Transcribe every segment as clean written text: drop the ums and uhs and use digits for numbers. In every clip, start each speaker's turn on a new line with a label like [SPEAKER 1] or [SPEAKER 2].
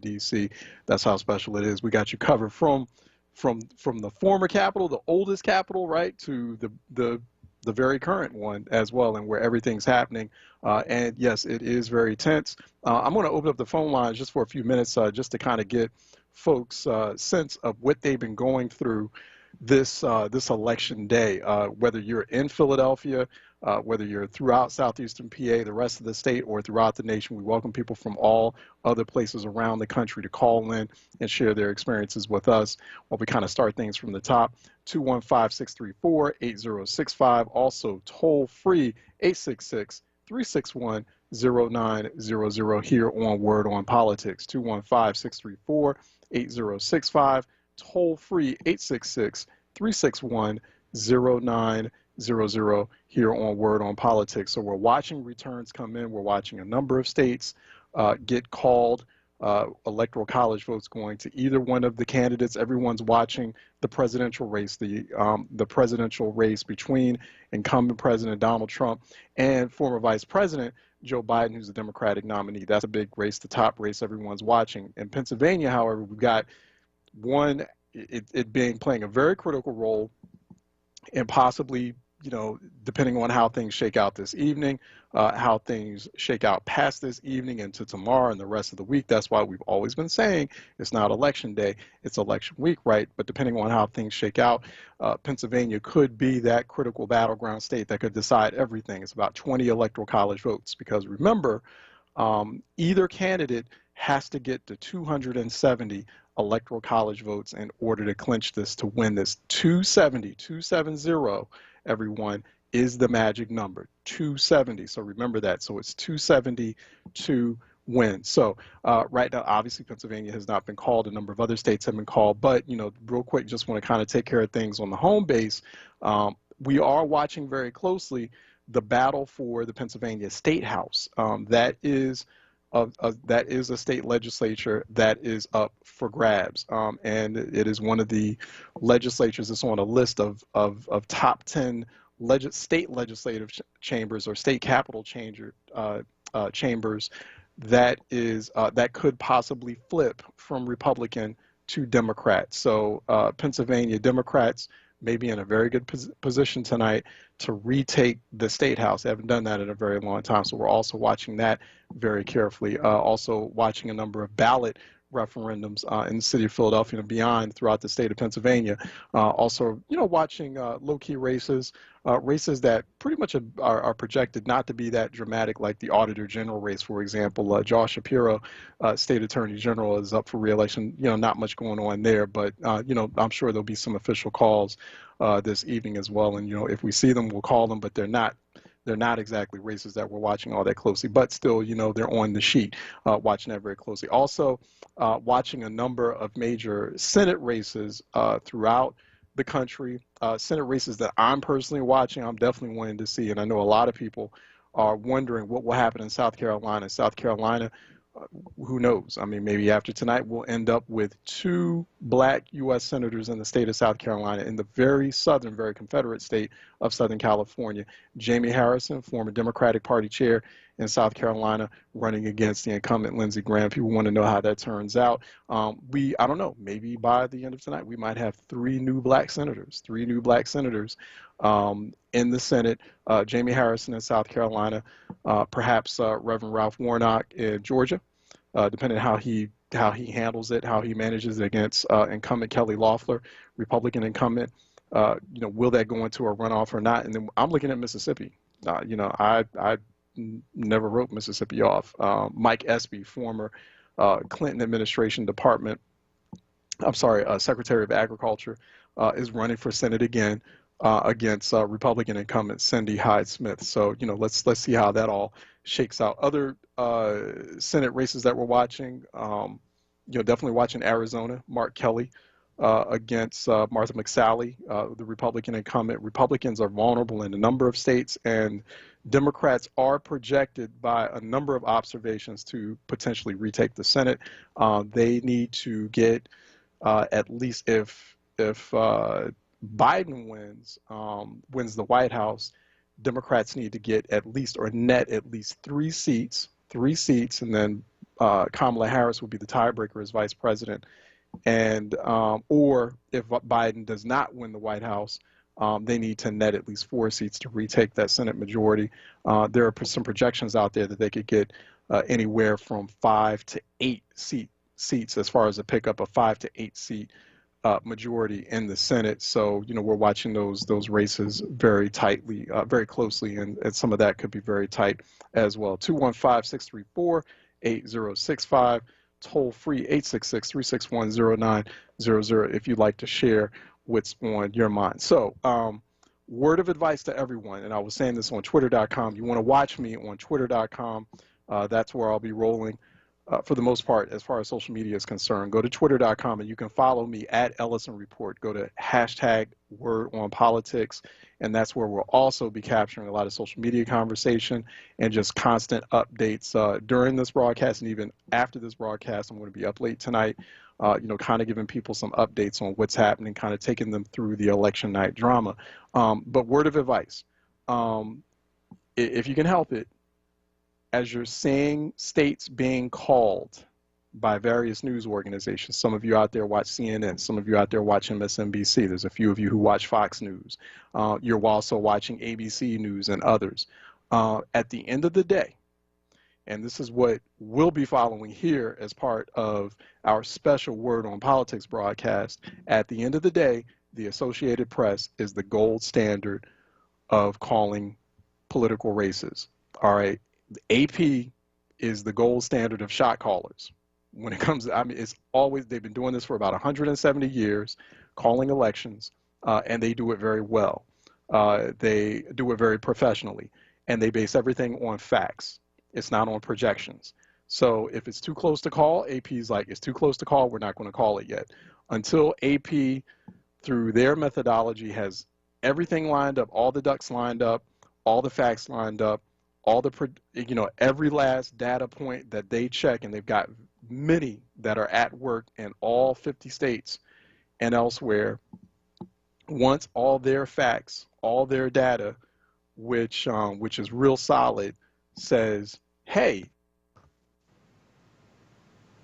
[SPEAKER 1] D.C. That's how special it is. We got you covered from the former capital, the oldest capital, right, to the very current one as well, and where everything's happening. And yes, it is very tense. I'm going to open up the phone lines just for a few minutes, just to kind of get folks' sense of what they've been going through this election day. Whether you're in Philadelphia, whether you're throughout southeastern PA, the rest of the state, or throughout the nation, we welcome people from all other places around the country to call in and share their experiences with us while we kind of start things from the top. 215-634-8065. Also toll free 866-361-0900 here on Word on Politics. 215-634-8065. Toll free 866-361-0900 here on Word on Politics. So we're watching returns come in. We're watching a number of states get called. Electoral college votes going to either one of the candidates. Everyone's watching the presidential race, the presidential race between incumbent President Donald Trump and former Vice President Joe Biden, who's the Democratic nominee. That's a big race, the top race everyone's watching. In Pennsylvania, however, we've got it being playing a very critical role, and possibly, depending on how things shake out this evening, how things shake out past this evening into tomorrow and the rest of the week. That's why we've always been saying it's not election day, it's election week, right? But depending on how things shake out, Pennsylvania could be that critical battleground state that could decide everything. It's about 20 electoral college votes, because remember, either candidate has to get to 270 electoral college votes in order to clinch this, to win this. 270, everyone, is the magic number, 270. So remember that. So it's 270 to win. So right now, obviously, Pennsylvania has not been called. A number of other states have been called. But, real quick, just want to kind of take care of things on the home base. We are watching very closely the battle for the Pennsylvania State House. That is a state legislature that is up for grabs, and it is one of the legislatures that's on a list of top 10 state legislative chambers, or state capital chambers that could possibly flip from Republican to Democrat. So Pennsylvania Democrats may be in a very good position tonight to retake the state house. They haven't done that in a very long time, so we're also watching that very carefully. Also watching a number of ballot referendums in the city of Philadelphia and beyond throughout the state of Pennsylvania. Also, watching low-key races that pretty much are projected not to be that dramatic, like the Auditor General race, for example. Josh Shapiro, State Attorney General, is up for re-election. Not much going on there, but I'm sure there'll be some official calls this evening as well. And if we see them, we'll call them, but they're not exactly races that we're watching all that closely, but still, they're on the sheet, watching that very closely. Also, watching a number of major Senate races throughout the country, Senate races that I'm personally watching, I'm definitely wanting to see, and I know a lot of people are wondering what will happen in South Carolina. South Carolina, who knows? I mean, maybe after tonight, we'll end up with 2 black U.S. senators in the state of South Carolina, in the very southern, very Confederate state of Southern California. Jamie Harrison, former Democratic Party chair in South Carolina, running against the incumbent Lindsey Graham. People want to know how that turns out. I don't know, maybe by the end of tonight, we might have 3 new black senators, in the Senate. Jamie Harrison in South Carolina, perhaps Reverend Ralph Warnock in Georgia, depending on how he handles it, how he manages it against incumbent Kelly Loeffler, Republican incumbent. Will that go into a runoff or not? And then I'm looking at Mississippi. I never wrote Mississippi off. Mike Espy, former Clinton administration Secretary of Agriculture, is running for Senate again against Republican incumbent Cindy Hyde-Smith. So let's see how that all shakes out. Other Senate races that we're watching, definitely watching Arizona, Mark Kelly against Martha McSally, the Republican incumbent. Republicans are vulnerable in a number of states, and Democrats are projected by a number of observations to potentially retake the Senate. They need to get at least, if Biden wins the White House, Democrats need to get at least, or net at least 3 seats, and then Kamala Harris would be the tiebreaker as vice president. And or if Biden does not win the White House, they need to net at least 4 seats to retake that Senate majority. There are some projections out there that they could get anywhere from 5 to 8 seats as far as a pickup, a 5 to 8 seat majority in the Senate. So, we're watching those races very tightly, very closely, and some of that could be very tight as well. 215-634-8065. Toll free 866-361-0900 if you'd like to share what's on your mind. So, word of advice to everyone, and I was saying this on twitter.com. You want to watch me on twitter.com. That's where I'll be rolling for the most part as far as social media is concerned. Go to twitter.com and you can follow me at Ellison Report. Go to #WordOnPolitics, and that's where we'll also be capturing a lot of social media conversation and just constant updates during this broadcast, and even after this broadcast. I'm going to be up late tonight, kind of giving people some updates on what's happening, kind of taking them through the election night drama. But word of advice, if you can help it, as you're seeing states being called by various news organizations, some of you out there watch CNN, some of you out there watch MSNBC, there's a few of you who watch Fox News, you're also watching ABC News and others. At the end of the day, and this is what we'll be following here as part of our special Word on Politics broadcast, at the end of the day, the Associated Press is the gold standard of calling political races. All right. AP is the gold standard of shot callers. When it comes to, it's always, they've been doing this for about 170 years, calling elections, and they do it very well. They do it very professionally, and they base everything on facts. It's not on projections. So if it's too close to call, AP's like, it's too close to call, we're not going to call it yet. Until AP, through their methodology, has everything lined up, all the ducks lined up, all the facts lined up, all the, every last data point that they check, and they've got many that are at work in all 50 states and elsewhere. Once all their facts, all their data, which is real solid, says, hey,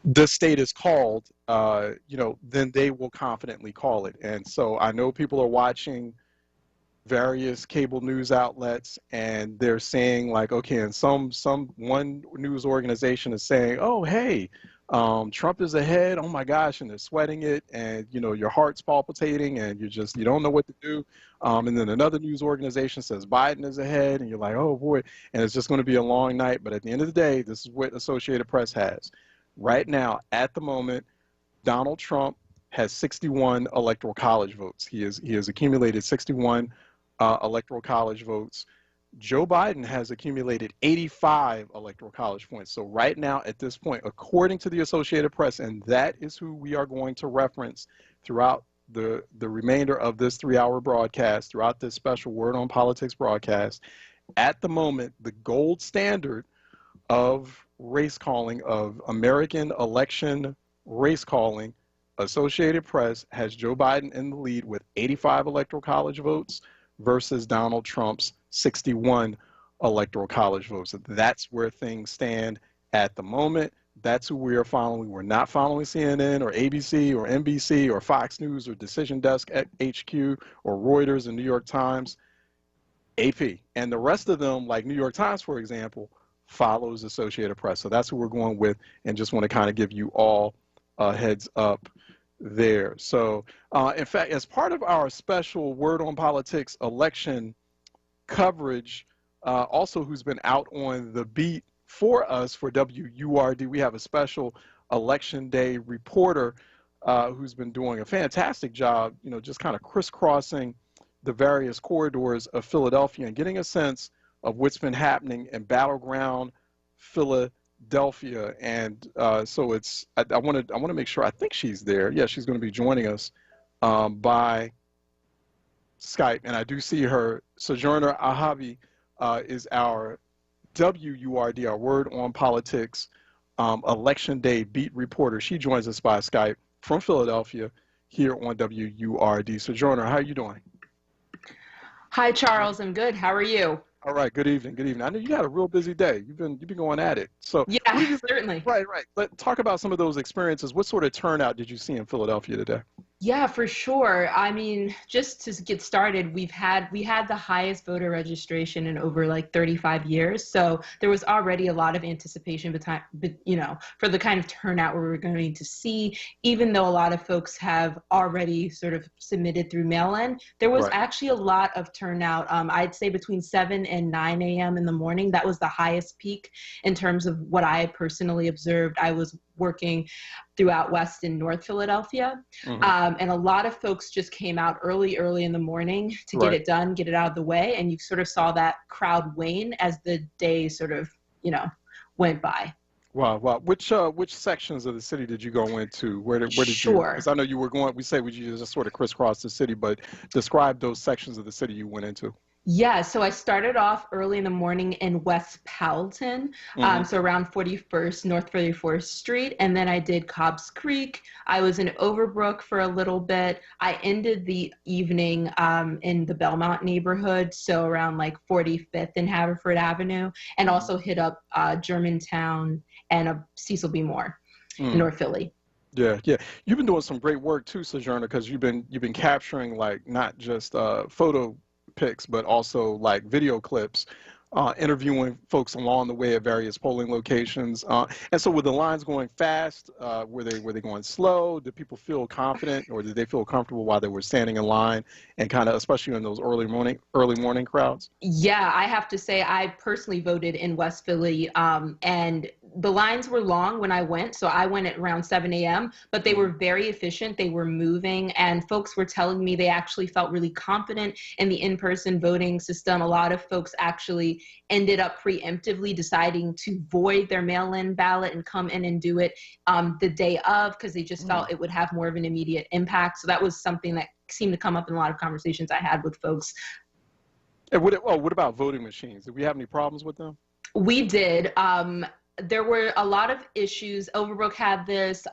[SPEAKER 1] the state is called, then they will confidently call it. And so I know people are watching various cable news outlets, and they're saying like, okay, and one news organization is saying, oh, hey, Trump is ahead, oh my gosh, and they're sweating it, and your heart's palpitating, and you don't know what to do. And then another news organization says Biden is ahead, and you're like, oh boy, and it's just going to be a long night. But at the end of the day, this is what Associated Press has. Right now, at the moment, Donald Trump has 61 electoral college votes. He has accumulated 61 electoral college votes. Joe Biden has accumulated 85 electoral college points. So right now, at this point, according to the Associated Press, and that is who we are going to reference throughout the remainder of this 3-hour broadcast, throughout this special Word on Politics broadcast, at the moment, the gold standard of race calling, of American election race calling, Associated Press has Joe Biden in the lead with 85 electoral college votes versus Donald Trump's 61 electoral college votes. That's where things stand at the moment. That's who we are following. We're not following CNN or ABC or NBC or Fox News or Decision Desk at HQ or Reuters and New York Times. AP. And the rest of them, like New York Times, for example, follows Associated Press. So that's who we're going with, and just want to kind of give you all a heads up there. So in fact, as part of our special Word on Politics election coverage, also who's been out on the beat for us for WURD, we have a special election day reporter who's been doing a fantastic job, just kind of crisscrossing the various corridors of Philadelphia and getting a sense of what's been happening in battleground Philadelphia. And so it's, I want to make sure, I think she's there. Yeah, she's going to be joining us by Skype. And I do see her. Sojourner Ahabi is our WURD, our Word on Politics election day beat reporter. She joins us by Skype from Philadelphia here on WURD. Sojourner, how are you doing?
[SPEAKER 2] Hi, Charles. I'm good. How are you?
[SPEAKER 1] All right. Good evening. Good evening. I know you had a real busy day. You've been going at it. So
[SPEAKER 2] yeah,
[SPEAKER 1] what did you
[SPEAKER 2] certainly.
[SPEAKER 1] right, right. Talk about some of those experiences. What sort of turnout did you see in Philadelphia today?
[SPEAKER 2] Yeah, for sure. I mean, just to get started, we had the highest voter registration in over like 35 years. So there was already a lot of anticipation for the kind of turnout we were going to see, even though a lot of folks have already sort of submitted through mail-in. There was
[SPEAKER 1] Right.
[SPEAKER 2] actually a lot of turnout. I'd say between 7 and 9 a.m. in the morning. That was the highest peak in terms of what I personally observed. I was working throughout West and North Philadelphia.
[SPEAKER 1] Hmm.
[SPEAKER 2] And a lot of folks just came out early in the morning to get
[SPEAKER 1] Right.
[SPEAKER 2] it done, get it out of the way. And you sort of saw that crowd wane as the day sort of, went by.
[SPEAKER 1] Wow, wow. Which sections of the city did you go into? Where did you?
[SPEAKER 2] Sure.
[SPEAKER 1] Because I know you were going. We say we just sort of crisscross the city, but describe those sections of the city you went into.
[SPEAKER 2] Yeah, so I started off early in the morning in West Powelton,
[SPEAKER 1] Hmm.
[SPEAKER 2] so around 41st, North 34th Street, and then I did Cobb's Creek. I was in Overbrook for a little bit. I ended the evening in the Belmont neighborhood, so around like 45th and Haverford Avenue, and
[SPEAKER 1] Hmm.
[SPEAKER 2] also hit up Germantown and Cecil B. Moore in
[SPEAKER 1] Mm.
[SPEAKER 2] North Philly.
[SPEAKER 1] Yeah, yeah. You've been doing some great work too, Sojourner, because you've been capturing like not just photo pics, but also like video clips, interviewing folks along the way at various polling locations. And so, were the lines going fast? Were they going slow? Did people feel confident, or did they feel comfortable while they were standing in line, and kind of, especially in those early morning crowds?
[SPEAKER 2] Yeah, I have to say, I personally voted in West Philly, and the lines were long when I went. So I went at around 7 a.m., but they were
[SPEAKER 1] Mhm.
[SPEAKER 2] very efficient. They were moving, and folks were telling me they actually felt really confident in the in-person voting system. A lot of folks actually ended up preemptively deciding to void their mail-in ballot and come in and do it the day of because they just
[SPEAKER 1] Mm.
[SPEAKER 2] felt it would have more of an immediate impact. So that was something that seemed to come up in a lot of conversations I had with folks.
[SPEAKER 1] And what about voting machines? Did we have any problems with them?
[SPEAKER 2] We did. There were a lot of issues. Overbrook had this.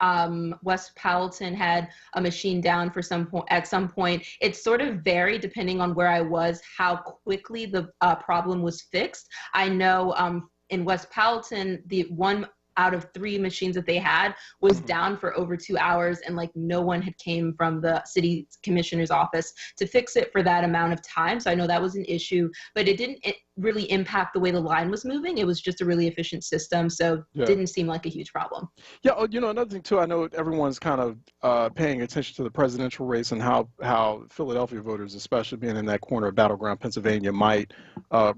[SPEAKER 2] West Powelton had a machine down for some point. At some point, it sort of varied depending on where I was, how quickly the problem was fixed. I know in West Powelton, the one out of three machines that they had was
[SPEAKER 1] Mhm.
[SPEAKER 2] down for over 2 hours, and like no one had came from the city commissioner's office to fix it for that amount of time. So I know that was an issue, but it didn't really impact the way the line was moving. It was just a really efficient system, so
[SPEAKER 1] Yeah.
[SPEAKER 2] didn't seem like a huge problem.
[SPEAKER 1] Yeah, another thing too, I know everyone's kind of paying attention to the presidential race and how Philadelphia voters, especially being in that corner of battleground Pennsylvania, might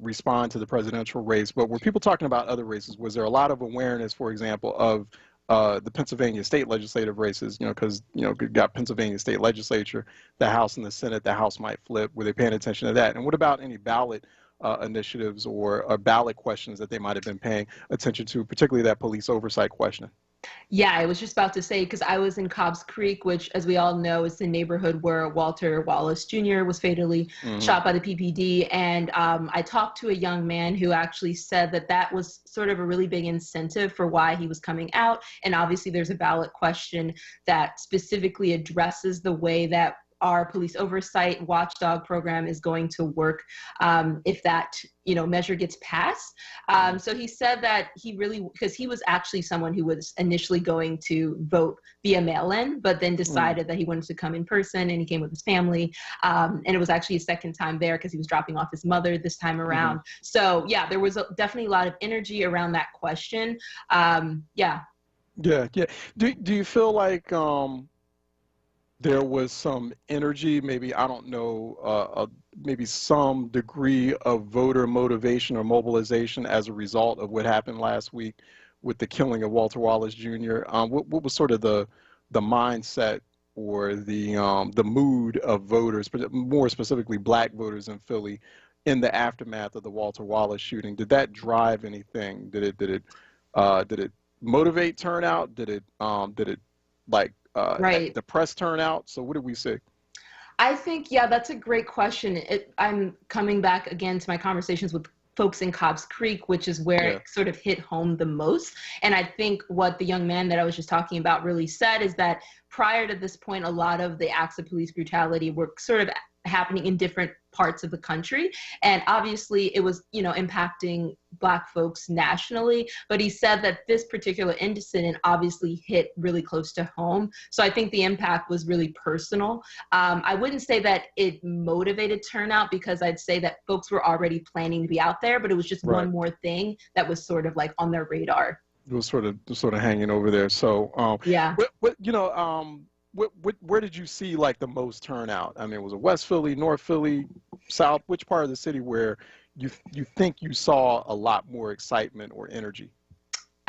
[SPEAKER 1] respond to the presidential race. But were people talking about other races? Was there a lot of awareness, for example, of the Pennsylvania state legislative races? Because you got Pennsylvania state legislature, the House and the Senate, the House might flip. Were they paying attention to that? And what about any ballot initiatives or ballot questions that they might have been paying attention to, particularly that police oversight question?
[SPEAKER 2] Yeah, I was just about to say, because I was in Cobb's Creek, which, as we all know, is the neighborhood where Walter Wallace Jr. was fatally
[SPEAKER 1] Hmm.
[SPEAKER 2] shot by the PPD. And I talked to a young man who actually said that that was sort of a really big incentive for why he was coming out. And obviously, there's a ballot question that specifically addresses the way that our police oversight watchdog program is going to work if that measure gets passed.
[SPEAKER 1] Hmm.
[SPEAKER 2] So he said that he really, because he was actually someone who was initially going to vote via mail-in, but then
[SPEAKER 1] Hmm.
[SPEAKER 2] decided that he wanted to come in person, and he came with his family. And it was actually his second time there because he was dropping off his mother this time
[SPEAKER 1] Hmm.
[SPEAKER 2] around. So yeah, there was definitely a lot of energy around that question. Yeah.
[SPEAKER 1] Yeah, yeah. Do you feel like there was some energy, maybe, I don't know, maybe some degree of voter motivation or mobilization as a result of what happened last week with the killing of Walter Wallace Jr.? What was sort of the mindset or the mood of voters, but more specifically Black voters in Philly, in the aftermath of the Walter Wallace shooting? Did that drive anything? Did it motivate turnout? Did it like
[SPEAKER 2] Right.
[SPEAKER 1] depress turnout? So what did we see?
[SPEAKER 2] I think, yeah, that's a great question. I'm coming back again to my conversations with folks in Cobb's Creek, which is where
[SPEAKER 1] Yeah.
[SPEAKER 2] it sort of hit home the most. And I think what the young man that I was just talking about really said is that prior to this point, a lot of the acts of police brutality were sort of happening in different parts of the country. And obviously it was, impacting Black folks nationally, but he said that this particular incident obviously hit really close to home. So I think the impact was really personal. I wouldn't say that it motivated turnout, because I'd say that folks were already planning to be out there, but it was just one more thing that was sort of like on their radar.
[SPEAKER 1] It was sort of hanging over there. So
[SPEAKER 2] yeah.
[SPEAKER 1] Where did you see like the most turnout? I mean, was it West Philly, North Philly, South? Which part of the city where you think you saw a lot more excitement or energy?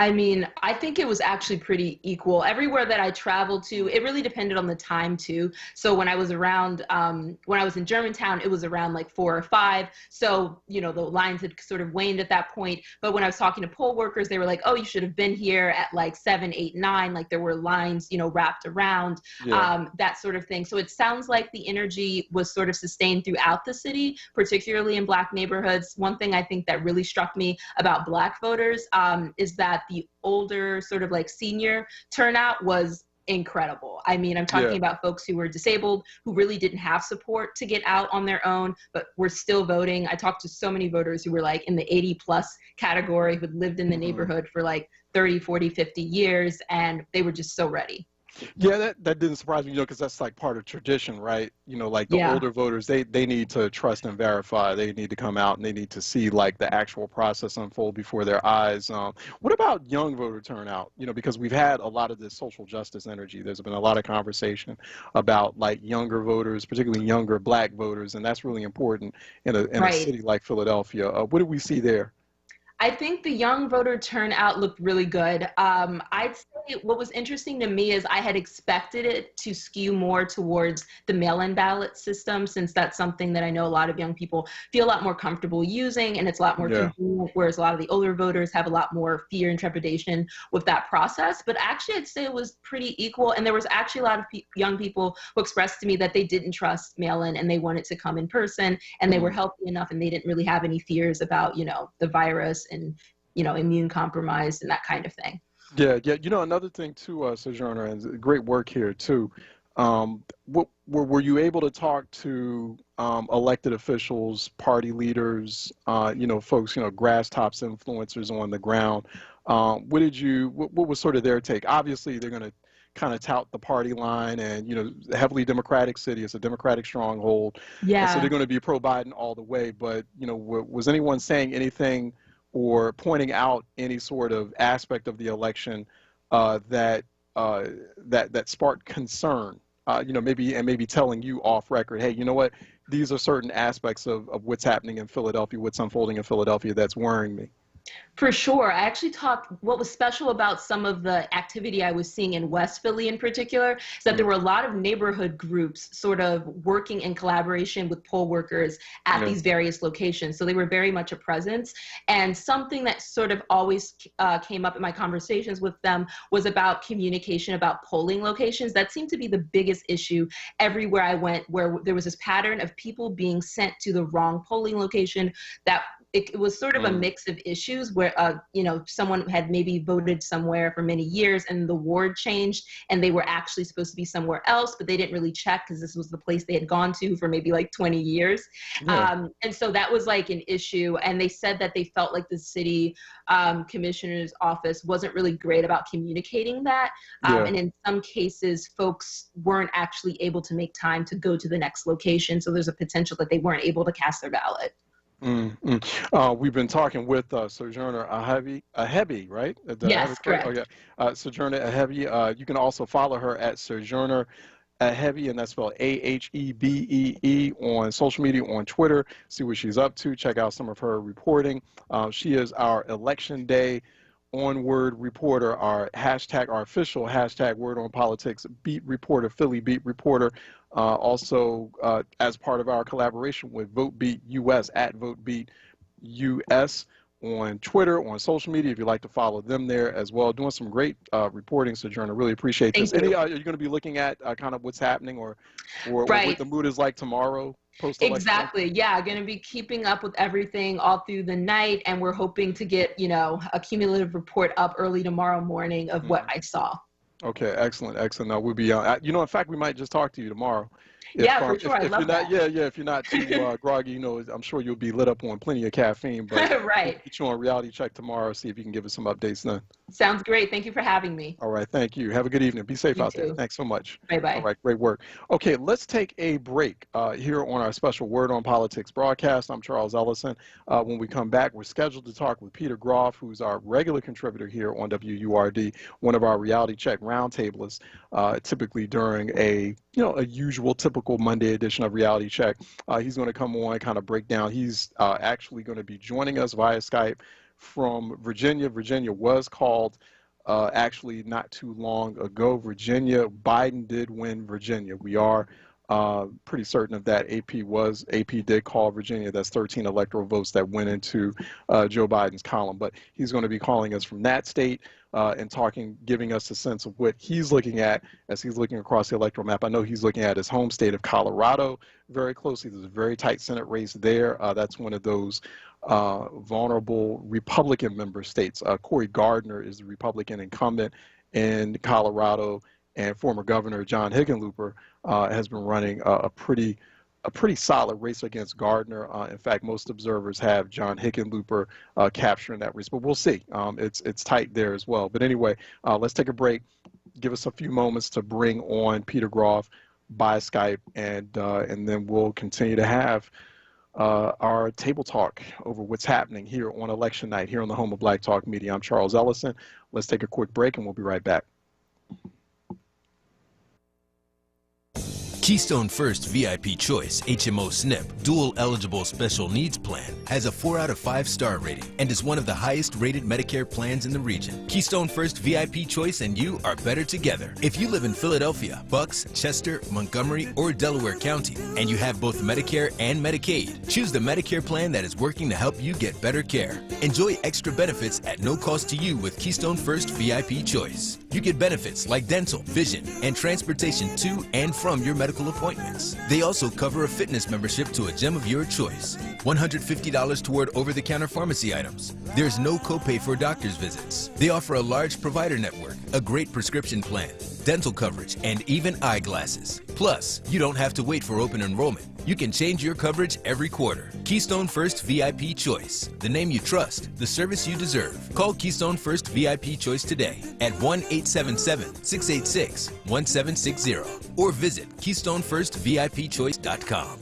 [SPEAKER 2] I mean, I think it was actually pretty equal. Everywhere that I traveled to, it really depended on the time too. So when I was around, when I was in Germantown, it was around like 4 or 5. So, the lines had sort of waned at that point. But when I was talking to poll workers, they were like, oh, you should have been here at like 7, 8, 9. Like there were lines, wrapped around, that sort of thing. So it sounds like the energy was sort of sustained throughout the city, particularly in Black neighborhoods. One thing I think that really struck me about Black voters is that the older sort of like senior turnout was incredible. I mean, I'm talking about folks who were disabled, who really didn't have support to get out on their own, but were still voting. I talked to so many voters who were like in the 80 plus category, who'd lived in the neighborhood for like 30, 40, 50 years, and they were just so ready.
[SPEAKER 1] Yeah, that didn't surprise me, because that's like part of tradition, right? Like the older voters, they need to trust and verify. They need to come out and they need to see like the actual process unfold before their eyes. What about young voter turnout? Because we've had a lot of this social justice energy. There's been a lot of conversation about like younger voters, particularly younger Black voters, and that's really important in a city like Philadelphia. What did we see there?
[SPEAKER 2] I think the young voter turnout looked really good. I'd say what was interesting to me is I had expected it to skew more towards the mail-in ballot system, since that's something that I know a lot of young people feel a lot more comfortable using, and it's a lot more convenient, whereas a lot of the older voters have a lot more fear and trepidation with that process. But actually, I'd say it was pretty equal, and there was actually a lot of young people who expressed to me that they didn't trust mail-in and they wanted to come in person, and they were healthy enough and they didn't really have any fears about, the virus and, immune compromised and that kind of thing.
[SPEAKER 1] Yeah. Another thing too, Sojourner, and great work here too. Were you able to talk to elected officials, party leaders, folks, grass tops influencers on the ground? What was sort of their take? Obviously, they're going to kind of tout the party line, and heavily Democratic city. It's a Democratic stronghold.
[SPEAKER 2] Yeah.
[SPEAKER 1] And so they're going to be pro-Biden all the way. But was anyone saying anything or pointing out any sort of aspect of the election that sparked concern? Maybe telling you off record, hey, you know what? These are certain aspects of what's happening in Philadelphia, what's unfolding in Philadelphia that's worrying me.
[SPEAKER 2] For sure. I actually talked, what was special about some of the activity I was seeing in West Philly in particular, is that there were a lot of neighborhood groups sort of working in collaboration with poll workers at these various locations. So they were very much a presence. And something that sort of always came up in my conversations with them was about communication about polling locations. That seemed to be the biggest issue everywhere I went, where there was this pattern of people being sent to the wrong polling location. That it was sort of a mix of issues where, someone had maybe voted somewhere for many years and the ward changed and they were actually supposed to be somewhere else, but they didn't really check because this was the place they had gone to for maybe like 20 years. And so that was like an issue. And they said that they felt like the city commissioner's office wasn't really great about communicating that. And in some cases, folks weren't actually able to make time to go to the next location. So there's a potential that they weren't able to cast their ballot.
[SPEAKER 1] We've been talking with Sojourner Ahebe, right?
[SPEAKER 2] Yes, correct.
[SPEAKER 1] Oh, yeah. Sojourner Ahebe. You can also follow her at Sojourner Ahebe, and that's spelled Ahebee on social media, on Twitter. See what she's up to. Check out some of her reporting. She is our Election Day onWURD reporter, our official hashtag Word on Politics beat reporter, Philly beat reporter. Also, as part of our collaboration with VoteBeat US at VoteBeat US on Twitter, on social media, if you'd like to follow them there as well. Doing some great reporting, Sojourner. Really appreciate this.
[SPEAKER 2] Thank you.
[SPEAKER 1] Are you going to be looking at kind of what's happening or what the mood is like tomorrow?
[SPEAKER 2] Exactly. Yeah, going to be keeping up with everything all through the night, and we're hoping to get, a cumulative report up early tomorrow morning of what I saw.
[SPEAKER 1] Okay, excellent. We'll be in fact, we might just talk to you tomorrow.
[SPEAKER 2] Yeah, for sure. I
[SPEAKER 1] if
[SPEAKER 2] love
[SPEAKER 1] you're not,
[SPEAKER 2] that.
[SPEAKER 1] if you're not too groggy, I'm sure you'll be lit up on plenty of caffeine. But we'll
[SPEAKER 2] Right.
[SPEAKER 1] get you on Reality Check tomorrow. See if you can give us some updates then.
[SPEAKER 2] Sounds great. Thank you for having me.
[SPEAKER 1] All right, thank you. Have a good evening. Be safe
[SPEAKER 2] You
[SPEAKER 1] out there.
[SPEAKER 2] too.
[SPEAKER 1] Thanks so much.
[SPEAKER 2] Bye
[SPEAKER 1] All
[SPEAKER 2] bye.
[SPEAKER 1] right, great work. Okay, let's take a break here on our special Word on Politics broadcast. I'm Charles Ellison. When we come back, we're scheduled to talk with Peter Groff, who's our regular contributor here on WURD, one of our Reality Check roundtablers, typically during a usual typical Monday edition of Reality Check. He's going to come on and kind of break down. He's actually going to be joining us via Skype from Virginia. Virginia was called actually not too long ago. Biden did win Virginia. We are pretty certain of that. AP did call Virginia. That's 13 electoral votes that went into Joe Biden's column. But he's going to be calling us from that state and giving us a sense of what he's looking at as he's looking across the electoral map. I know he's looking at his home state of Colorado very closely. There's a very tight Senate race there. That's one of those vulnerable Republican member states. Cory Gardner is the Republican incumbent in Colorado, and former Governor John Hickenlooper has been running a pretty solid race against Gardner. In fact, most observers have John Hickenlooper capturing that race, but we'll see. It's tight there as well. But anyway, let's take a break. Give us a few moments to bring on Peter Groff by Skype, and then we'll continue to have our table talk over what's happening here on election night, here on the home of Black Talk Media. I'm Charles Ellison. Let's take a quick break and we'll be right back.
[SPEAKER 3] Keystone First VIP Choice HMO SNP Dual Eligible Special Needs Plan has a 4 out of 5 star rating and is one of the highest rated Medicare plans in the region. Keystone First VIP Choice and you are better together. If you live in Philadelphia, Bucks, Chester, Montgomery, or Delaware County and you have both Medicare and Medicaid, choose the Medicare plan that is working to help you get better care. Enjoy extra benefits at no cost to you with Keystone First VIP Choice. You get benefits like dental, vision, and transportation to and from your medical appointments. They also cover a fitness membership to a gym of your choice, $150 toward over-the-counter pharmacy items. There's no copay for doctor's visits. They offer a large provider network, a great prescription plan, dental coverage, and even eyeglasses. Plus, you don't have to wait for open enrollment. You can change your coverage every quarter. Keystone First VIP Choice. The name you trust, the service you deserve. Call Keystone First VIP Choice today at 1-877-686-1760 or visit KeystoneFirstVIPChoice.com.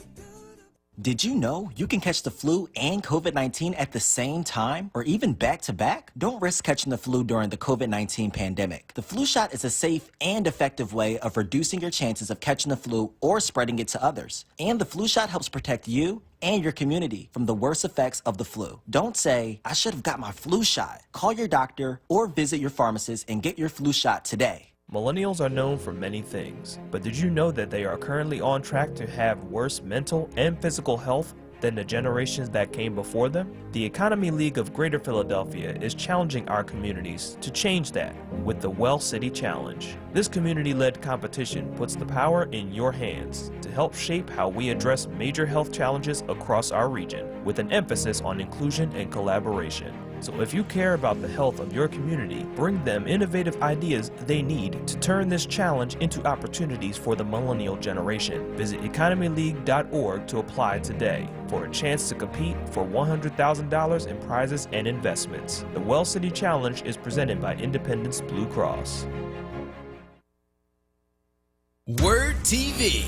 [SPEAKER 4] Did you know you can catch the flu and COVID-19 at the same time or even back to back? Don't risk catching the flu during the COVID-19 pandemic. The flu shot is a safe and effective way of reducing your chances of catching the flu or spreading it to others. And the flu shot helps protect you and your community from the worst effects of the flu. Don't say, I should have got my flu shot. Call your doctor or visit your pharmacist and get your flu shot today.
[SPEAKER 5] Millennials are known for many things, but did you know that they are currently on track to have worse mental and physical health than the generations that came before them? The Economy League of Greater Philadelphia is challenging our communities to change that with the Well City Challenge. This community-led competition puts the power in your hands to help shape how we address major health challenges across our region, with an emphasis on inclusion and collaboration. So if you care about the health of your community, bring them innovative ideas they need to turn this challenge into opportunities for the millennial generation. Visit economyleague.org to apply today for a chance to compete for $100,000 in prizes and investments. The Well City Challenge is presented by Independence Blue Cross.
[SPEAKER 3] WURD TV.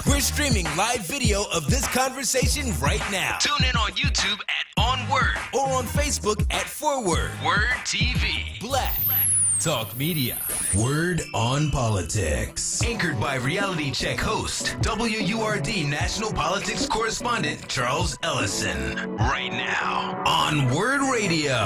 [SPEAKER 3] We're streaming live video of this conversation right now. Tune in on YouTube at onWURD or on Facebook at ForWord. WURD TV. Black Talk Media. Word on Politics. Anchored by Reality Check host, WURD National Politics Correspondent Charles Ellison. Right now on WURD Radio.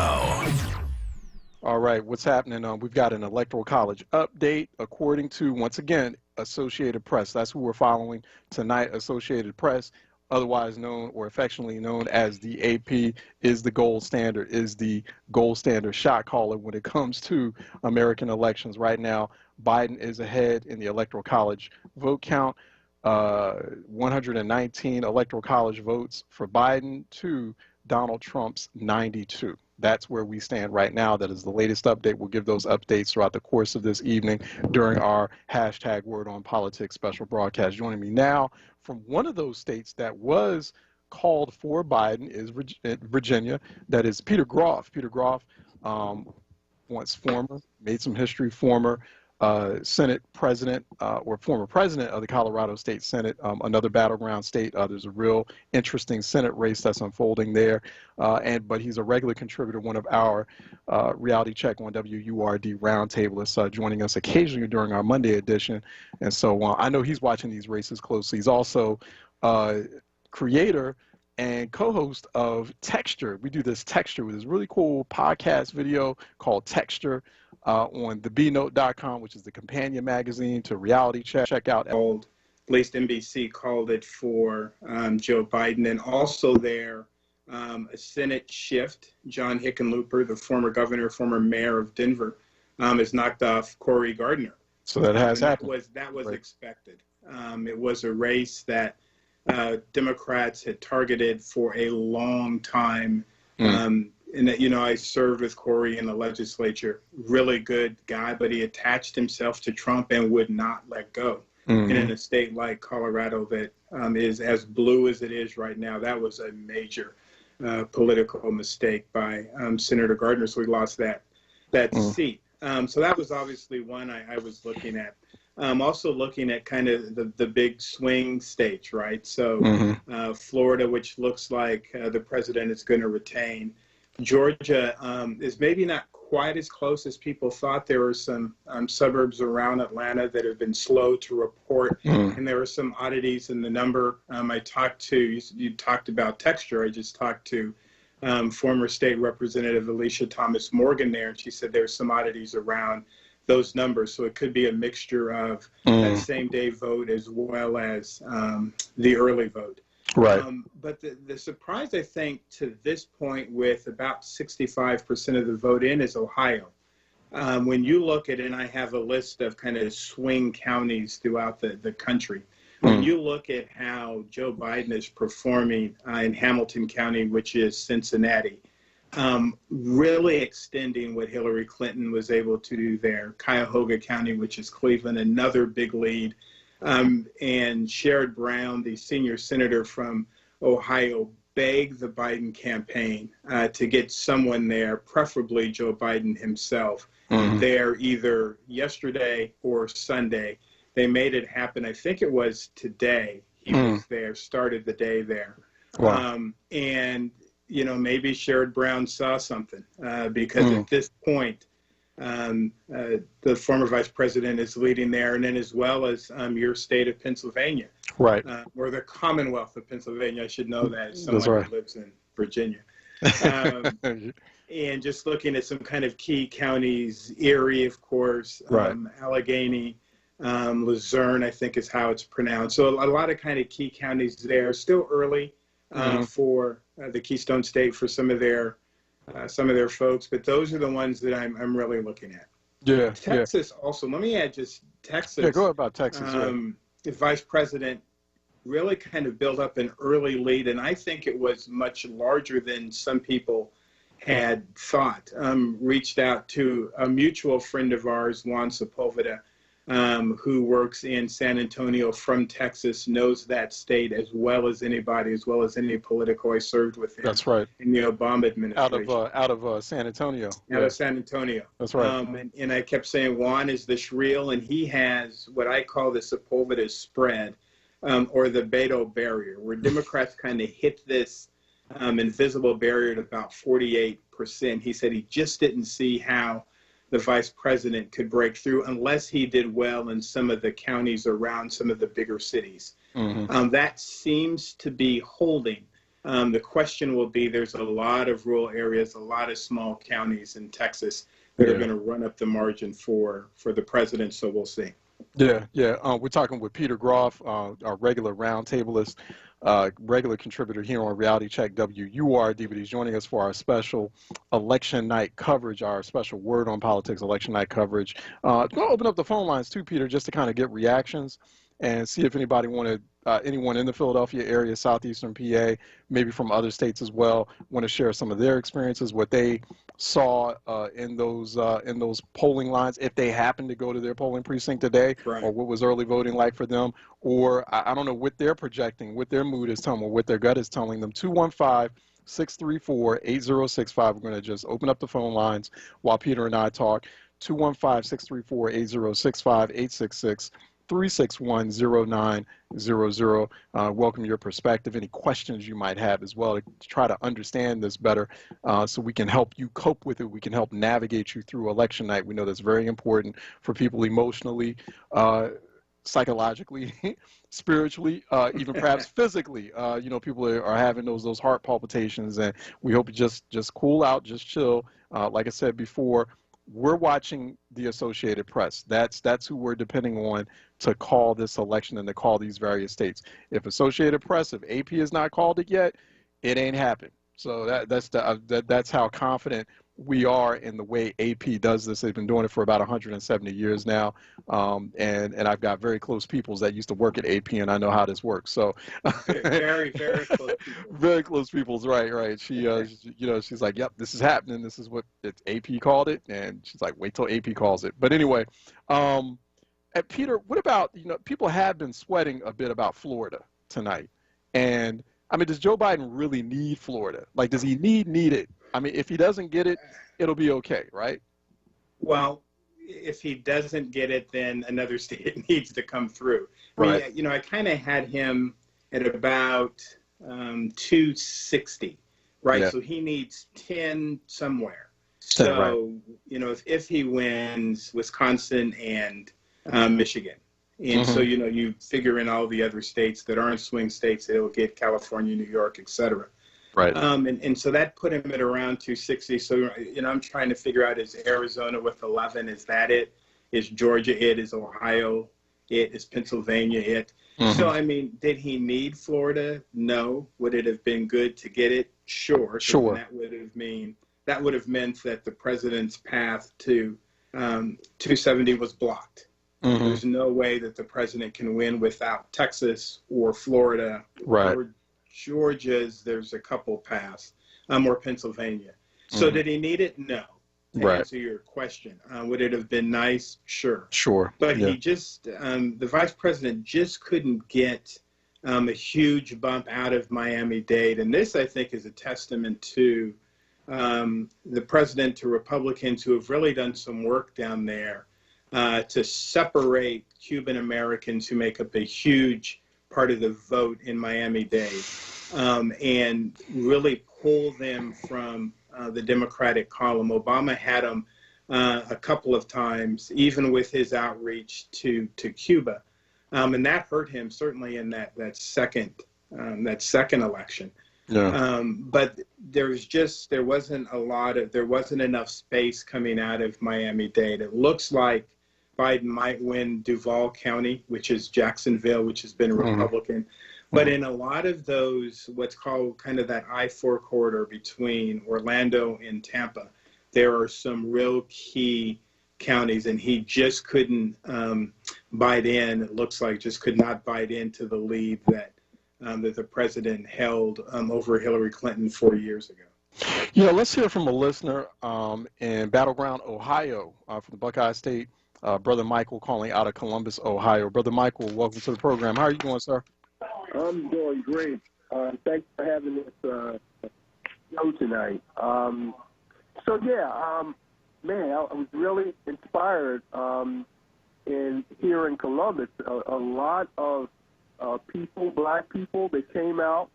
[SPEAKER 1] All right, what's happening? We've got an Electoral College update according to, once again, Associated Press. That's who we're following tonight. Associated Press, otherwise known or affectionately known as the AP, is the gold standard shot caller when it comes to American elections. Right now, Biden is ahead in the Electoral College vote count. 119 Electoral College votes for Biden to Donald Trump's 92. that's where we stand right now. That is the latest update. We'll give those updates throughout the course of this evening during our hashtag Word on Politics special broadcast. Joining me now from one of those states that was called for Biden is Virginia. That is Peter Groff. Peter Groff, made some history, former Senate president or former president of the Colorado State Senate, another battleground state. There's a real interesting Senate race that's unfolding there. But he's a regular contributor, one of our reality check on WURD roundtablists, joining us occasionally during our Monday edition. And so I know he's watching these races closely. He's also creator and co-host of Texture. We do this Texture with this really cool podcast video called Texture on thebnote.com, which is the companion magazine to Reality Check. Check out.
[SPEAKER 6] At least NBC called it for Joe Biden, and also there a Senate shift. John Hickenlooper, the former governor, former mayor of Denver, has knocked off Cory Gardner.
[SPEAKER 1] So that has happened.
[SPEAKER 6] That was
[SPEAKER 1] right.
[SPEAKER 6] Expected. It was a race that Democrats had targeted for a long time. And that, I served with Cory in the legislature. Really good guy, but he attached himself to Trump and would not let go. And in a state like Colorado that is as blue as it is right now, that was a major political mistake by Senator Gardner. So we lost that seat. So that was obviously one I was looking at. Also looking at kind of the big swing states, right? So Florida, which looks like the president is going to retain. Georgia is maybe not quite as close as people thought. There are some suburbs around Atlanta that have been slow to report, and there are some oddities in the number. I talked to, you talked about Texture. I just talked to former state representative Alicia Thomas Morgan there, and she said there's some oddities around those numbers. So it could be a mixture of that same day vote as well as the early vote.
[SPEAKER 1] Right.
[SPEAKER 6] But the surprise, I think, to this point, with about 65% of the vote in, is Ohio. When you look at it, and I have a list of kind of swing counties throughout the country, when you look at how Joe Biden is performing in Hamilton County, which is Cincinnati, really extending what Hillary Clinton was able to do there. Cuyahoga County, which is Cleveland, another big lead. And Sherrod Brown, the senior senator from Ohio, begged the Biden campaign to get someone there, preferably Joe Biden himself, there either yesterday or Sunday. They made it happen. I think it was today he was there, started the day there.
[SPEAKER 1] Wow.
[SPEAKER 6] And, maybe Sherrod Brown saw something because at this point, the former vice president is leading there, and then as well as your state of Pennsylvania,
[SPEAKER 1] right,
[SPEAKER 6] or the Commonwealth of Pennsylvania. I should know that as someone who lives in Virginia. And just looking at some kind of key counties, Erie, of course, Allegheny, Luzerne, I think is how it's pronounced. So a lot of kind of key counties there. Still early for the Keystone State for some of their folks, but those are the ones that I'm really looking at.
[SPEAKER 1] Yeah.
[SPEAKER 6] Texas also. Let me add just Texas.
[SPEAKER 1] Yeah, go ahead about Texas.
[SPEAKER 6] The vice president really kind of built up an early lead, and I think it was much larger than some people had thought. Reached out to a mutual friend of ours, Juan Sepulveda, who works in San Antonio from Texas, knows that state as well as anybody, as well as any political. I served with him. That's right. In the Obama administration.
[SPEAKER 1] Out of San Antonio.
[SPEAKER 6] Out of San Antonio.
[SPEAKER 1] That's right.
[SPEAKER 6] And I kept saying, Juan, is this real? And he has what I call the Sepulveda spread, or the Beto barrier, where Democrats kind of hit this invisible barrier at about 48%. He said he just didn't see how the vice president could break through unless he did well in some of the counties around some of the bigger cities. That seems to be holding. The question will be, there's a lot of rural areas, a lot of small counties in Texas that are going to run up the margin for the president, so we'll see.
[SPEAKER 1] Yeah. We're talking with Peter Groff, our regular roundtablist, regular contributor here on Reality Check WURD, but he's joining us for our special election night coverage, our special Word on Politics election night coverage. Going to open up the phone lines too, Peter, just to kind of get reactions and see if anybody anyone in the Philadelphia area, southeastern PA, maybe from other states as well, want to share some of their experiences, what they saw in those polling lines, if they happen to go to their polling precinct today,
[SPEAKER 6] Right.
[SPEAKER 1] or what was early voting like for them, or I don't know what they're projecting, what their mood is telling them, or what their gut is telling them. 215-634-8065. We're going to just open up the phone lines while Peter and I talk. 215-634-8065, 866-361-0900. Welcome your perspective, any questions you might have as well, to try to understand this better, so we can help you cope with it. We can help navigate you through election night. We know that's very important for people emotionally, psychologically, spiritually, even perhaps physically. People are having those heart palpitations, and we hope you just cool out, just chill. Like I said before, we're watching the Associated Press. That's who we're depending on to call this election and to call these various states. If Associated Press, if AP has not called it yet, it ain't happened. So that's how confident we are in the way AP does this. They've been doing it for about 170 years now, and I've got very close peoples that used to work at AP, and I know how this works. So
[SPEAKER 6] very, very close people.
[SPEAKER 1] Very close peoples, right. She's like, yep, this is happening. This is what AP called it, and she's like, wait till AP calls it. But anyway, Peter, what about, people have been sweating a bit about Florida tonight, and I mean, does Joe Biden really need Florida? Like, does he need it? I mean, if he doesn't get it, it'll be okay, right?
[SPEAKER 6] Well, if he doesn't get it, then another state needs to come through.
[SPEAKER 1] Right.
[SPEAKER 6] I mean, I kind of had him at about 260, right?
[SPEAKER 1] Yeah.
[SPEAKER 6] So he needs 10 somewhere. So,
[SPEAKER 1] right.
[SPEAKER 6] If he wins Wisconsin and Michigan, and so, you figure in all the other states that aren't swing states, it'll get California, New York, et cetera.
[SPEAKER 1] Right.
[SPEAKER 6] And so that put him at around 260. So, I'm trying to figure out, is Arizona with 11, is that it? Is Georgia it? Is Ohio it? Is Pennsylvania it? So, I mean, did he need Florida? No. Would it have been good to get it? Sure.
[SPEAKER 1] Sure.
[SPEAKER 6] That would have meant that the president's path to 270 was blocked. There's no way that the president can win without Texas or Florida,
[SPEAKER 1] right,
[SPEAKER 6] or Georgia's. There's a couple paths, or Pennsylvania. So did he need it? No. To answer your question, would it have been nice? Sure. But he just, the vice president just couldn't get a huge bump out of Miami-Dade. And this, I think, is a testament to the president, to Republicans who have really done some work down there to separate Cuban Americans who make up a huge part of the vote in Miami-Dade, and really pull them from the Democratic column. Obama had them a couple of times, even with his outreach to Cuba, and that hurt him certainly in that second election.
[SPEAKER 1] Yeah.
[SPEAKER 6] But there wasn't enough space coming out of Miami-Dade. It looks like Biden might win Duval County, which is Jacksonville, which has been a Republican. But in a lot of those, what's called kind of that I-4 corridor between Orlando and Tampa, there are some real key counties, and he just couldn't bite in. It looks like just could not bite into the lead that the president held over Hillary Clinton 4 years ago.
[SPEAKER 1] Yeah, let's hear from a listener in Battleground, Ohio, from the Buckeye State. Brother Michael calling out of Columbus, Ohio. Brother Michael, welcome to the program. How are you doing, sir?
[SPEAKER 7] I'm doing great. Thanks for having this show tonight. Man, I was really inspired in here in Columbus. A lot of people, black people, that came out.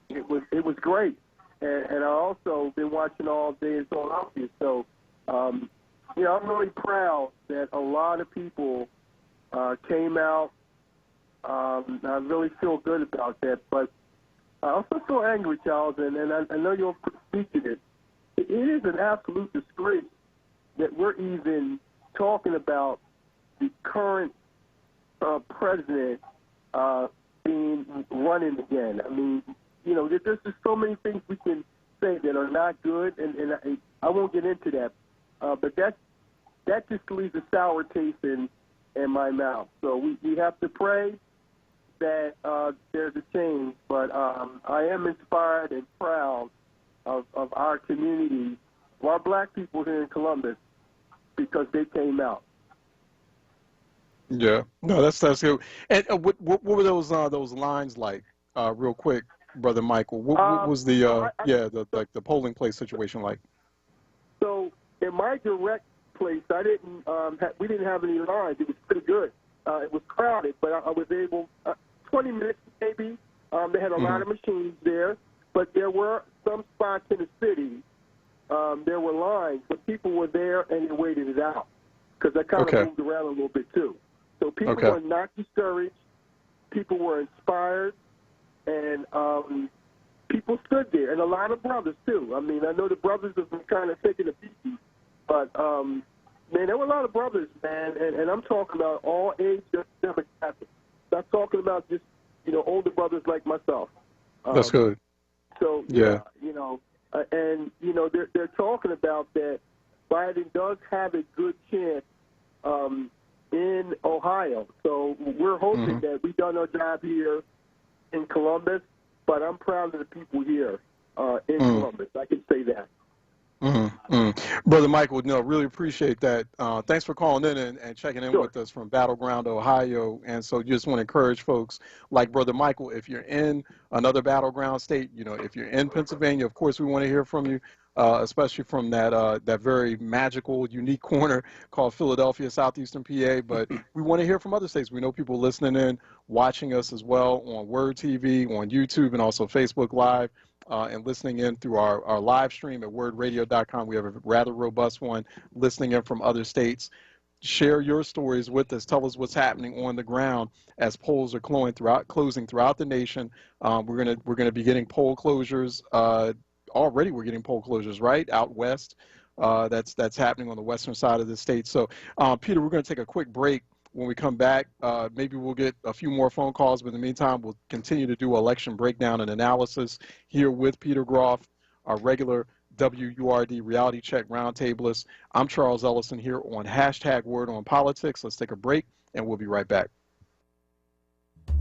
[SPEAKER 7] It was great, and I also been watching all day in Philadelphia. So, I'm really proud that a lot of people came out. I really feel good about that, but I also feel angry, Charles, and I know you'll speak to this. It is an absolute disgrace that we're even talking about the current president being running again. I mean, there's just so many things we can say that are not good, and I won't get into that. But that just leaves a sour taste in in my mouth. So we have to pray that there's a change. But I am inspired and proud of our community, of our black people here in Columbus, because they came out.
[SPEAKER 1] Yeah, no, that's good. And what were those lines like? Real quick, Brother Michael. What was the the polling place situation like?
[SPEAKER 7] So in my direct place, I didn't we didn't have any lines. It was pretty good. It was crowded, but I was able 20 minutes maybe. They had a lot of machines there, but there were some spots in the city. There were lines, but people were there and they waited it out because I kind of moved around a little bit too. So people were not discouraged. People were inspired, and people stood there, and a lot of brothers too. I mean, I know the brothers have been kind of taking a beating, but man, there were a lot of brothers, man, and I'm talking about all age demographics. Not talking about just older brothers like myself.
[SPEAKER 1] That's good.
[SPEAKER 7] So and they're talking about that Biden does have a good chance in Ohio. So we're hoping that we've done our job here in Columbus, but I'm proud of the people here in Columbus. I can say that.
[SPEAKER 1] Brother Michael, really appreciate that. Thanks for calling in and checking in with us from Battleground, Ohio. And so just want to encourage folks like Brother Michael, if you're in another battleground state, if you're in Pennsylvania, of course we want to hear from you, especially from that very magical, unique corner called Philadelphia, southeastern PA. But we want to hear from other states. We know people listening in, watching us as well on WURD TV, on YouTube, and also Facebook Live. And listening in through our live stream at wordradio.com. We have a rather robust one listening in from other states. Share your stories with us. Tell us what's happening on the ground as polls are closing throughout the nation. We're gonna be getting poll closures. Already we're getting poll closures right out west. That's happening on the western side of the state. So Peter, we're going to take a quick break. When we come back, maybe we'll get a few more phone calls, but in the meantime, we'll continue to do election breakdown and analysis here with Peter Groff, our regular WURD reality check roundtablist. I'm Charles Ellison here on #WordOnPolitics. Let's take a break, and we'll be right back.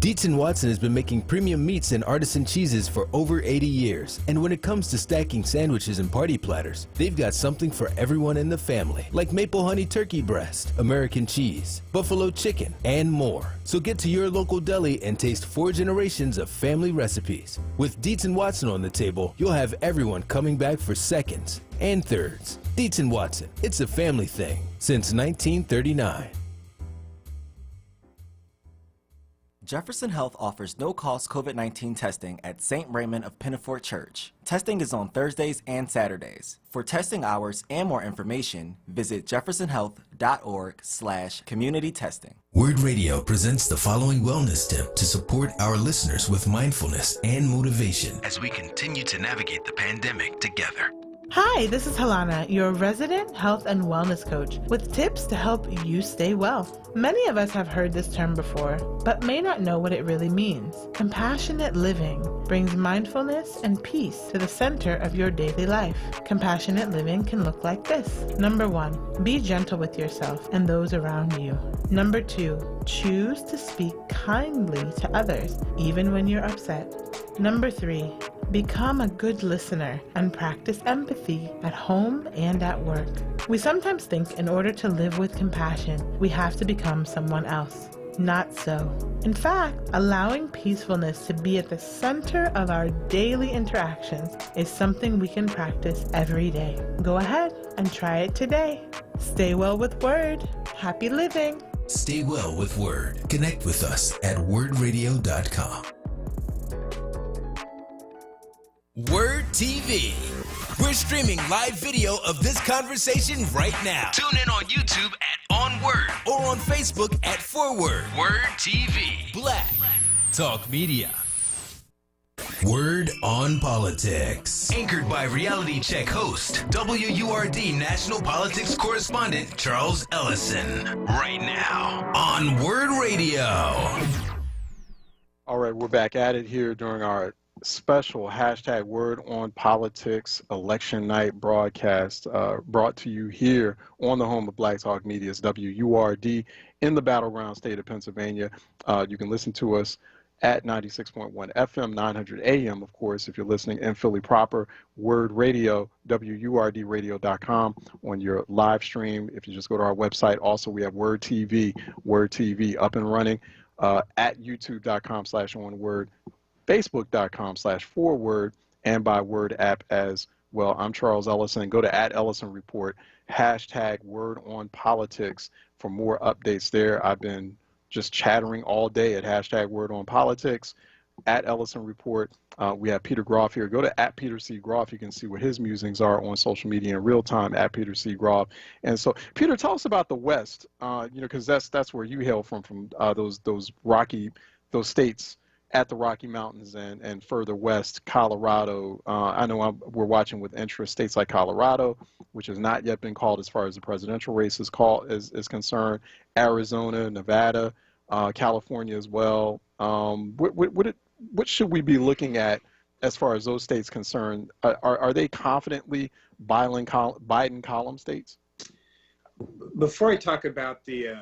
[SPEAKER 3] Dietz & Watson has been making premium meats and artisan cheeses for over 80 years. And when it comes to stacking sandwiches and party platters, they've got something for everyone in the family, like maple honey turkey breast, American cheese, buffalo chicken, and more. So get to your local deli and taste 4 generations of family recipes. With Dietz & Watson on the table, you'll have everyone coming back for seconds and thirds. Dietz & Watson, it's a family thing since 1939.
[SPEAKER 4] Jefferson Health offers no-cost COVID-19 testing at St. Raymond of Pinafort Church. Testing is on Thursdays and Saturdays. For testing hours and more information, visit jeffersonhealth.org/community testing.
[SPEAKER 3] WURD Radio presents the following wellness tip to support our listeners with mindfulness and motivation as we continue to navigate the pandemic together.
[SPEAKER 8] Hi, this is Helana, your resident health and wellness coach, with tips to help you stay well. Many of us have heard this term before, but may not know what it really means. Compassionate living brings mindfulness and peace to the center of your daily life. Compassionate living can look like this. Number 1, be gentle with yourself and those around you. Number 2, choose to speak kindly to others, even when you're upset. Number 3, become a good listener and practice empathy at home and at work. We sometimes think in order to live with compassion, we have to become someone else. Not so. In fact, allowing peacefulness to be at the center of our daily interactions is something we can practice every day. Go ahead and try it today. Stay well with WURD. Happy living.
[SPEAKER 3] Stay well with WURD. Connect with us at wordradio.com. WURD TV. We're streaming live video of this conversation right now. Tune in on YouTube at onWURD or on Facebook at ForWord. WURD TV. Black Talk Media. WURD on Politics. Anchored by reality check host, WURD national politics correspondent Charles Ellison. Right now on WURD Radio.
[SPEAKER 1] All right, we're back at it here during our special hashtag Word on Politics election night broadcast brought to you here on the home of Black Talk Media's WURD in the battleground state of Pennsylvania. You can listen to us at 96.1 FM, 900 AM, of course, if you're listening in Philly proper, WURD Radio, WURDradio.com on your live stream. If you just go to our website, also we have WURD TV up and running at youtube.com/onWURD, facebook.com/4WURD, and by WURD app as well. I'm Charles Ellison. Go to @Ellison Report, hashtag Word on Politics for more updates there. I've been just chattering all day at hashtag Word on Politics, @Ellison Report. We have Peter Groff here. Go to @Peter C. Groff. You can see what his musings are on social media in real time, @Peter C. Groff. And so, Peter, tell us about the West, because that's where you hail from those states at the Rocky Mountains and further west, Colorado. I know we're watching with interest states like Colorado, which has not yet been called as far as the presidential race is concerned, Arizona, Nevada, California as well. What should we be looking at as far as those states concerned? Are they confidently Biden column states?
[SPEAKER 6] Before I talk about the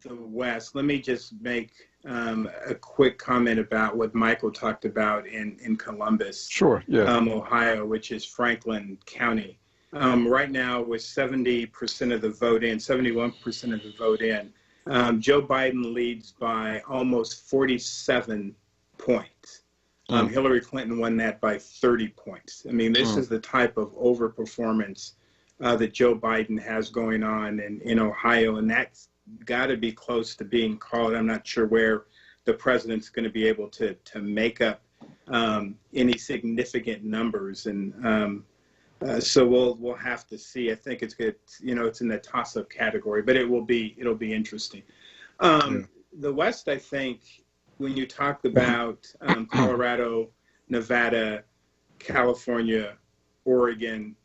[SPEAKER 6] West, let me just make a quick comment about what Michael talked about in Columbus,
[SPEAKER 1] sure, yeah.
[SPEAKER 6] Ohio, which is Franklin County. Right now, with 70% of the vote in, 71% of the vote in, Joe Biden leads by almost 47 points. Hillary Clinton won that by 30 points. I mean, this is the type of overperformance that Joe Biden has going on in Ohio, and that's got to be close to being called. I'm not sure where the president's going to be able to make up any significant numbers, and so we'll have to see. I think it's good. It's in the toss-up category, but it'll be interesting. The West, I think, when you talk about Colorado, Nevada, California, Oregon,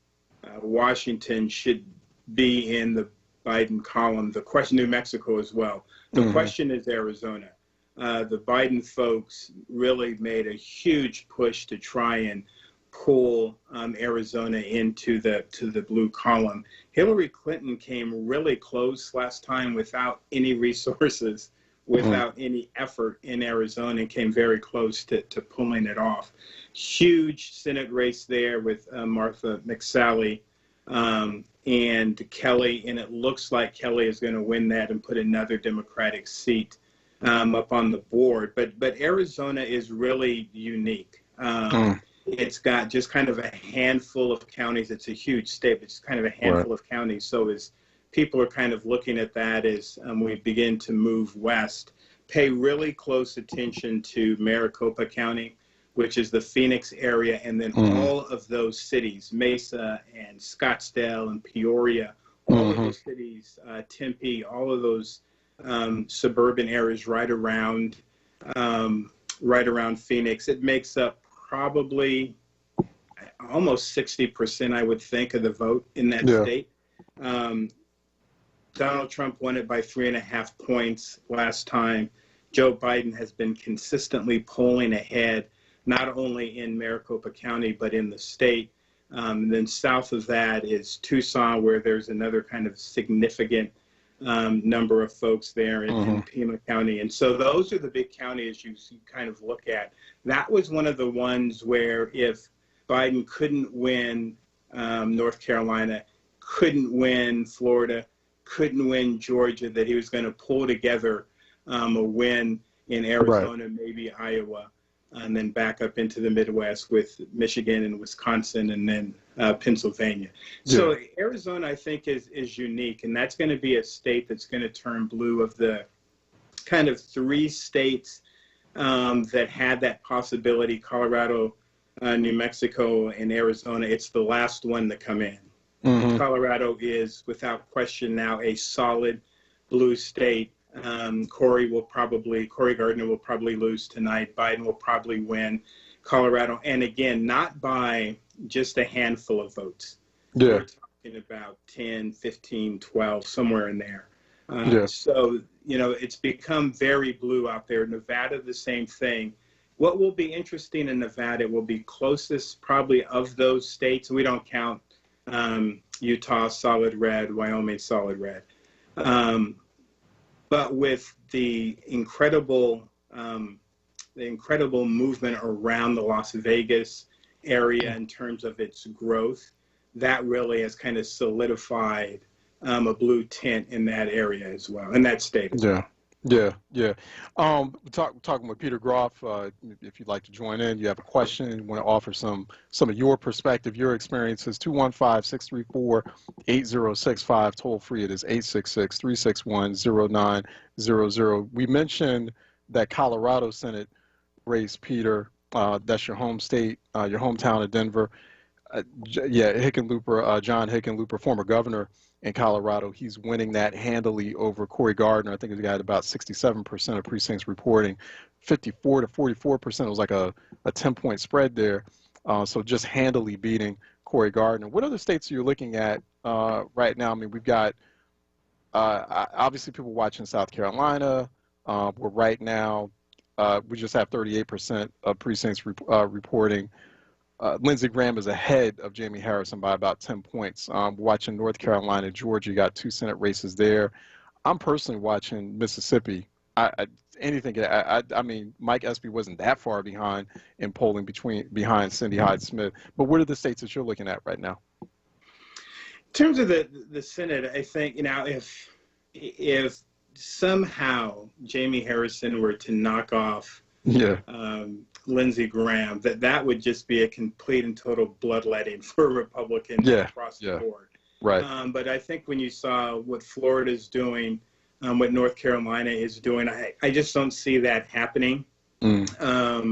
[SPEAKER 6] Washington should be in the Biden column. The question, New Mexico as well. The question is Arizona. The Biden folks really made a huge push to try and pull Arizona into the blue column. Hillary Clinton came really close last time without any resources, without any effort in Arizona, and came very close to pulling it off. Huge Senate race there with Martha McSally and Kelly, and it looks like Kelly is going to win that and put another Democratic seat up on the board. But Arizona is really unique. It's got just kind of a handful of counties. It's a huge state, but just kind of a handful of counties. So as people are kind of looking at that as we begin to move west, pay really close attention to Maricopa County, which is the Phoenix area, and then all of those cities, Mesa and Scottsdale and Peoria, all of those cities, Tempe, all of those suburban areas right around Phoenix. It makes up probably almost 60%, I would think, of the vote in that state. Donald Trump won it by 3.5 points last time. Joe Biden has been consistently pulling ahead, not only in Maricopa County, but in the state. Then south of that is Tucson, where there's another kind of significant number of folks there in Pima County. And so those are the big counties you kind of look at. That was one of the ones where if Biden couldn't win North Carolina, couldn't win Florida, couldn't win Georgia, that he was going to pull together a win in Arizona, maybe Iowa, and then back up into the Midwest with Michigan and Wisconsin, and then Pennsylvania. So Arizona, I think, is unique, and that's going to be a state that's going to turn blue. Of the kind of 3 states that had that possibility, Colorado, New Mexico, and Arizona, it's the last one to come in. Colorado is, without question now, a solid blue state. Cory Gardner will probably lose tonight. Biden will probably win Colorado. And again, not by just a handful of votes. We're talking about 10, 15, 12, somewhere in there. So, it's become very blue out there. Nevada, the same thing. What will be interesting in Nevada will be closest probably of those states. We don't count Utah solid red, Wyoming solid red. But with the incredible movement around the Las Vegas area in terms of its growth, that really has kind of solidified a blue tint in that area as well, in that state as well.
[SPEAKER 1] Yeah. Talking with Peter Groff. If you'd like to join in, you have a question, you want to offer some of your perspective, your experiences. 215-634-8065. Toll free. It is 866-361-0900. We mentioned that Colorado Senate race, Peter. That's your home state, your hometown of Denver. Hickenlooper, John Hickenlooper, former governor in Colorado, he's winning that handily over Cory Gardner. I think he's got about 67% of precincts reporting, 54 to 44%. It was like a 10-point spread there. So just handily beating Cory Gardner. What other states are you looking at right now? I mean, we've got obviously people watching South Carolina. We're right now, we just have 38% of precincts reporting. Lindsey Graham is ahead of Jamie Harrison by about 10 points. Watching North Carolina, Georgia, you got 2 Senate races there. I'm personally watching Mississippi. I mean, Mike Espy wasn't that far behind in polling behind Cindy Hyde-Smith. But what are the states that you're looking at right now?
[SPEAKER 6] In terms of the Senate, I think, if somehow Jamie Harrison were to knock off Lindsey Graham, that would just be a complete and total bloodletting for Republicans across the board.
[SPEAKER 1] Right.
[SPEAKER 6] But I think when you saw what Florida's doing, what North Carolina is doing, I just don't see that happening. I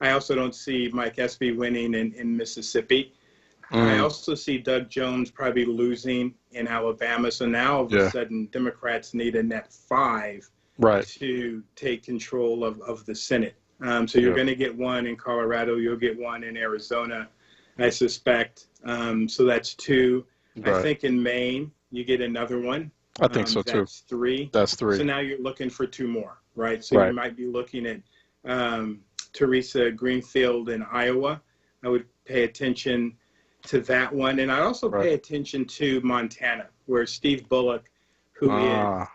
[SPEAKER 6] also don't see Mike Espy winning in Mississippi. I also see Doug Jones probably losing in Alabama. So now all of a sudden Democrats need a net 5 to take control of the Senate. So you're going to get one in Colorado. You'll get one in Arizona, I suspect. So that's 2. I think in Maine, you get another one.
[SPEAKER 1] I think so, too.
[SPEAKER 6] That's 3.
[SPEAKER 1] That's 3.
[SPEAKER 6] So now you're looking for 2 more, right? So you might be looking at Teresa Greenfield in Iowa. I would pay attention to that one. And I also pay attention to Montana, where Steve Bullock, who is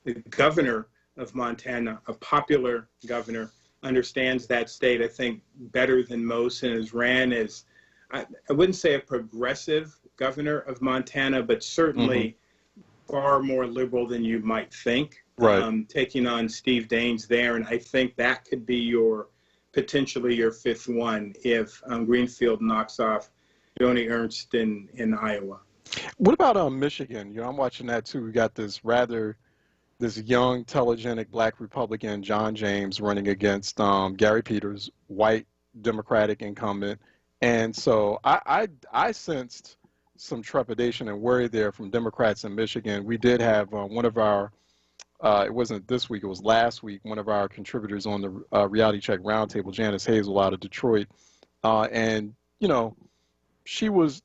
[SPEAKER 6] the governor of Montana, a popular governor, understands that state, I think, better than most, and has ran as, I wouldn't say a progressive governor of Montana, but certainly far more liberal than you might think, taking on Steve Daines there. And I think that could be potentially your 5th one if Greenfield knocks off Joni Ernst in Iowa.
[SPEAKER 1] What about Michigan? I'm watching that too. We got this young, telegenic Black Republican, John James, running against Gary Peters, white Democratic incumbent. And so I sensed some trepidation and worry there from Democrats in Michigan. We did have one of our, it wasn't this week, it was last week, one of our contributors on the Reality Check Roundtable, Janice Hazel out of Detroit. And, she was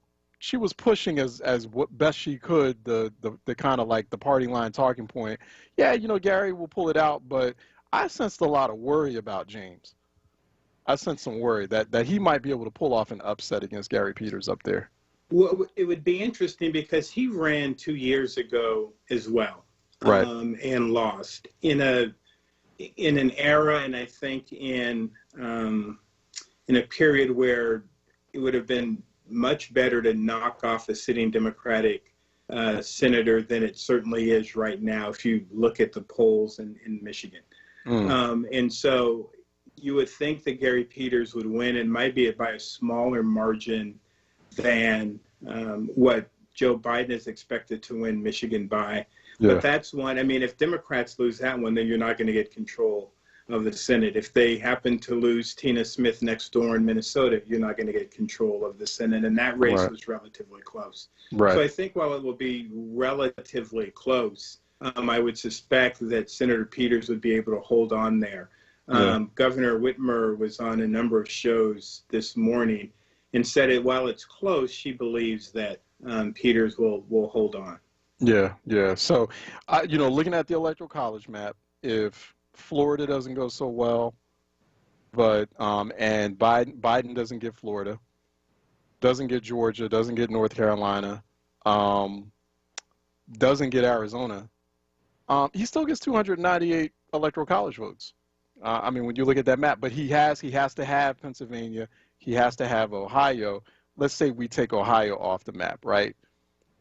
[SPEAKER 1] pushing as what best she could, the kind of like the party line talking point. Yeah, Gary will pull it out, but I sensed a lot of worry about James. I sensed some worry that he might be able to pull off an upset against Gary Peters up there.
[SPEAKER 6] Well, it would be interesting because he ran 2 years ago as well, and lost in an era, and I think in a period where it would have been much better to knock off a sitting Democratic senator than it certainly is right now if you look at the polls in Michigan. And so you would think that Gary Peters would win, and might be by a smaller margin than what Joe Biden is expected to win Michigan by. But that's one. I mean, if Democrats lose that one, then you're not going to get control of the Senate. If they happen to lose Tina Smith next door in Minnesota, you're not going to get control of the Senate. And that race was relatively close. So I think while it will be relatively close, I would suspect that Senator Peters would be able to hold on there. Governor Whitmer was on a number of shows this morning and said while it's close, she believes that Peters will hold on.
[SPEAKER 1] So, looking at the Electoral College map, if Florida doesn't go so well, but and Biden doesn't get Florida, doesn't get Georgia, doesn't get North Carolina, doesn't get Arizona. He still gets 298 electoral college votes. I mean, when you look at that map, but he has to have Pennsylvania, he has to have Ohio. Let's say we take Ohio off the map, right?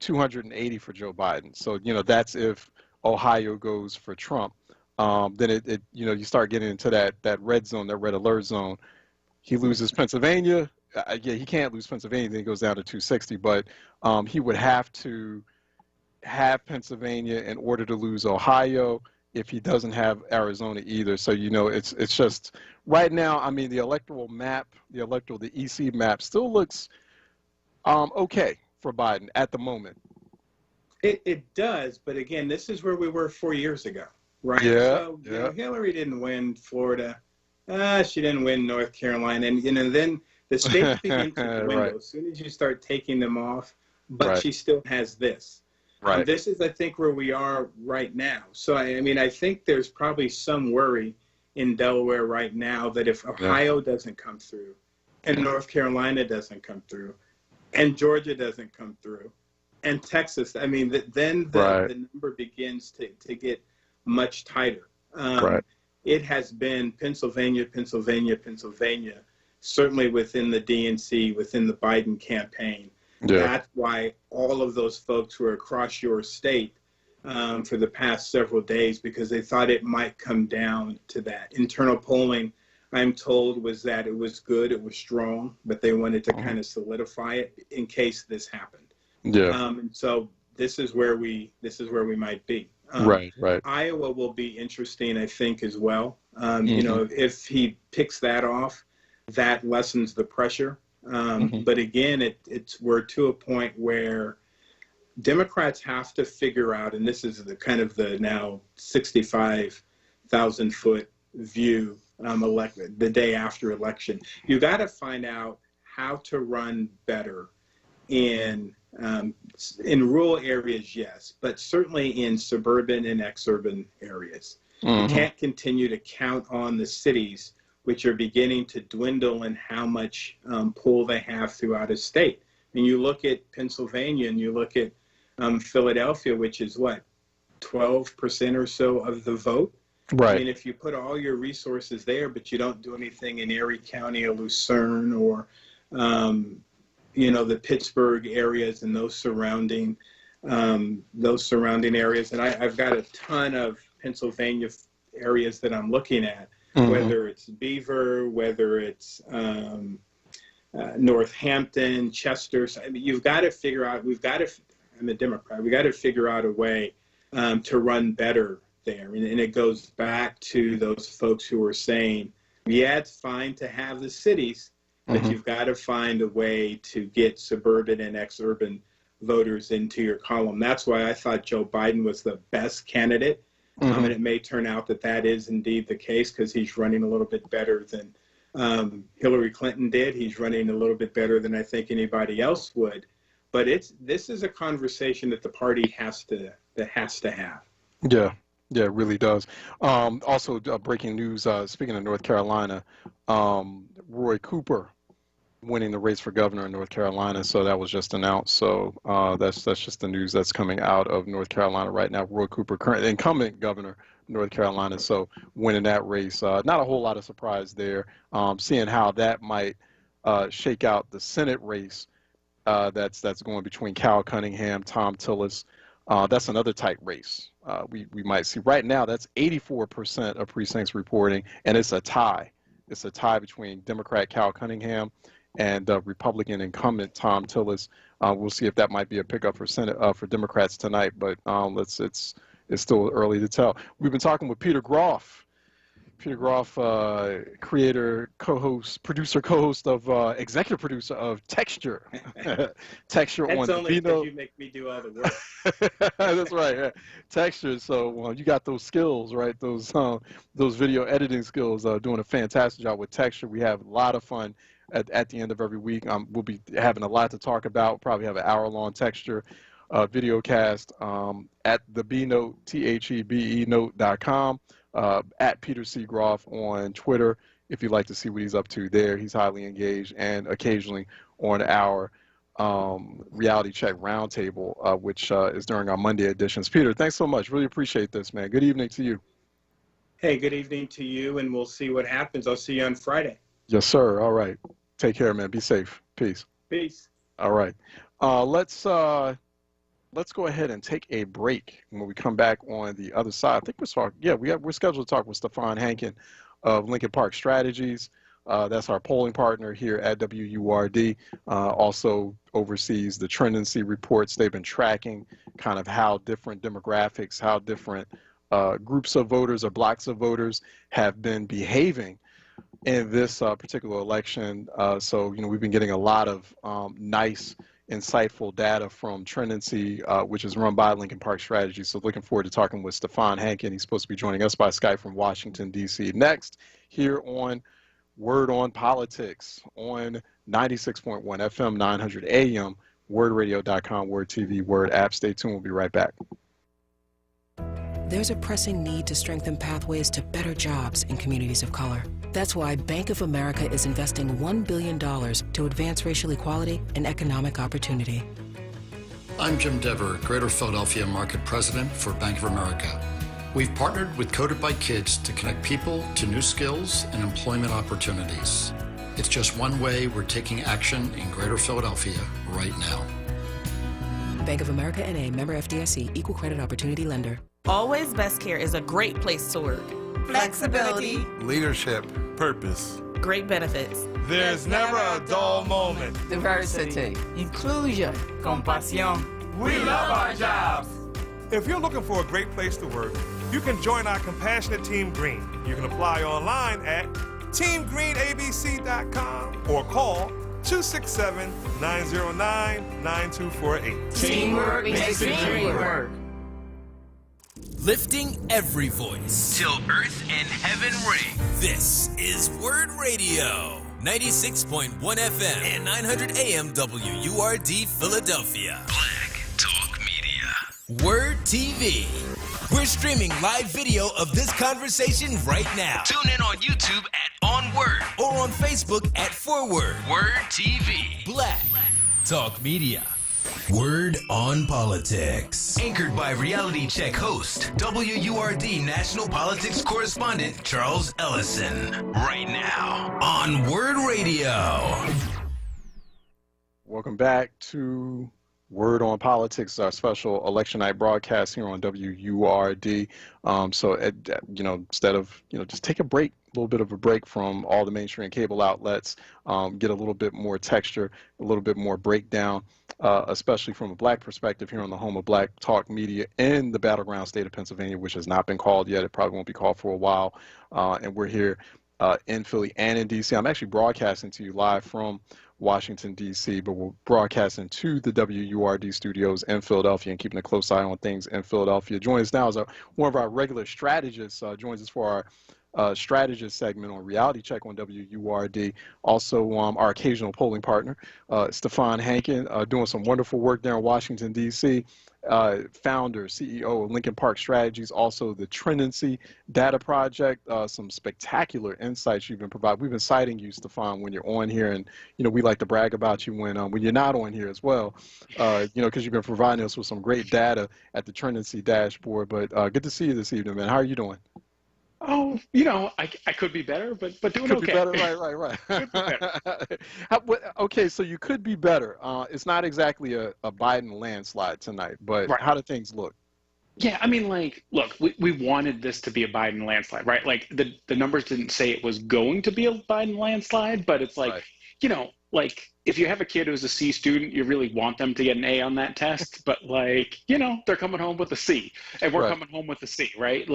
[SPEAKER 1] 280 for Joe Biden. So, that's if Ohio goes for Trump. Then you start getting into that red zone, that red alert zone. He loses Pennsylvania. Yeah, he can't lose Pennsylvania. Then he goes down to 260. But he would have to have Pennsylvania in order to lose Ohio if he doesn't have Arizona either. So, it's just right now, I mean, the electoral map, the EC map still looks okay for Biden at the moment.
[SPEAKER 6] It does, but again, this is where we were 4 years ago, right?
[SPEAKER 1] Yeah.
[SPEAKER 6] So, Hillary didn't win Florida. She didn't win North Carolina. And, then the states begin to dwindle
[SPEAKER 1] Right.
[SPEAKER 6] as soon as you start taking them off, but
[SPEAKER 1] Right.
[SPEAKER 6] she still has this.
[SPEAKER 1] Right.
[SPEAKER 6] This is, I think, where we are right now. So, I think there's probably some worry in Delaware right now that if Ohio doesn't come through and North Carolina doesn't come through and Georgia doesn't come through and Texas, then the number begins to get much tighter. It has been Pennsylvania, certainly within the DNC, within the Biden campaign.
[SPEAKER 1] Yeah.
[SPEAKER 6] That's why all of those folks were across your state for the past several days, because they thought it might come down to that. Internal polling, I'm told, was that it was good, it was strong, but they wanted to kind of solidify it in case this happened.
[SPEAKER 1] Yeah.
[SPEAKER 6] And so this is where we might be.
[SPEAKER 1] Right.
[SPEAKER 6] Iowa will be interesting, I think, as well. If he picks that off, that lessens the pressure. But again, we're to a point where Democrats have to figure out, and this is the now 65,000-foot view, the day after election. You got to find out how to run better in rural areas, yes, but certainly in suburban and exurban areas. You can't continue to count on the cities, which are beginning to dwindle in how much pull they have throughout a state. And you look at Pennsylvania and you look at Philadelphia, which is 12% or so of the vote.
[SPEAKER 1] Right.
[SPEAKER 6] If you put all your resources there, but you don't do anything in Erie County or Lucerne or, the Pittsburgh areas and those surrounding areas. And I've got a ton of Pennsylvania areas that I'm looking at. Whether it's Beaver, whether it's Northampton, Chester. So, you've got to figure out, I'm a Democrat, we got to figure out a way to run better there. And it goes back to those folks who are saying, yeah, it's fine to have the cities, but you've got to find a way to get suburban and exurban voters into your column. That's why I thought Joe Biden was the best candidate. And it may turn out that is indeed the case, because he's running a little bit better than Hillary Clinton did. He's running a little bit better than I think anybody else would. But this is a conversation that the party has to have.
[SPEAKER 1] Yeah, it really does. Also, breaking news, speaking of North Carolina, Roy Cooper winning the race for governor in North Carolina. So that was just announced. So that's just the news that's coming out of North Carolina right now. Roy Cooper, current incumbent governor of North Carolina, so winning that race. Not a whole lot of surprise there. Seeing how that might shake out the Senate race that's going between Cal Cunningham, Tom Tillis. That's another tight race. We might see right now. That's 84% of precincts reporting, and it's a tie. It's a tie between Democrat Cal Cunningham and Republican incumbent Tom Tillis. We'll see if that might be a pickup for Senate for Democrats tonight, but it's still early to tell. We've been talking with Peter Groff. Peter Groff, creator, co-host, producer, co-host of executive producer of Texture. Texture
[SPEAKER 6] That's
[SPEAKER 1] on
[SPEAKER 6] only
[SPEAKER 1] Vino.
[SPEAKER 6] because you make me do all the work.
[SPEAKER 1] That's right. Yeah. Texture. So you got those skills, right? Those video editing skills. Doing a fantastic job with Texture. We have a lot of fun at the end of every week. We'll be having a lot to talk about. Probably have an hour-long Texture video cast at the BNote, THEBE note.com, at Peter C. Groff on Twitter. if you'd like to see what he's up to there. He's highly engaged, and occasionally on our reality check roundtable, which is during our Monday editions. Peter, thanks so much. Really appreciate this, man. Good evening to you.
[SPEAKER 6] Hey, good evening to you, and we'll see what happens. I'll see you on Friday.
[SPEAKER 1] Yes, sir. All right. Take care, man. Be safe. Peace.
[SPEAKER 6] Peace.
[SPEAKER 1] All right. Let's go ahead and take a break. When we come back on the other side, I think we're scheduled to talk with Stefan Hankin of Lincoln Park Strategies. That's our polling partner here at WURD. Also oversees the Tendency reports. They've been tracking kind of how different demographics, how different groups of voters or blocks of voters have been behaving in this particular election. So, we've been getting a lot of nice, insightful data from Tendency, which is run by Lincoln Park Strategies. So looking forward to talking with Stefan Hankin. He's supposed to be joining us by Skype from Washington, D.C. Next, here on Word on Politics on 96.1 FM, 900 AM, wordradio.com, Word TV, Word app. Stay tuned. We'll be right back.
[SPEAKER 9] There's a pressing need to strengthen pathways to better jobs in communities of color. That's why Bank of America is investing $1 billion to advance racial equality and economic opportunity.
[SPEAKER 10] I'm Jim Dever, Greater Philadelphia Market President for Bank of America. We've partnered with Coded by Kids to connect people to new skills and employment opportunities. It's just one way we're taking action in Greater Philadelphia right now.
[SPEAKER 9] Bank of America N.A., member FDIC, equal credit opportunity lender.
[SPEAKER 11] Always Best Care is a great place to work. Flexibility,
[SPEAKER 12] leadership, purpose,
[SPEAKER 11] great benefits.
[SPEAKER 12] There's never a dull moment.
[SPEAKER 13] Diversity, inclusion, compasión.
[SPEAKER 12] We love our jobs. If you're looking for a great place to work, you can join our compassionate Team Green. You can apply online at teamgreenabc.com or call 267-909-9248.
[SPEAKER 13] Teamwork makes the dream work.
[SPEAKER 3] Lifting every voice till earth and heaven ring. This is Word Radio, 96.1 FM and 900 AM WURD Philadelphia. Black Talk Media. Word TV. We're streaming live video of this conversation right now. Tune in on YouTube at onWURD or on Facebook at ForWord. Word TV. Black Talk Media. Word on Politics. Anchored by reality check host, WURD national politics correspondent Charles Ellison. Right now on Word Radio.
[SPEAKER 1] Welcome back to Word on Politics, our special election night broadcast here on WURD. Instead of, just take a break, a little bit of a break from all the mainstream cable outlets, get a little bit more texture, a little bit more breakdown, especially from a black perspective here on the home of Black Talk Media in the battleground state of Pennsylvania, which has not been called yet. It probably won't be called for a while. And we're here in Philly and in D.C. I'm actually broadcasting to you live from Washington, D.C., but we're broadcasting to the WURD studios in Philadelphia and keeping a close eye on things in Philadelphia. Joining us now is one of our regular strategists, joins us for our strategist segment on Reality Check on WURD. Also, our occasional polling partner, Stefan Hankin, doing some wonderful work there in Washington, D.C., founder, CEO of Lincoln Park Strategies, also the Tendency Data Project. Some spectacular insights you've been providing. We've been citing you, Stefan, when you're on here, and we like to brag about you when you're not on here as well. Because you've been providing us with some great data at the Tendency dashboard. But good to see you this evening, man. How are you doing?
[SPEAKER 14] Oh, I could be better, but doing
[SPEAKER 1] could
[SPEAKER 14] okay.
[SPEAKER 1] Be better, right.
[SPEAKER 14] Could be better.
[SPEAKER 1] Okay, so you could be better. It's not exactly a Biden landslide tonight, but
[SPEAKER 14] right.
[SPEAKER 1] How do things look?
[SPEAKER 14] Yeah, I mean, look, we wanted this to be a Biden landslide, right? Like the numbers didn't say it was going to be a Biden landslide, but it's like, right. If you have a kid who's a C student, you really want them to get an A on that test, but they're coming home with a C, and we're coming home with a C, right?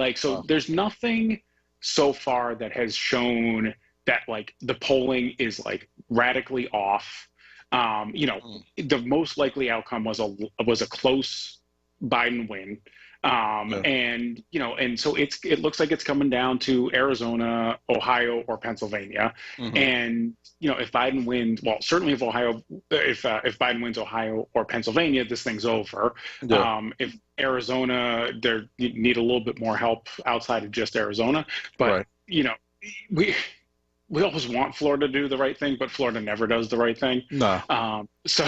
[SPEAKER 14] There's nothing so far that has shown that the polling is radically off. The most likely outcome was a close Biden win. And so it looks like it's coming down to Arizona, Ohio, or Pennsylvania. Mm-hmm. And if Biden wins, well, certainly if Biden wins Ohio or Pennsylvania, this thing's over. Yeah. If Arizona, you need a little bit more help outside of just Arizona, but
[SPEAKER 1] right.
[SPEAKER 14] we always want Florida to do the right thing, but Florida never does the right thing.
[SPEAKER 1] No.
[SPEAKER 14] So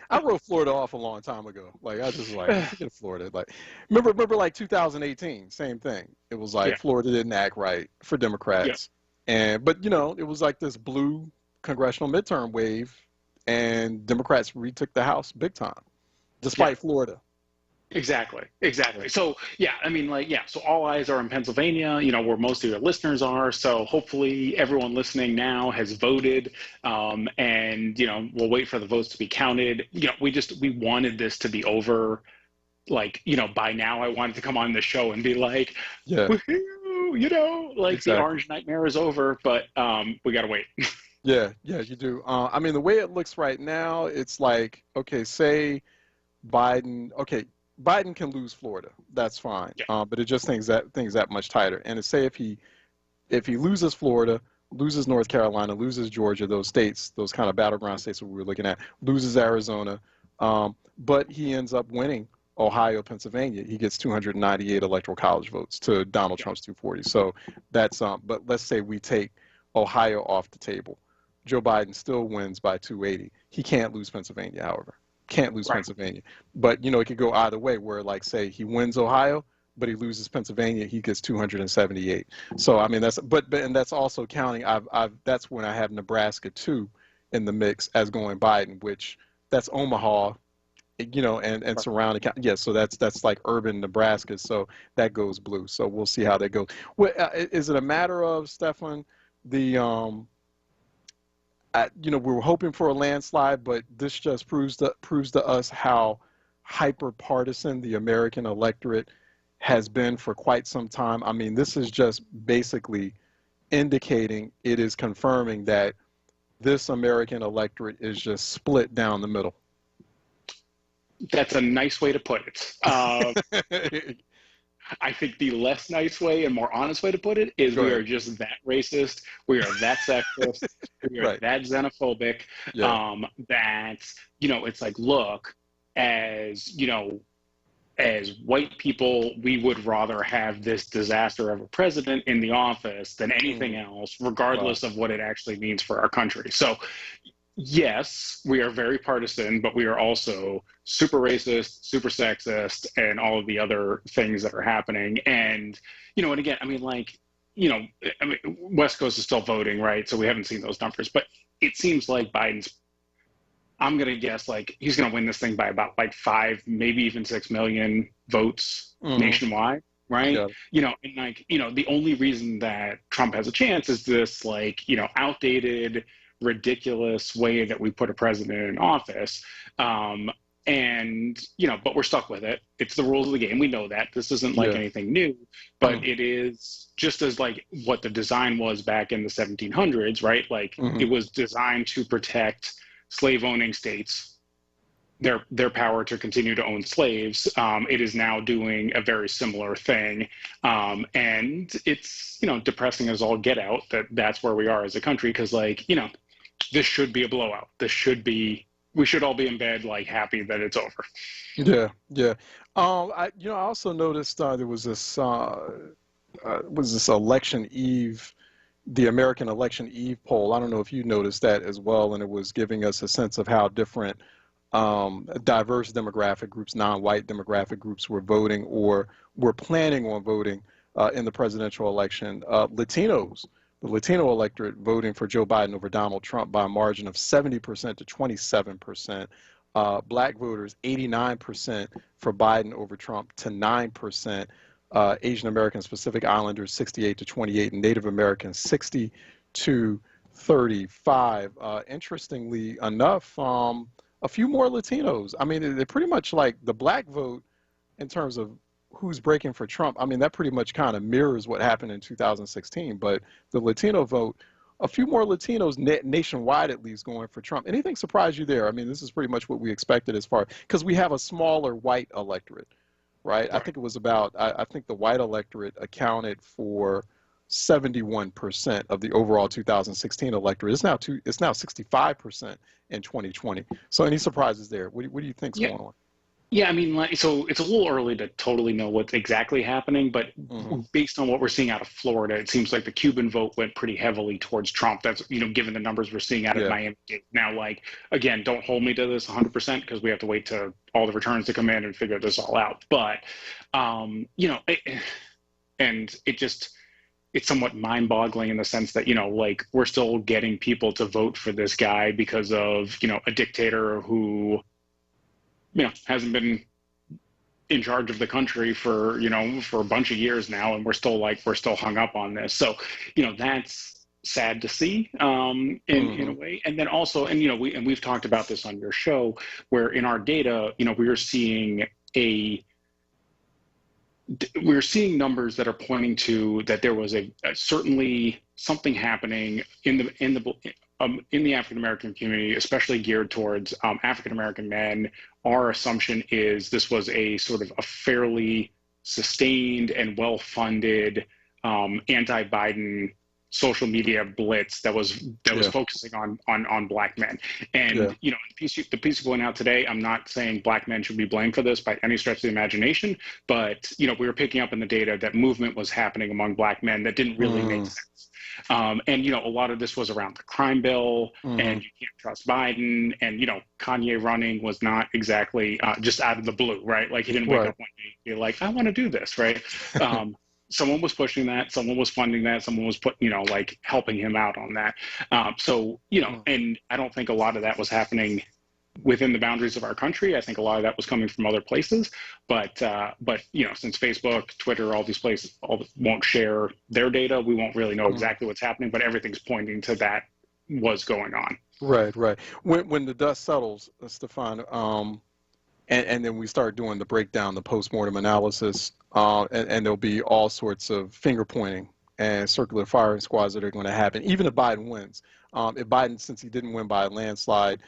[SPEAKER 1] I wrote Florida off a long time ago. Like, I just like, forget Florida. Like, remember like 2018, same thing. It was like Florida didn't act right for Democrats. But, you know, it was like this blue congressional midterm wave, and Democrats retook the House big time, despite Florida.
[SPEAKER 14] Exactly. So, yeah, I mean, like, so all eyes are in Pennsylvania, you know, where most of your listeners are. So hopefully everyone listening now has voted, and, you know, we'll wait for the votes to be counted. You know, we wanted this to be over. Like, you know, by now I wanted to come on the show and be like, woohoo, you know, like the orange nightmare is over, but we got to wait.
[SPEAKER 1] Yeah, you do. I mean, the way it looks right now, it's like, okay, say Biden can lose Florida. That's fine. But it just things that much tighter. And to say if he loses Florida, loses North Carolina, loses Georgia, those states, those kind of battleground states that we were looking at, loses Arizona, but he ends up winning Ohio, Pennsylvania, he gets 298 electoral college votes to Donald Trump's 240. So that's but let's say we take Ohio off the table. Joe Biden still wins by 280. He can't lose Pennsylvania, however. Can't lose Pennsylvania. But, you know, it could go either way where, like, say he wins Ohio, but he loses Pennsylvania, he gets 278. So, I mean, and that's also counting. That's when I have Nebraska, too, in the mix as going Biden, which that's Omaha, you know, and surrounding county. Yeah, so that's like urban Nebraska. So that goes blue. So we'll see how that goes. Well, is it a matter of, Stefan, the you know, we were hoping for a landslide, but this just proves to us how hyper partisan the American electorate has been for quite some time. I mean, this is just basically indicating, it is confirming that this American electorate is just split down the middle.
[SPEAKER 14] That's a nice way to put it. I think the less nice way and more honest way to put it is we are just that racist, we are that sexist, we are that xenophobic, that, you know, it's like, look, as, you know, as white people, we would rather have this disaster of a president in the office than anything else, regardless of what it actually means for our country. So, yes, we are very partisan, but we are also super racist, super sexist, and all of the other things that are happening. And, you know, and again, I mean, like, you know, I mean, West Coast is still voting, right? So we haven't seen those numbers, but it seems like Biden's, I'm going to guess, like, he's going to win this thing by about like 5, maybe even 6 million votes nationwide. Right. Yeah. You know, and like, you know, the only reason that Trump has a chance is this, like, you know, outdated, ridiculous way that we put a president in office. And, you know, but we're stuck with it. It's the rules of the game. We know that. This isn't like anything new, but it is just as like what the design was back in the 1700s, right? Like it was designed to protect slave owning states, their power to continue to own slaves. It is now doing a very similar thing. And it's, you know, depressing as all get out that's where we are as a country. Cause like, you know, this should be a blowout. We should all be in bed, like, happy that it's over.
[SPEAKER 1] Yeah. I also noticed there was this election eve, the American election eve poll. I don't know if you noticed that as well, and it was giving us a sense of how different diverse demographic groups, non-white demographic groups were voting or were planning on voting in the presidential election. Latinos. The Latino electorate voting for Joe Biden over Donald Trump by a margin of 70% to 27%. Black voters, 89% for Biden over Trump to 9%. Asian Americans, Pacific Islanders, 68 to 28, and Native Americans, 60 to 35. Interestingly enough, a few more Latinos. I mean, they're pretty much like the black vote in terms of who's breaking for Trump. I mean, that pretty much kind of mirrors what happened in 2016. But the Latino vote, a few more Latinos nationwide at least going for Trump. Anything surprise you there? I mean, this is pretty much what we expected as far, because we have a smaller white electorate, right? I think it was about, I think the white electorate accounted for 71% of the overall 2016 electorate. It's now 65% in 2020. So any surprises there? What do you think's going on?
[SPEAKER 14] Yeah, I mean, like, so it's a little early to totally know what's exactly happening, but based on what we're seeing out of Florida, it seems like the Cuban vote went pretty heavily towards Trump. That's, given the numbers we're seeing out of Miami. Now, like, again, don't hold me to this 100% because we have to wait to all the returns to come in and figure this all out. But, and it just, it's somewhat mind-boggling in the sense that, like, we're still getting people to vote for this guy because of, a dictator who, hasn't been in charge of the country for a bunch of years now, and we're still hung up on this. So, that's sad to see in a way. And then also, and we've talked about this on your show, where in our data, we're seeing numbers that are pointing to that there was certainly something happening in the African American community, especially geared towards African American men. Our assumption is this was a sort of a fairly sustained and well-funded anti-Biden social media blitz that was focusing on Black men. And the piece going out today, I'm not saying Black men should be blamed for this by any stretch of the imagination, but we were picking up in the data that movement was happening among Black men that didn't really make sense. And a lot of this was around the crime bill, and you can't trust Biden, and Kanye running was not exactly just out of the blue, right? Like, he didn't wake up one day and be like, I want to do this, right? Someone was pushing that, someone was funding that, someone was like helping him out on that. And I don't think a lot of that was happening within the boundaries of our country. I think a lot of that was coming from other places, but since Facebook, Twitter, all these places won't share their data, we won't really know exactly what's happening, but everything's pointing to that was going on.
[SPEAKER 1] Right. When the dust settles, Stefan, and then we start doing the breakdown, the postmortem analysis, and there'll be all sorts of finger pointing and circular firing squads that are going to happen, even if Biden wins. If Biden, since he didn't win by a landslide,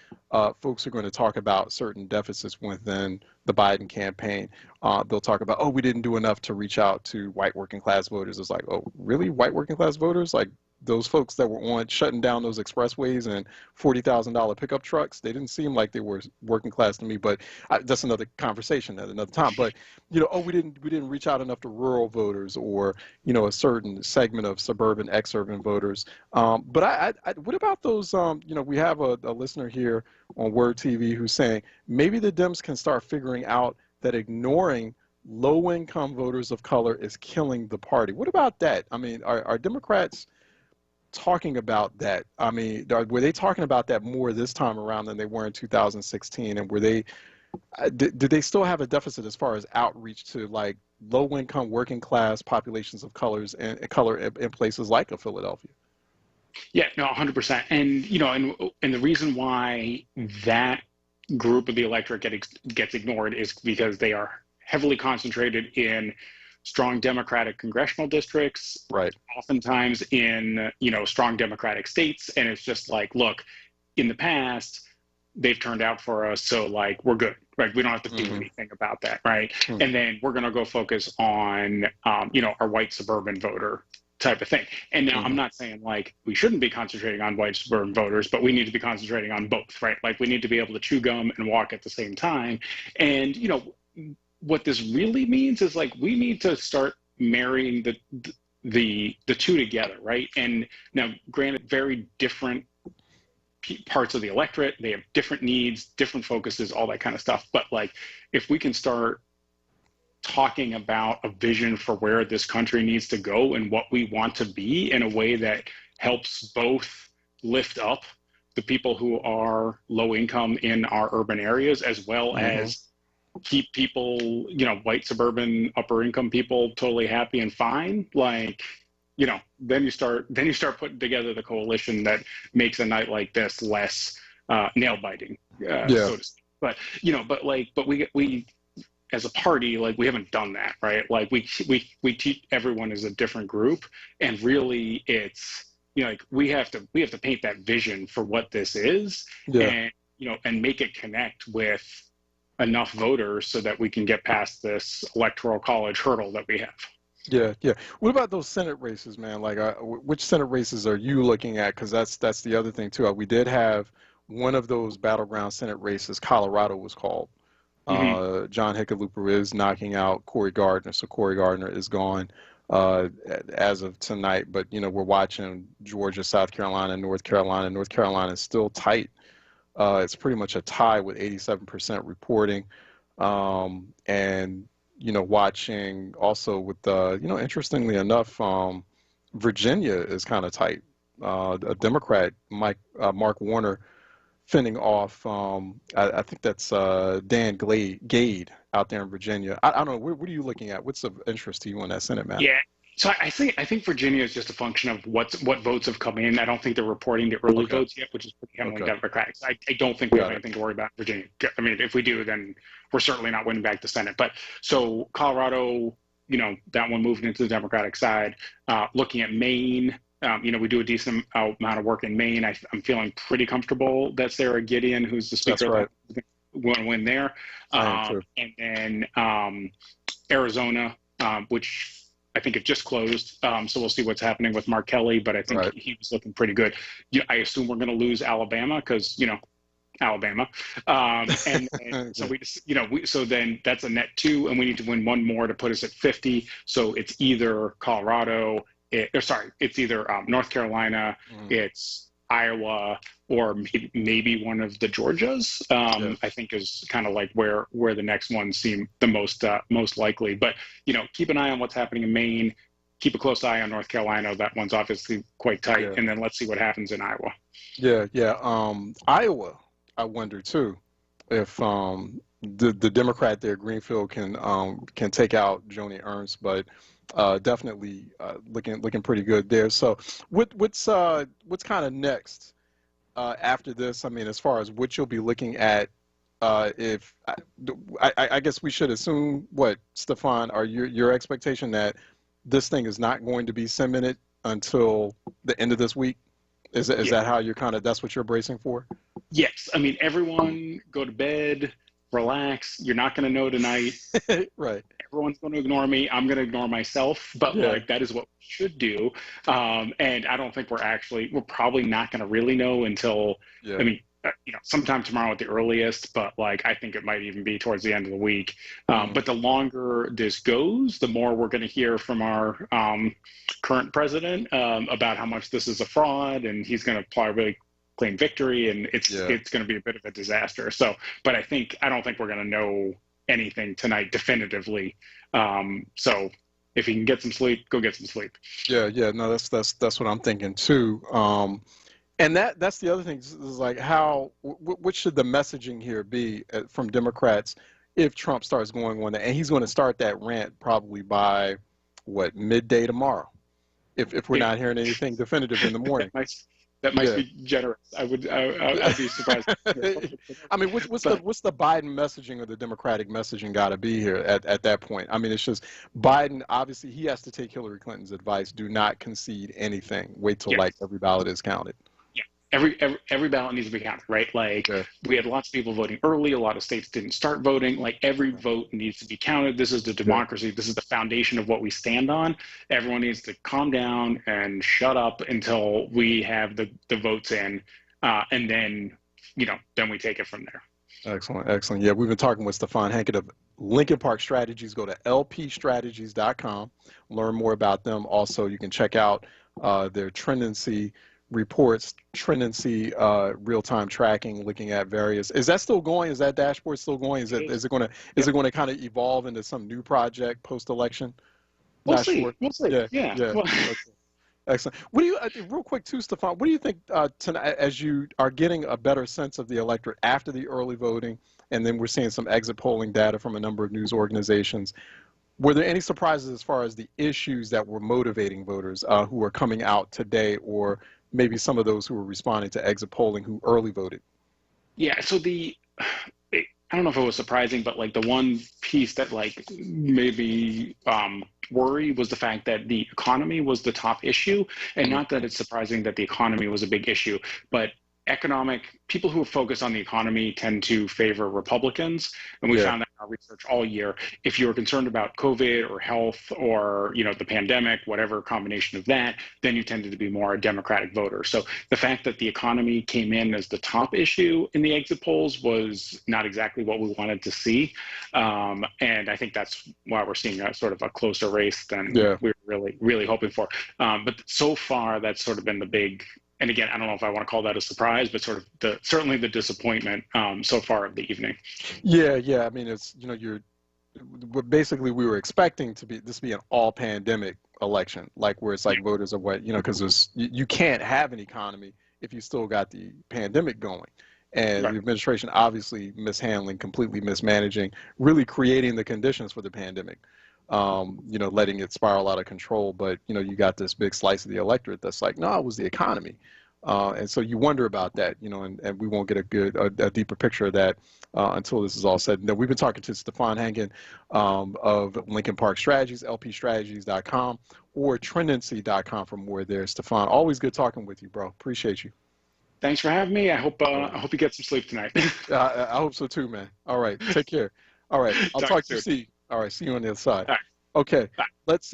[SPEAKER 1] folks are going to talk about certain deficits within the Biden campaign. They'll talk about, we didn't do enough to reach out to white working class voters. It's like, oh, really? White working class voters? Like, those folks that were on shutting down those expressways and $40,000 pickup trucks, they didn't seem like they were working class to me, but that's another conversation at another time. But, we didn't reach out enough to rural voters or, a certain segment of suburban, ex-urban voters. But what about those, we have a listener here on WURD TV who's saying maybe the Dems can start figuring out that ignoring low-income voters of color is killing the party. What about that? I mean, are Democrats talking about that? I mean, were they talking about that more this time around than they were in 2016? And were they, did they still have a deficit as far as outreach to like low-income working class populations of colors and color in places like a Philadelphia?
[SPEAKER 14] Yeah, no, 100%. And, and the reason why that group of the electorate gets ignored is because they are heavily concentrated in strong Democratic congressional districts,
[SPEAKER 1] right?
[SPEAKER 14] Oftentimes in, strong Democratic states. And it's just like, look, in the past, they've turned out for us. So like, we're good, right? We don't have to do anything about that, right? And then we're going to go focus on, our white suburban voter type of thing. And now I'm not saying like we shouldn't be concentrating on white suburban voters, but we need to be concentrating on both, right? Like we need to be able to chew gum and walk at the same time. And, what this really means is like we need to start marrying the two together, right? And now, granted, very different parts of the electorate, they have different needs, different focuses, all that kind of stuff. But like, if we can start talking about a vision for where this country needs to go and what we want to be in a way that helps both lift up the people who are low income in our urban areas, as well as keep people, white suburban upper income people totally happy and fine, like, then you start putting together the coalition that makes a night like this less nail biting, so to speak. But but we as a party, like we haven't done that, right? Like we treat everyone as a different group, and really it's like we have to paint that vision for what this is, and and make it connect with enough voters so that we can get past this electoral college hurdle that we have.
[SPEAKER 1] Yeah. What about those Senate races, man? Like, which Senate races are you looking at? Because that's the other thing too. We did have one of those battleground Senate races. Colorado was called. John Hickenlooper is knocking out Cory Gardner, so Cory Gardner is gone as of tonight. But we're watching Georgia, South Carolina, North Carolina. North Carolina is still tight. It's pretty much a tie with 87% reporting, and watching also with interestingly enough, Virginia is kind of tight. A Democrat, Mark Warner, fending off, I think that's Dan Gade out there in Virginia. I don't know. What are you looking at? What's of interest to you on that Senate map?
[SPEAKER 14] Yeah. So I think Virginia is just a function of what votes have come in. I don't think they're reporting the early votes yet, which is pretty heavily Democratic. So I don't think we have anything to worry about in Virginia. I mean, if we do, then we're certainly not winning back the Senate. But so Colorado, that one moved into the Democratic side. Looking at Maine, we do a decent amount of work in Maine. I'm feeling pretty comfortable that Sarah Gideon, who's the speaker, will win there. And then Arizona, which I think it just closed, so we'll see what's happening with Mark Kelly, but I think he was looking pretty good. I assume we're going to lose Alabama because, Alabama. And so we just, so then that's a net 2, and we need to win one more to put us at 50. So it's either Colorado, it's either North Carolina, it's Iowa, or maybe one of the Georgias. I think is kind of like where the next ones seem the most likely. But keep an eye on what's happening in Maine. Keep a close eye on North Carolina. That one's obviously quite tight. And then let's see what happens in Iowa.
[SPEAKER 1] Iowa, I wonder too if the Democrat there, Greenfield, can take out Joni Ernst, but definitely looking pretty good there. So what's kind of next after this? I mean, as far as what you'll be looking at, if I guess we should assume, what, Stefan, are your expectation that this thing is not going to be cemented until the end of this week? Is that how you're that's what you're bracing for?
[SPEAKER 14] Yes. I mean, everyone go to bed, relax. You're not going to know tonight.
[SPEAKER 1] Right.
[SPEAKER 14] Everyone's going to ignore me. I'm going to ignore myself. But that is what we should do. And I don't think we're probably not going to really know until, I mean, sometime tomorrow at the earliest, but I think it might even be towards the end of the week. But the longer this goes, the more we're going to hear from our current president about how much this is a fraud, and he's going to probably claim victory, and it's going to be a bit of a disaster. So, but I don't think we're going to know anything tonight definitively. So if you can get some sleep, go get some sleep.
[SPEAKER 1] No, that's what I'm thinking too. And that's the other thing is what should the messaging here be from Democrats if Trump starts going on that? And he's going to start that rant probably by midday tomorrow, if we're not hearing anything definitive in the morning.
[SPEAKER 14] That might be generous. I'd be surprised.
[SPEAKER 1] I mean, what's the Biden messaging or the Democratic messaging got to be here at that point? I mean, it's just Biden. Obviously, he has to take Hillary Clinton's advice: do not concede anything. Wait till every ballot is counted.
[SPEAKER 14] Every ballot needs to be counted, right? We had lots of people voting early. A lot of states didn't start voting. Every vote needs to be counted. This is the democracy. This is the foundation of what we stand on. Everyone needs to calm down and shut up until we have the votes in, and then then we take it from there.
[SPEAKER 1] Excellent. Yeah, we've been talking with Stefan Hankett of Lincoln Park Strategies. Go to lpstrategies.com, learn more about them. Also, you can check out their tendency reports, tendency real-time tracking, looking at various. Is that still going? Is that dashboard still going? Is it going to kind of evolve into some new project post-election?
[SPEAKER 14] We'll see. Yeah.
[SPEAKER 1] Well, excellent. What do you real quick too, Stefan? What do you think tonight, as you are getting a better sense of the electorate after the early voting, and then we're seeing some exit polling data from a number of news organizations? Were there any surprises as far as the issues that were motivating voters who are coming out today, or maybe some of those who were responding to exit polling who early voted?
[SPEAKER 14] Yeah, so I don't know if it was surprising, but the one piece that maybe worry was the fact that the economy was the top issue, and not that it's surprising that the economy was a big issue, but people who are focused on the economy tend to favor Republicans, and we found that in our research all year, if you were concerned about COVID or health or, you know, the pandemic, whatever combination of that, then you tended to be more a Democratic voter. So the fact that the economy came in as the top issue in the exit polls was not exactly what we wanted to see. And I think that's why we're seeing a sort of a closer race than we were really hoping for. But so far, that's sort of been the big, and again, I don't know if I want to call that a surprise, but sort of certainly the disappointment so far of the evening.
[SPEAKER 1] Yeah. I mean, it's, you know, basically we were expecting this to be an all pandemic election, like where it's like voters are what, you know, because you can't have an economy if you still got the pandemic going. And the administration obviously completely mismanaging, really creating the conditions for the pandemic, you know, letting it spiral out of control. But, you know, you got this big slice of the electorate that's like, no, it was the economy. And so you wonder about that, you know, and we won't get a deeper picture of that until this is all said and done. We've been talking to Stefan Hangen of Lincoln Park Strategies, lpstrategies.com, or trendency.com for more there. Stefan, always good talking with you, bro. Appreciate you.
[SPEAKER 14] Thanks for having me. I hope you get some sleep tonight.
[SPEAKER 1] I hope so too, man. All right, take care. All right, I'll talk to you. See. All right, see you on the other side.
[SPEAKER 14] All right.
[SPEAKER 1] Okay, let's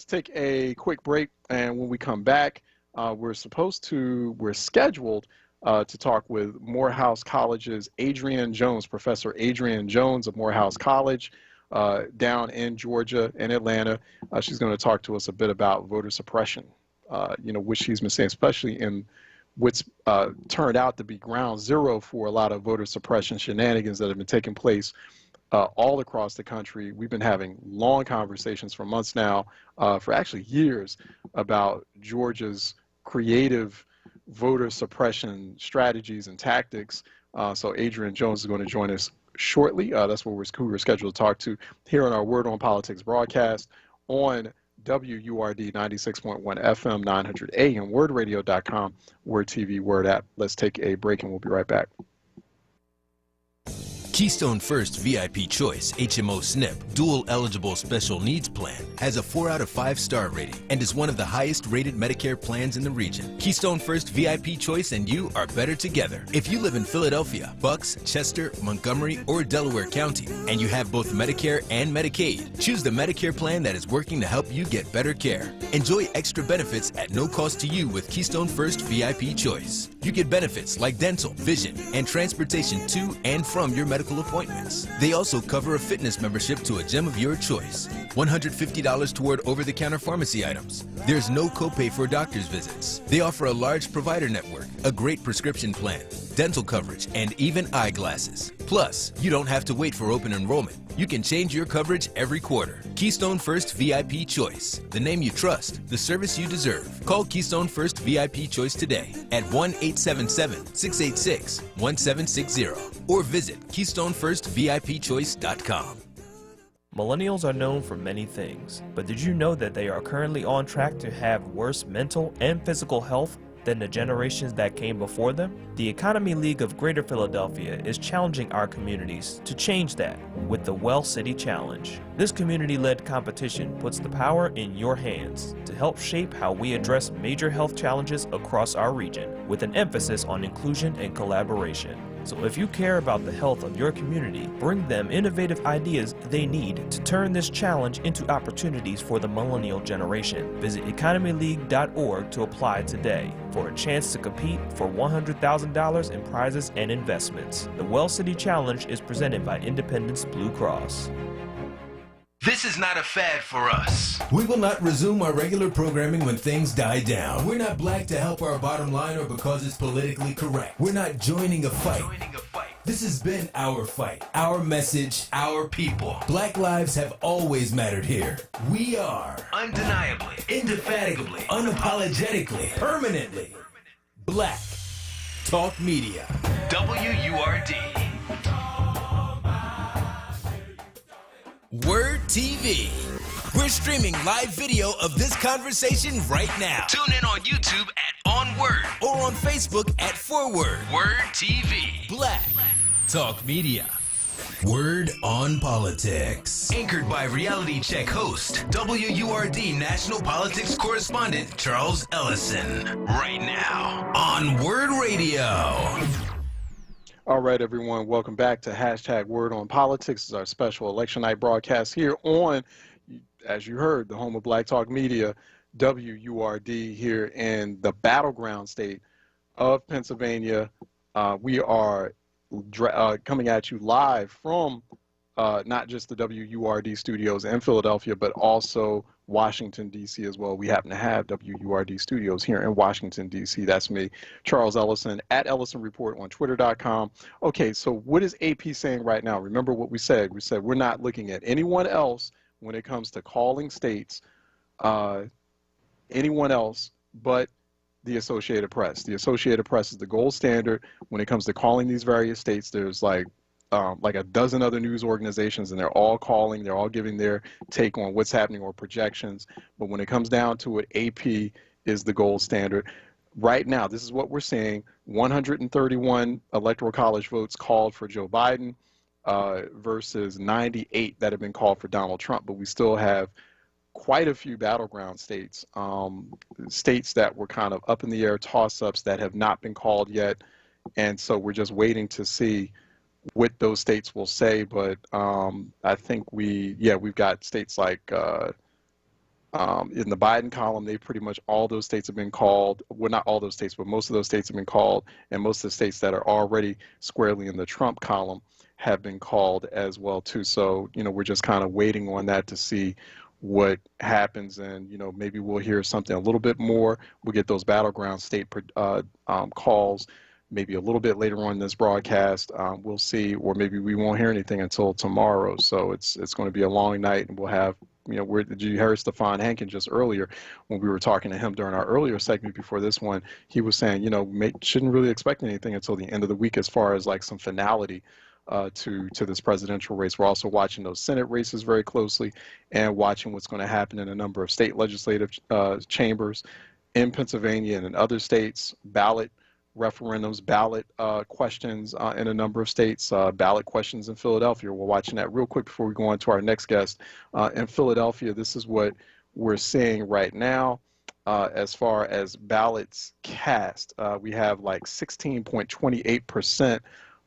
[SPEAKER 1] take a quick break, and when we come back, we're scheduled to talk with Morehouse College's Adrian Jones, Professor Adrian Jones of Morehouse College, down in Georgia and Atlanta. She's going to talk to us a bit about voter suppression, you know, which she's been saying, especially in what's turned out to be ground zero for a lot of voter suppression shenanigans that have been taking place all across the country. We've been having long conversations for months now, for actually years, about Georgia's creative voter suppression strategies and tactics. So Adrian Jones is going to join us shortly. That's who we're scheduled to talk to here on our Word on Politics broadcast on WURD 96.1 FM, 900 AM, wordradio.com, Word TV, Word app. Let's take a break and we'll be right back.
[SPEAKER 3] Keystone First VIP Choice HMO SNP Dual Eligible Special Needs Plan has a 4 out of 5 star rating and is one of the highest rated Medicare plans in the region. Keystone First VIP Choice and you are better together. If you live in Philadelphia, Bucks, Chester, Montgomery, or Delaware County, and you have both Medicare and Medicaid, choose the Medicare plan that is working to help you get better care. Enjoy extra benefits at no cost to you with Keystone First VIP Choice. You get benefits like dental, vision, and transportation to and from your medical appointments. They also cover a fitness membership to a gym of your choice, $150 toward over-the-counter pharmacy items. There's no copay for doctor's visits. They offer a large provider network, a great prescription plan, dental coverage, and even eyeglasses. Plus, you don't have to wait for open enrollment. You can change your coverage every quarter. Keystone First VIP Choice. The name you trust, the service you deserve. Call Keystone First VIP Choice today at 1-877-686-1760 or visit KeystoneFirstVIPChoice.com.
[SPEAKER 5] Millennials are known for many things, but did you know that they are currently on track to have worse mental and physical health than the generations that came before them? The Economy League of Greater Philadelphia is challenging our communities to change that with the Well City Challenge. This community-led competition puts the power in your hands to help shape how we address major health challenges across our region, with an emphasis on inclusion and collaboration. So if you care about the health of your community, bring them innovative ideas they need to turn this challenge into opportunities for the millennial generation. Visit economyleague.org to apply today for a chance to compete for $100,000 in prizes and investments. The Well City Challenge is presented by Independence Blue Cross.
[SPEAKER 3] This is not a fad for us. We will not resume our regular programming when things die down. We're not black to help our bottom line or because it's politically correct. We're not joining a fight. This has been our fight, our message, our people. Black lives have always mattered here. We are undeniably, indefatigably, unapologetically, permanently Black Talk Media. WURD. WURD TV. We're streaming live video of this conversation right now. Tune in on YouTube at onWURD or on Facebook at ForWord. WURD TV. Black Talk Media. Word on Politics. Anchored by reality check host, WURD national politics correspondent Charles Ellison. Right now on WURD Radio.
[SPEAKER 1] All right, everyone, welcome back to #Word on Politics. This is our special election night broadcast here on, as you heard, the home of Black Talk Media, WURD, here in the battleground state of Pennsylvania. We are coming at you live from not just the WURD studios in Philadelphia, but also Washington, D.C. as well. We happen to have WURD studios here in Washington, D.C. That's me, Charles Ellison, at Ellison Report on Twitter.com. Okay, so what is AP saying right now? Remember what we said. We said we're not looking at anyone else when it comes to calling states, anyone else but the Associated Press. The Associated Press is the gold standard when it comes to calling these various states. There's like a dozen other news organizations, and they're all calling, they're all giving their take on what's happening or projections. But when it comes down to it, AP is the gold standard. Right now, this is what we're seeing. 131 Electoral College votes called for Joe Biden versus 98 that have been called for Donald Trump. But we still have quite a few battleground states, states that were kind of up in the air, toss-ups that have not been called yet. And so we're just waiting to see what those states will say. But I think we've got states like in the Biden column, they pretty much, all those states have been called. Well, not all those states, but most of those states have been called. And most of the states that are already squarely in the Trump column have been called as well too. So, we're just kind of waiting on that to see what happens, and maybe we'll hear something a little bit more. We'll get those battleground state calls maybe a little bit later on in this broadcast. We'll see, or maybe we won't hear anything until tomorrow. So it's going to be a long night, and we'll have, you heard Stefan Hankin just earlier when we were talking to him during our earlier segment before this one. He was saying, shouldn't really expect anything until the end of the week as far as like some finality to this presidential race. We're also watching those Senate races very closely and watching what's going to happen in a number of state legislative chambers in Pennsylvania and in other states, ballot referendums, ballot questions in a number of states, ballot questions in Philadelphia. We're watching that real quick before we go on to our next guest. In Philadelphia, this is what we're seeing right now. As far as ballots cast, we have like 16.28%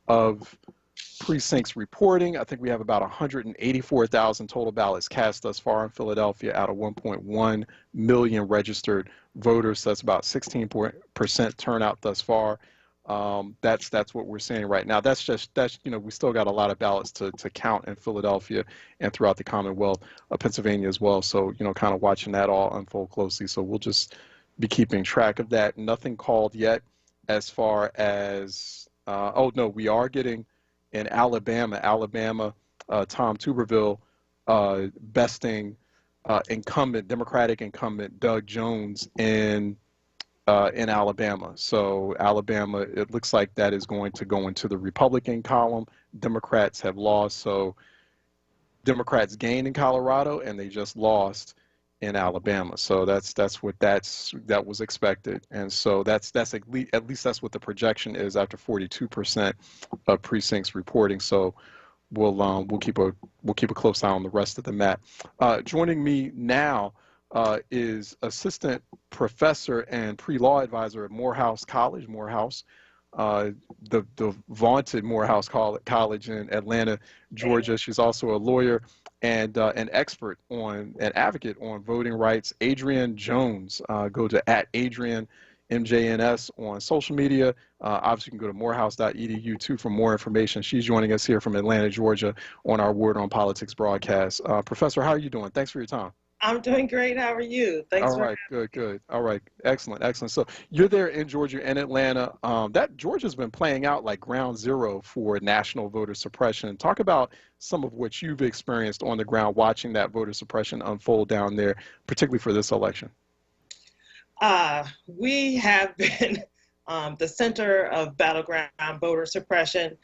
[SPEAKER 1] of precincts reporting. I think we have about 184,000 total ballots cast thus far in Philadelphia out of 1.1 million registered voters. So that's about 16% turnout thus far. That's what we're seeing right now. That's we still got a lot of ballots to count in Philadelphia and throughout the Commonwealth of Pennsylvania as well. So kind of watching that all unfold closely. So we'll just be keeping track of that. Nothing called yet as far as we are getting in Alabama, Tom Tuberville besting Democratic incumbent Doug Jones in Alabama. So Alabama, it looks like that is going to go into the Republican column. Democrats have lost. So Democrats gained in Colorado, and they just lost in Alabama. So that was expected, and so that's at least that's what the projection is after 42% of precincts reporting. So we'll keep a close eye on the rest of the map. Joining me now is assistant professor and pre-law advisor at Morehouse College, the vaunted Morehouse College in Atlanta, Georgia. She's also a lawyer and an expert an advocate on voting rights. Adrian Jones. Go to @Adrian MJNS on social media. Obviously, you can go to morehouse.edu too for more information. She's joining us here from Atlanta, Georgia, on our Word on Politics broadcast. Professor, how are you doing? Thanks for your time.
[SPEAKER 15] I'm doing great. How are you? Thanks.
[SPEAKER 1] All right, good. All right, excellent. So you're there in Georgia and Atlanta. That Georgia's been playing out like ground zero for national voter suppression. Talk about some of what you've experienced on the ground watching that voter suppression unfold down there, particularly for this election.
[SPEAKER 15] We have been the center of battleground voter suppression.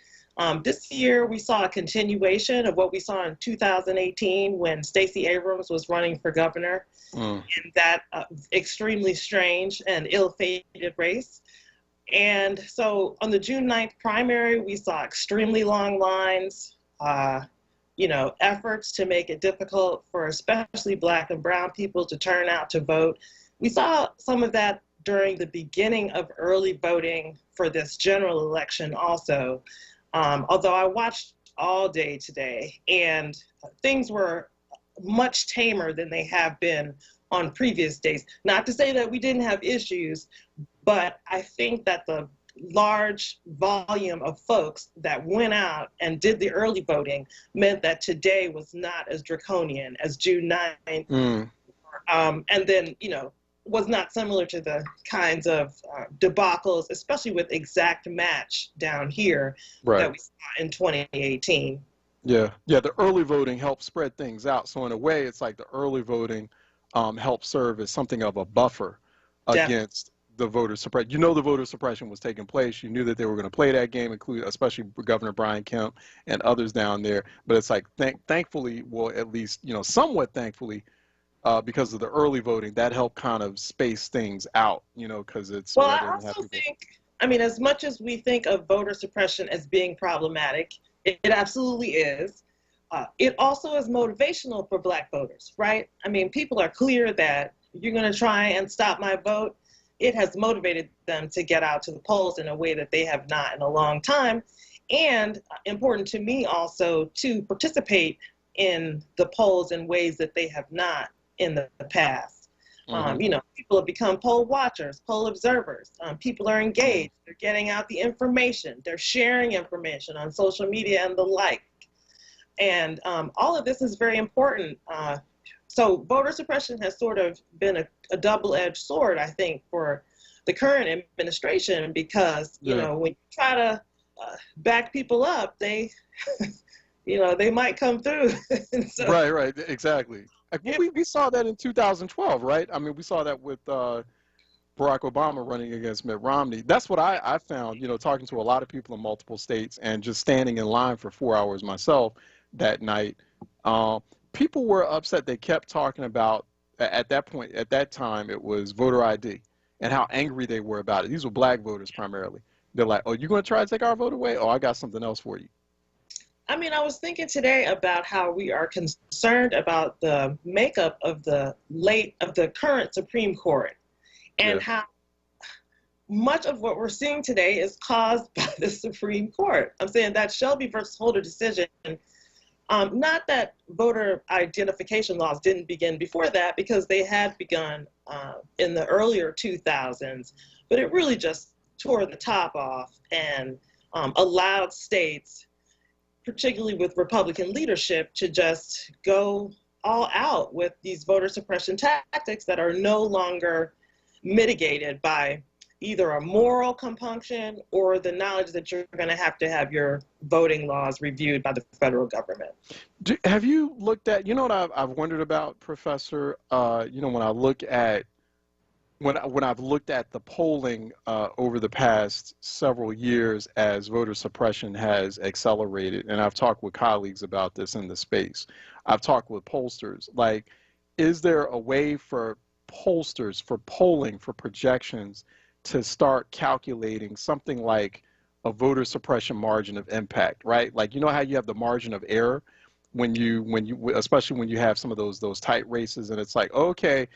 [SPEAKER 15] This year, we saw a continuation of what we saw in 2018 when Stacey Abrams was running for governor in that extremely strange and ill-fated race. And so on the June 9th primary, we saw extremely long lines, efforts to make it difficult for especially Black and brown people to turn out to vote. We saw some of that during the beginning of early voting for this general election also, although I watched all day today, and things were much tamer than they have been on previous days. Not to say that we didn't have issues, but I think that the large volume of folks that went out and did the early voting meant that today was not as draconian as June 9th. And then, was not similar to the kinds of debacles, especially with exact match down here that we saw in 2018.
[SPEAKER 1] Yeah, the early voting helped spread things out. So in a way, it's like the early voting helped serve as something of a buffer against the voter suppression. The voter suppression was taking place. You knew that they were going to play that game, especially Governor Brian Kemp and others down there. But it's like, thankfully, well, at least, somewhat thankfully, because of the early voting, that helped kind of space things out, because it's...
[SPEAKER 15] Well, I also think, as much as we think of voter suppression as being problematic, it absolutely is. It also is motivational for Black voters, right? People are clear that you're going to try and stop my vote. It has motivated them to get out to the polls in a way that they have not in a long time. And important to me also to participate in the polls in ways that they have not in the past. People have become poll watchers, poll observers. People are engaged. They're getting out the information. They're sharing information on social media and the like. And all of this is very important. So voter suppression has sort of been a double-edged sword, I think, for the current administration, because, when you try to back people up, they, they might come through. So,
[SPEAKER 1] right, exactly. We saw that in 2012, right? We saw that with Barack Obama running against Mitt Romney. That's what I found, talking to a lot of people in multiple states and just standing in line for 4 hours myself that night. People were upset. They kept talking about, at that time, it was voter ID and how angry they were about it. These were Black voters primarily. They're like, oh, you're going to try to take our vote away? Oh, I got something else for you.
[SPEAKER 15] I was thinking today about how we are concerned about the makeup of the current Supreme Court, and how much of what we're seeing today is caused by the Supreme Court. I'm saying that Shelby versus Holder decision, not that voter identification laws didn't begin before that, because they had begun in the earlier 2000s, but it really just tore the top off and allowed states, particularly with Republican leadership, to just go all out with these voter suppression tactics that are no longer mitigated by either a moral compunction or the knowledge that you're going to have your voting laws reviewed by the federal government.
[SPEAKER 1] Have you looked at, what I've wondered about, Professor, when I've looked at the polling over the past several years as voter suppression has accelerated, and I've talked with colleagues about this in the space. I've talked with pollsters. Like, is there a way for pollsters, for polling, for projections, to start calculating something like a voter suppression margin of impact, right? Like, how you have the margin of error when you especially when you have some of those tight races, and it's like, okay,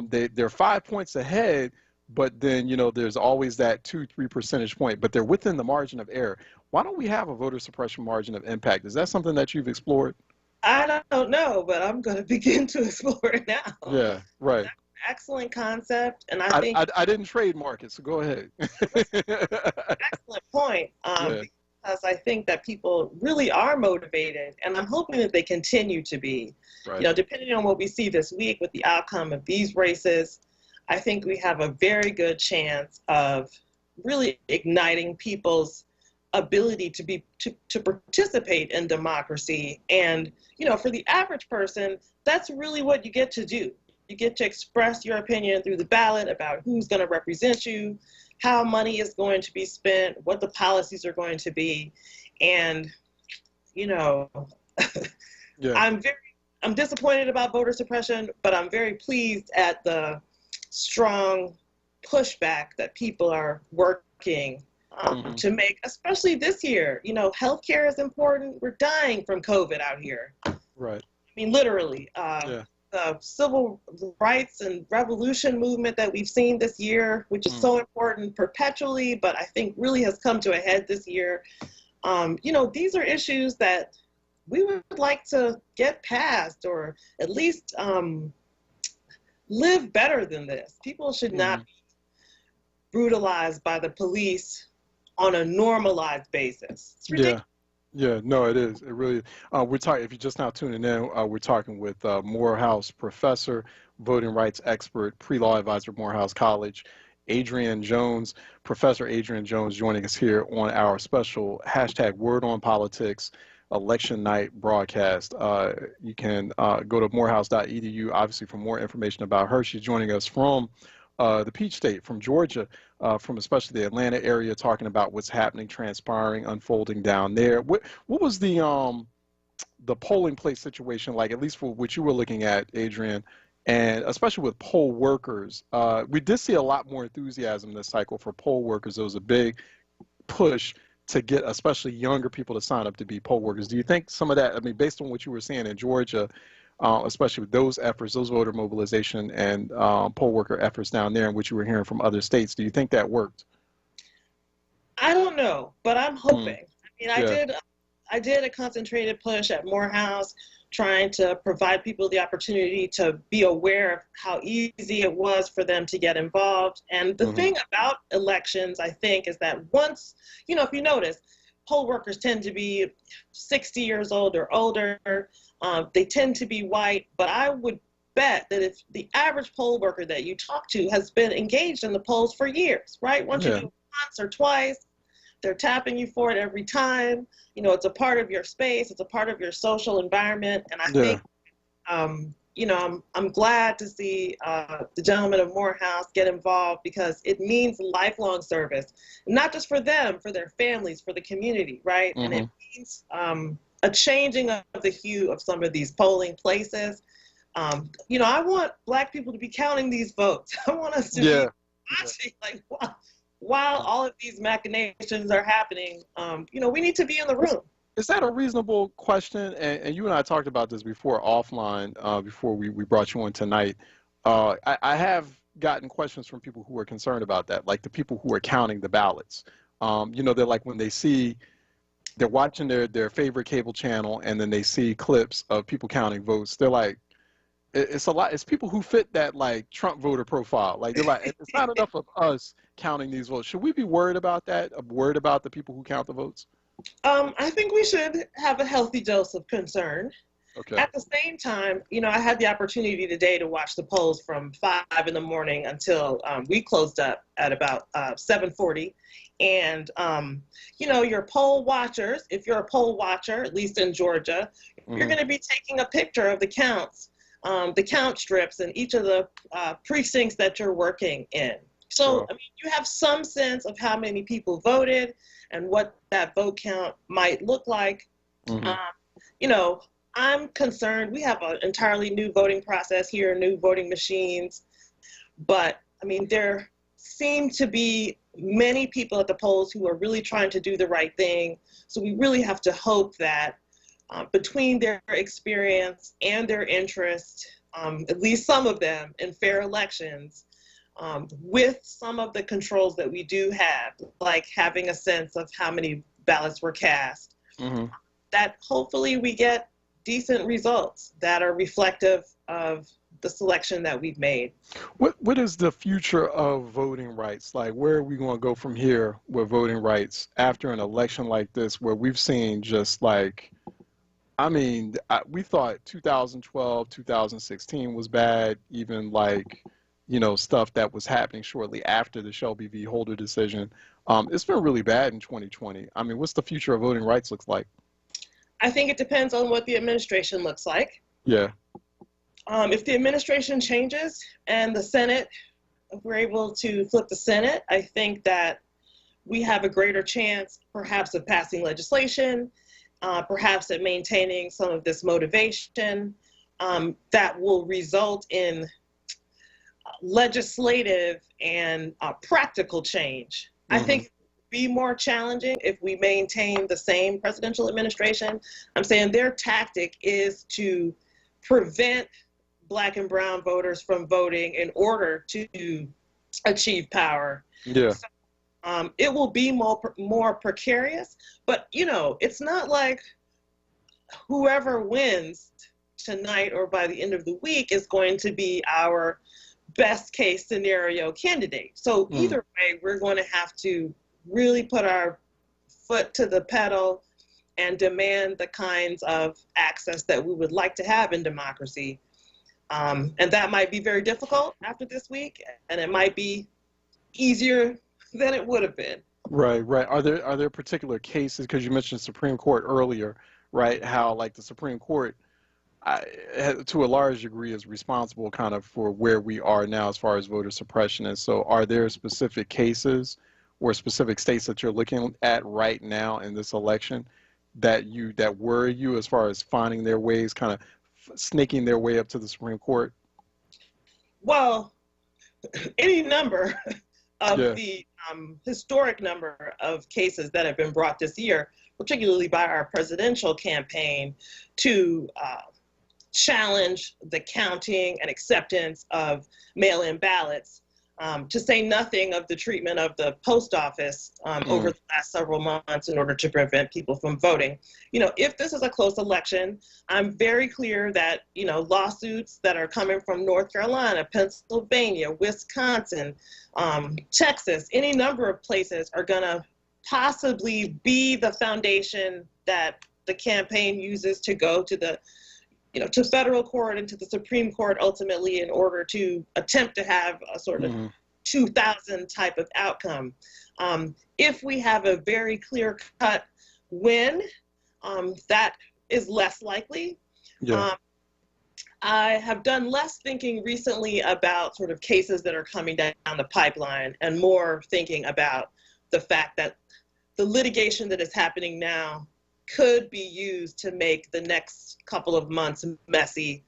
[SPEAKER 1] they're 5 points ahead, but then, there's always that 2-3 percentage point, but they're within the margin of error. Why don't we have a voter suppression margin of impact? Is that something that you've explored?
[SPEAKER 15] I don't know, but I'm going to begin to explore it now.
[SPEAKER 1] Yeah, right.
[SPEAKER 15] Excellent concept, and I think
[SPEAKER 1] I didn't trademark it, so go ahead.
[SPEAKER 15] Excellent point. Because I think that people really are motivated, and I'm hoping that they continue to be. Right. Depending on what we see this week with the outcome of these races, I think we have a very good chance of really igniting people's ability to participate in democracy. And for the average person, that's really what you get to do. You get to express your opinion through the ballot about who's going to represent you, how money is going to be spent, what the policies are going to be. And, I'm disappointed about voter suppression, but I'm very pleased at the strong pushback that people are working to make, especially this year. Healthcare is important. We're dying from COVID out here.
[SPEAKER 1] Right.
[SPEAKER 15] Literally. the civil rights and revolution movement that we've seen this year, which is so important perpetually, but I think really has come to a head this year. You know, these are issues that we would like to get past, or at least live better than this. People should not be brutalized by the police on a normalized basis. It's ridiculous.
[SPEAKER 1] Yeah, no, it is. It really is. We're talking, if you're just now tuning in, we're talking with Morehouse professor, voting rights expert, pre-law advisor at Morehouse College, Adrian Jones. Professor Adrian Jones joining us here on our special #Word on Politics election night broadcast. You can go to morehouse.edu, obviously, for more information about her. She's joining us from the Peach State, from Georgia, from especially the Atlanta area, talking about what's happening, transpiring, unfolding down there. What was the polling place situation like, at least for what you were looking at, Adrian, and especially with poll workers? We did see a lot more enthusiasm this cycle for poll workers. There was a big push to get especially younger people to sign up to be poll workers. Do you think some of that, I mean, based on what you were seeing in Georgia, especially with those efforts, those voter mobilization and poll worker efforts down there, and what you were hearing from other states, do you think that worked?
[SPEAKER 15] I don't know, but I'm hoping. I mean, I did a concentrated push at Morehouse, trying to provide people the opportunity to be aware of how easy it was for them to get involved. And the thing about elections, I think, is that once, you know, if you notice, poll workers tend to be 60 years old or older. They tend to be white, but I would bet that if the average poll worker that you talk to has been engaged in the polls for years, right? Once you do it once or twice, they're tapping you for it every time. You know, it's a part of your space. It's a part of your social environment. And I think, you know, I'm glad to see the gentleman of Morehouse get involved, because it means lifelong service, not just for them, for their families, for the community, right? And it means a changing of the hue of some of these polling places. You know, I want Black people to be counting these votes. I want us to be watching, like, while all of these machinations are happening, you know, we need to be in the room.
[SPEAKER 1] Is that a reasonable question? And you and I talked about this before offline, before we brought you on tonight. I have gotten questions from people who are concerned about that, like the people who are counting the ballots. You know, they're like, when they see, they're watching their favorite cable channel, and then they see clips of people counting votes. They're like, it's a lot. It's people who fit that, like, Trump voter profile. Like, they're like, it's not enough of us counting these votes. Should we be worried about that? Worried about the people who count the votes?
[SPEAKER 15] I think we should have a healthy dose of concern.
[SPEAKER 1] Okay.
[SPEAKER 15] At the same time, you know, I had the opportunity today to watch the polls from 5 in the morning until we closed up at about 7:40. And, you know, your poll watchers, if you're a poll watcher, at least in Georgia, you're going to be taking a picture of the counts, the count strips in each of the precincts that you're working in. So, I mean, you have some sense of how many people voted and what that vote count might look like. You know, I'm concerned. We have an entirely new voting process here, new voting machines. But, I mean, there seem to be many people at the polls who are really trying to do the right thing. So we really have to hope that between their experience and their interest, at least some of them, in fair elections, with some of the controls that we do have, like having a sense of how many ballots were cast, that hopefully we get decent results that are reflective of the selection that we've made.
[SPEAKER 1] What is the future of voting rights? Like, where are we going to go from here with voting rights after an election like this, where we've seen just like, I mean, we thought 2012, 2016 was bad, even like, you know, stuff that was happening shortly after the Shelby v. Holder decision. It's been really bad in 2020. I mean, what's the future of voting rights looks like?
[SPEAKER 15] I think it depends on what the administration looks like.
[SPEAKER 1] Yeah.
[SPEAKER 15] If the administration changes and the Senate, if we're able to flip the Senate, I think that we have a greater chance perhaps of passing legislation, perhaps at maintaining some of this motivation that will result in legislative and practical change. I think it would be more challenging if we maintain the same presidential administration. I'm saying their tactic is to prevent Black and brown voters from voting in order to achieve power.
[SPEAKER 1] Yeah.
[SPEAKER 15] So, it will be more precarious, but it's not like whoever wins tonight or by the end of the week is going to be our best case scenario candidate. So either way, we're going to have to really put our foot to the pedal and demand the kinds of access that we would like to have in democracy. And that might be very difficult after this week, and it might be easier than it would have been.
[SPEAKER 1] Right. Are there particular cases, because you mentioned Supreme Court earlier, right? How like the Supreme Court, to a large degree, is responsible kind of for where we are now as far as voter suppression. And so are there specific cases or specific states that you're looking at right now in this election that worry you as far as finding their ways, kind of snaking their way up to the Supreme Court?
[SPEAKER 15] Well, any number of the historic number of cases that have been brought this year, particularly by our presidential campaign, to challenge the counting and acceptance of mail-in ballots, to say nothing of the treatment of the post office over the last several months in order to prevent people from voting. If this is a close election, I'm very clear that, lawsuits that are coming from North Carolina, Pennsylvania, Wisconsin, Texas, any number of places are going to possibly be the foundation that the campaign uses to go to the to federal court and to the Supreme Court ultimately in order to attempt to have a sort of 2000 type of outcome. If we have a very clear-cut win, that is less likely. Yeah. I have done less thinking recently about sort of cases that are coming down the pipeline and more thinking about the fact that the litigation that is happening now could be used to make the next couple of months messy,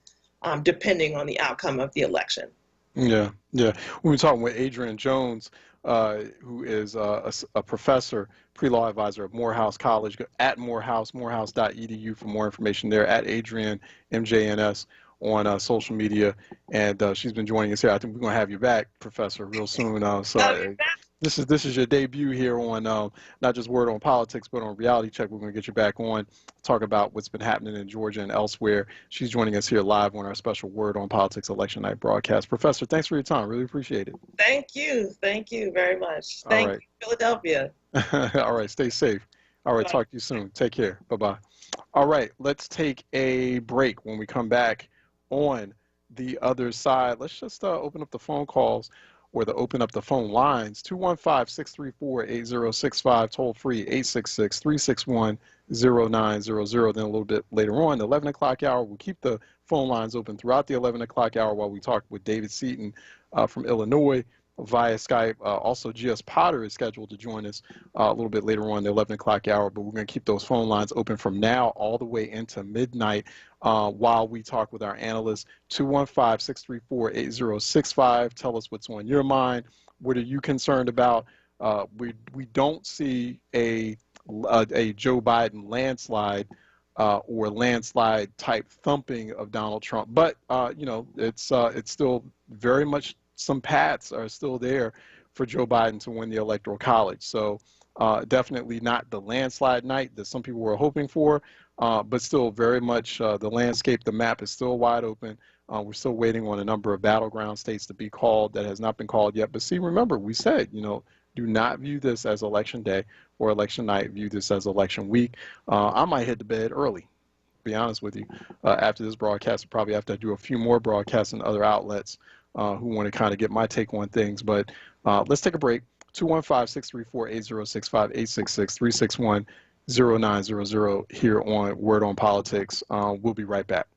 [SPEAKER 15] depending on the outcome of the election. Yeah.
[SPEAKER 1] We were talking with Adrian Jones, who is a professor, pre-law advisor at Morehouse College, at morehouse.edu for more information there, at Adrian, MJNS, on social media. And she's been joining us here. I think we're going to have you back, Professor, real soon. This is your debut here on not just Word on Politics, but on Reality Check. We're going to get you back on, talk about what's been happening in Georgia and elsewhere. She's joining us here live on our special Word on Politics Election Night broadcast. Professor, thanks for your time. Really appreciate it.
[SPEAKER 15] Thank you. Thank you very much. Thank you, Philadelphia.
[SPEAKER 1] All right. Stay safe. All right. Bye. Talk to you soon. Take care. Bye-bye. All right. Let's take a break. When we come back on the other side, let's just open up the phone calls, or open up the phone lines, 215-634-8065, toll free 866-361-0900. Then a little bit later on, the 11 o'clock hour, we'll keep the phone lines open throughout the 11 o'clock hour while we talk with David Seaton from Illinois via Skype. Also, G.S. Potter is scheduled to join us a little bit later on, the 11 o'clock hour, but we're going to keep those phone lines open from now all the way into midnight while we talk with our analysts. 215-634-8065. Tell us what's on your mind. What are you concerned about? We don't see a Joe Biden landslide or landslide type thumping of Donald Trump, but it's still very much, some paths are still there for Joe Biden to win the Electoral College. So definitely not the landslide night that some people were hoping for, but still very much the landscape, the map is still wide open. We're still waiting on a number of battleground states to be called that has not been called yet. But see, remember, we said, do not view this as election day or election night. View this as election week. I might hit the bed early, to be honest with you. After this broadcast, I'll probably have to do a few more broadcasts in other outlets who want to kind of get my take on things. But let's take a break. 215-634-8065, 866-361-0900 here on Word on Politics. We'll be right back.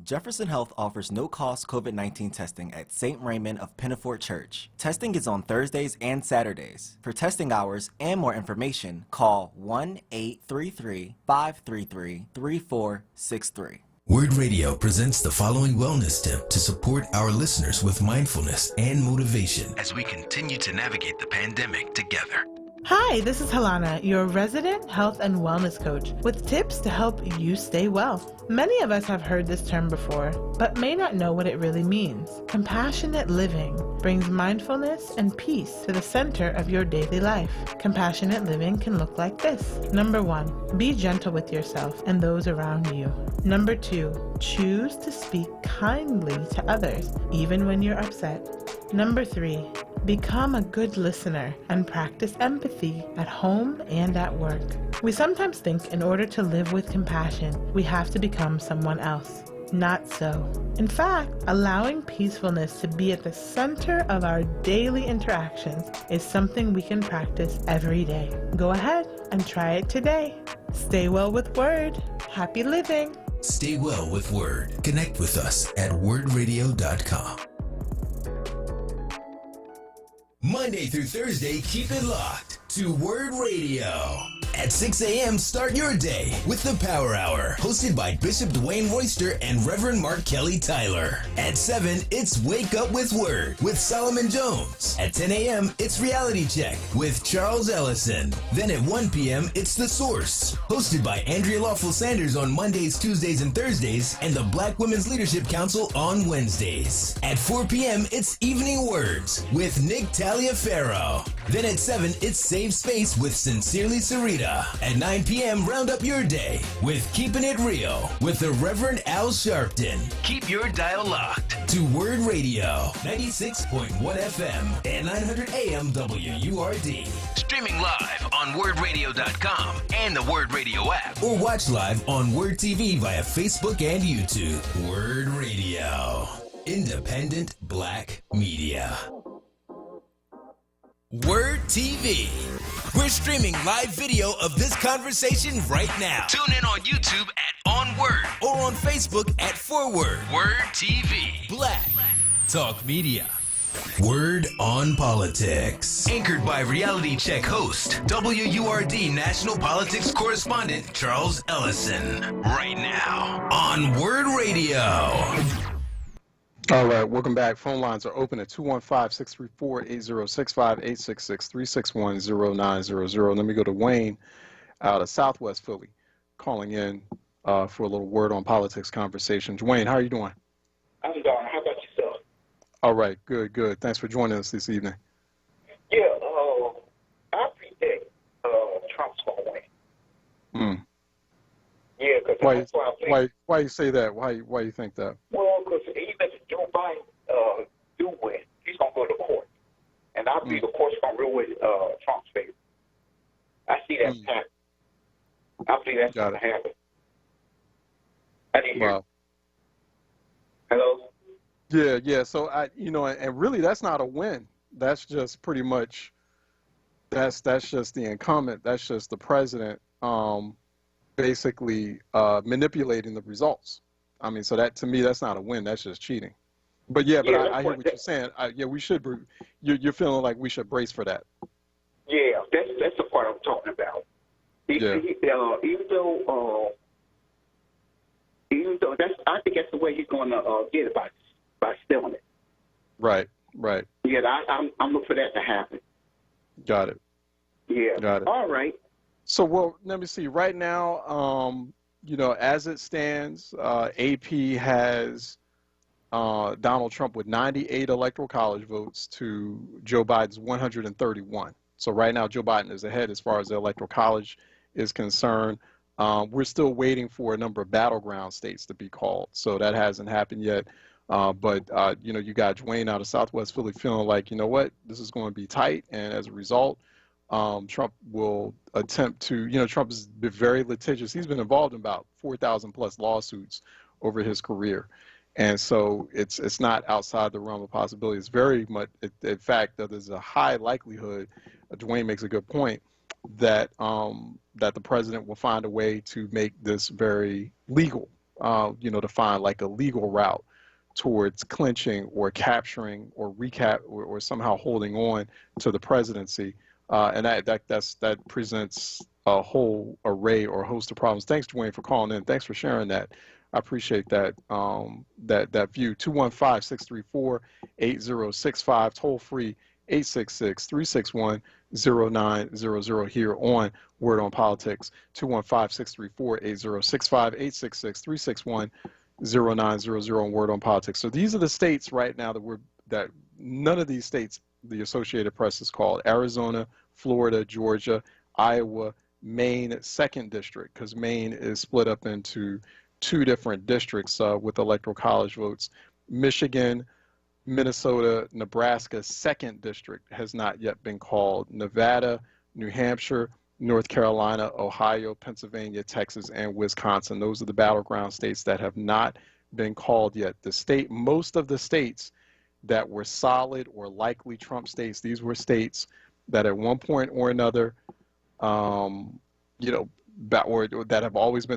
[SPEAKER 4] Jefferson Health offers no-cost COVID-19 testing at St. Raymond of Pinafort Church. Testing is on Thursdays and Saturdays. For testing hours and more information, call 1-833-533-3463.
[SPEAKER 3] WURD Radio presents the following wellness tip to support our listeners with mindfulness and motivation as we continue to navigate the pandemic together.
[SPEAKER 8] Hi, this is Helana, your resident health and wellness coach, with tips to help you stay well. Many of us have heard this term before, but may not know what it really means. Compassionate living brings mindfulness and peace to the center of your daily life. Compassionate living can look like this. Number 1, be gentle with yourself and those around you. Number 2, choose to speak kindly to others, even when you're upset. Number 3, become a good listener and practice empathy at home and at work. We sometimes think in order to live with compassion, we have to become someone else. Not so. In fact, allowing peacefulness to be at the center of our daily interactions is something we can practice every day. Go ahead and try it today. Stay well with WURD. Happy living.
[SPEAKER 3] Stay well with WURD. Connect with us at wordradio.com. Monday through Thursday, keep it locked to WURD Radio. At 6 a.m., start your day with the Power Hour, hosted by Bishop Dwayne Royster and Reverend Mark Kelly Tyler. At 7, it's Wake Up with WURD with Solomon Jones. At 10 a.m., it's Reality Check with Charles Ellison. Then at 1 p.m., it's The Source, hosted by Andrea Lawful Sanders on Mondays, Tuesdays, and Thursdays, and the Black Women's Leadership Council on Wednesdays. At 4 p.m., it's Evening Words with Nick Taliaferro. Then at 7, it's Save Space with Sincerely Sarita. At 9 p.m., round up your day with Keeping It Real with the Reverend Al Sharpton. Keep your dial locked to WURD Radio, 96.1 FM and 900 AM WURD. Streaming live on wordradio.com and the WURD Radio app. Or watch live on WURD TV via Facebook and YouTube. WURD Radio. Independent Black Media. WURD TV. We're streaming live video of this conversation right now. Tune in on YouTube at onWURD or on Facebook at ForWord. WURD TV. Black Talk Media. WURD on Politics. Anchored by Reality Check host, WURD National Politics Correspondent Charles Ellison. Right now on WURD Radio.
[SPEAKER 1] All right, welcome back. Phone lines are open at 215-634-8065, 866-361-0900. Let me go to Wayne out of Southwest Philly, calling in for a little WURD on Politics conversation. Wayne, how are you doing?
[SPEAKER 16] I'm doing. How about yourself?
[SPEAKER 1] All right, good, good. Thanks for joining us this evening.
[SPEAKER 16] Yeah, I predict Trump's going to win. Yeah, because
[SPEAKER 1] why you say that? Why you think that?
[SPEAKER 16] Well, because even if Joe Biden do win, he's going to go to court, and I believe the court's going to rule with Trump's favor. I see that happen. I believe that's going to happen. I didn't hear. Hello.
[SPEAKER 1] Yeah. So and really, that's not a win. That's just pretty much. That's just the incumbent. That's just the president. Basically manipulating the results. I mean, so that to me, that's not a win. That's just cheating. But I hear what you're saying. We should. You're feeling like we should brace for that.
[SPEAKER 16] Yeah, that's the part I'm talking about. Even though I think that's the way he's going to get it by stealing it.
[SPEAKER 1] Right.
[SPEAKER 16] Yeah, I'm looking for that to happen.
[SPEAKER 1] Got it.
[SPEAKER 16] Yeah.
[SPEAKER 1] Got it.
[SPEAKER 16] All right.
[SPEAKER 1] So, well, let me see. Right now, as it stands, AP has Donald Trump with 98 Electoral College votes to Joe Biden's 131. So right now, Joe Biden is ahead as far as the Electoral College is concerned. We're still waiting for a number of battleground states to be called. So that hasn't happened yet. But you got Dwayne out of Southwest Philly feeling like, you know what, this is going to be tight. And as a result, Trump will attempt to, Trump has been very litigious. He's been involved in about 4,000 plus lawsuits over his career. And so it's not outside the realm of possibility. It's very much, in fact, that there's a high likelihood, Dwayne makes a good point, that that the president will find a way to make this very legal, to find like a legal route towards clinching or capturing or or somehow holding on to the presidency. And that presents a whole array or host of problems. Thanks, Dwayne, for calling in. Thanks for sharing that. I appreciate that that view. 215-634-8065, toll free 866-361-0900 here on Word on Politics. 215-634-8065, 866-361-0900 on Word on Politics. So these are the states right now that none of these states the Associated Press is called: Arizona, Florida, Georgia, Iowa, Maine, 2nd District, because Maine is split up into 2 different districts with electoral college votes. Michigan, Minnesota, Nebraska, 2nd District has not yet been called. Nevada, New Hampshire, North Carolina, Ohio, Pennsylvania, Texas, and Wisconsin. Those are the battleground states that have not been called yet. Most of the states that were solid or likely Trump states, these were states that at one point or another, that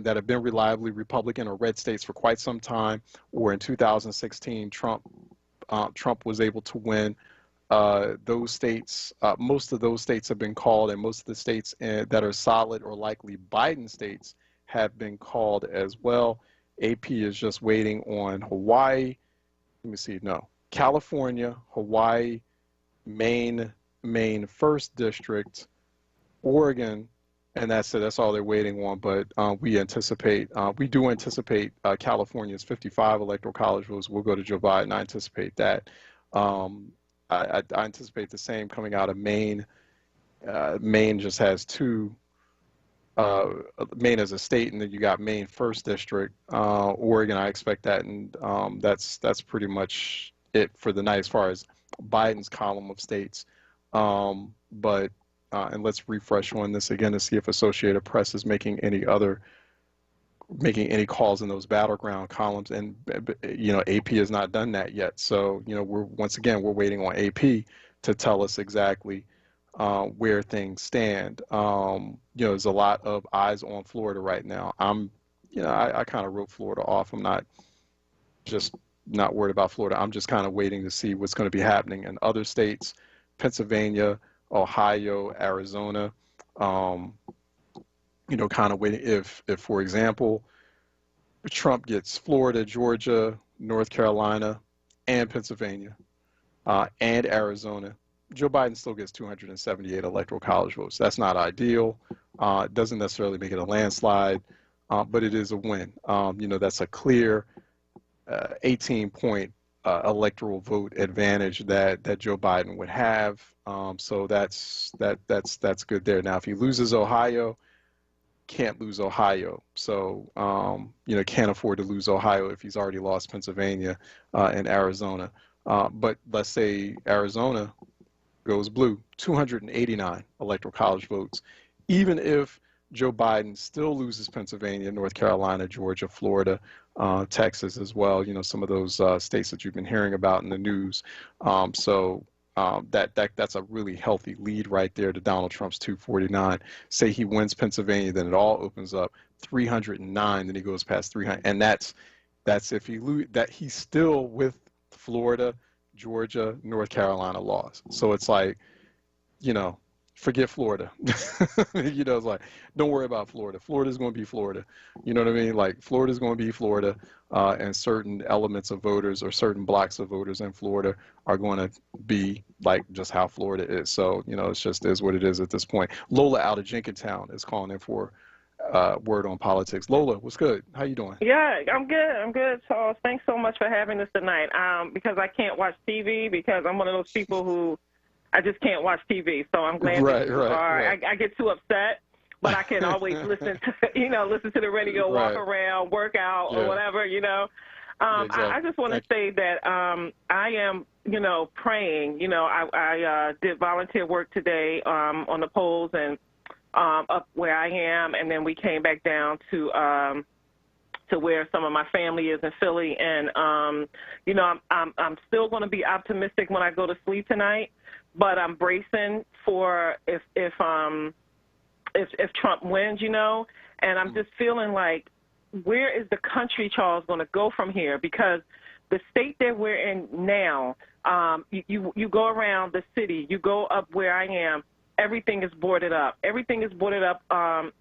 [SPEAKER 1] have been reliably Republican or red states for quite some time, or in 2016, Trump was able to win. Those states, most of those states have been called, and most of the states that are solid or likely Biden states have been called as well. AP is just waiting on Hawaii. Let me see. No, California, Hawaii, Maine 1st District, Oregon, and that's it. That's all they're waiting on. But we do anticipate California's 55 electoral college votes will go to Joe Biden. I anticipate that. I anticipate the same coming out of Maine. Maine just has 2. Maine as a state, and then you got Maine 1st District. Oregon, I expect that, and that's pretty much it for the night as far as Biden's column of states. But let's refresh on this again to see if Associated Press is making any calls in those battleground columns, and AP has not done that yet. So we're waiting on AP to tell us exactly where things stand. There's a lot of eyes on Florida right now. I kind of wrote Florida off. I'm not worried about Florida. I'm just kind of waiting to see what's going to be happening in other states: Pennsylvania, Ohio, Arizona. Kind of waiting if, for example, Trump gets Florida, Georgia, North Carolina, and Pennsylvania, and Arizona, Joe Biden still gets 278 electoral college votes. That's not ideal. It doesn't necessarily make it a landslide, but it is a win. That's a clear 18-point electoral vote advantage that Joe Biden would have. So that's good there. Now, if he loses Ohio, can't lose Ohio. So can't afford to lose Ohio if he's already lost Pennsylvania and Arizona. But let's say Arizona goes blue, 289 electoral college votes. Even if Joe Biden still loses Pennsylvania, North Carolina, Georgia, Florida, Texas as well, some of those states that you've been hearing about in the news. That's a really healthy lead right there to Donald Trump's 249. Say he wins Pennsylvania, then it all opens up 309, then he goes past 300. And that's if he he's still with Florida, Georgia, North Carolina laws. So it's like, forget Florida. It's like, don't worry about Florida. Florida's going to be Florida. You know what I mean? Like, Florida's going to be Florida, and certain elements of voters or certain blocks of voters in Florida are going to be like just how Florida is. So, it's just is what it is at this point. Lola out of Jenkintown is calling in for Word on Politics. Lola, what's good? How you doing?
[SPEAKER 17] Yeah, I'm good, Charles. Thanks so much for having us tonight. Because I can't watch TV because I'm one of those people who I just can't watch TV. So I'm glad that you are. Right. I get too upset, but I can always listen to the radio, walk around, work out, or whatever. Exactly. I just want to say that I am, praying. I did volunteer work today on the polls and up where I am, and then we came back down to where some of my family is in Philly, and I'm still going to be optimistic when I go to sleep tonight, but I'm bracing for if Trump wins, and I'm just feeling like, where is the country, Charles, going to go from here? Because the state that we're in now, you go around the city, you go up where I am, everything is boarded up. Everything is boarded up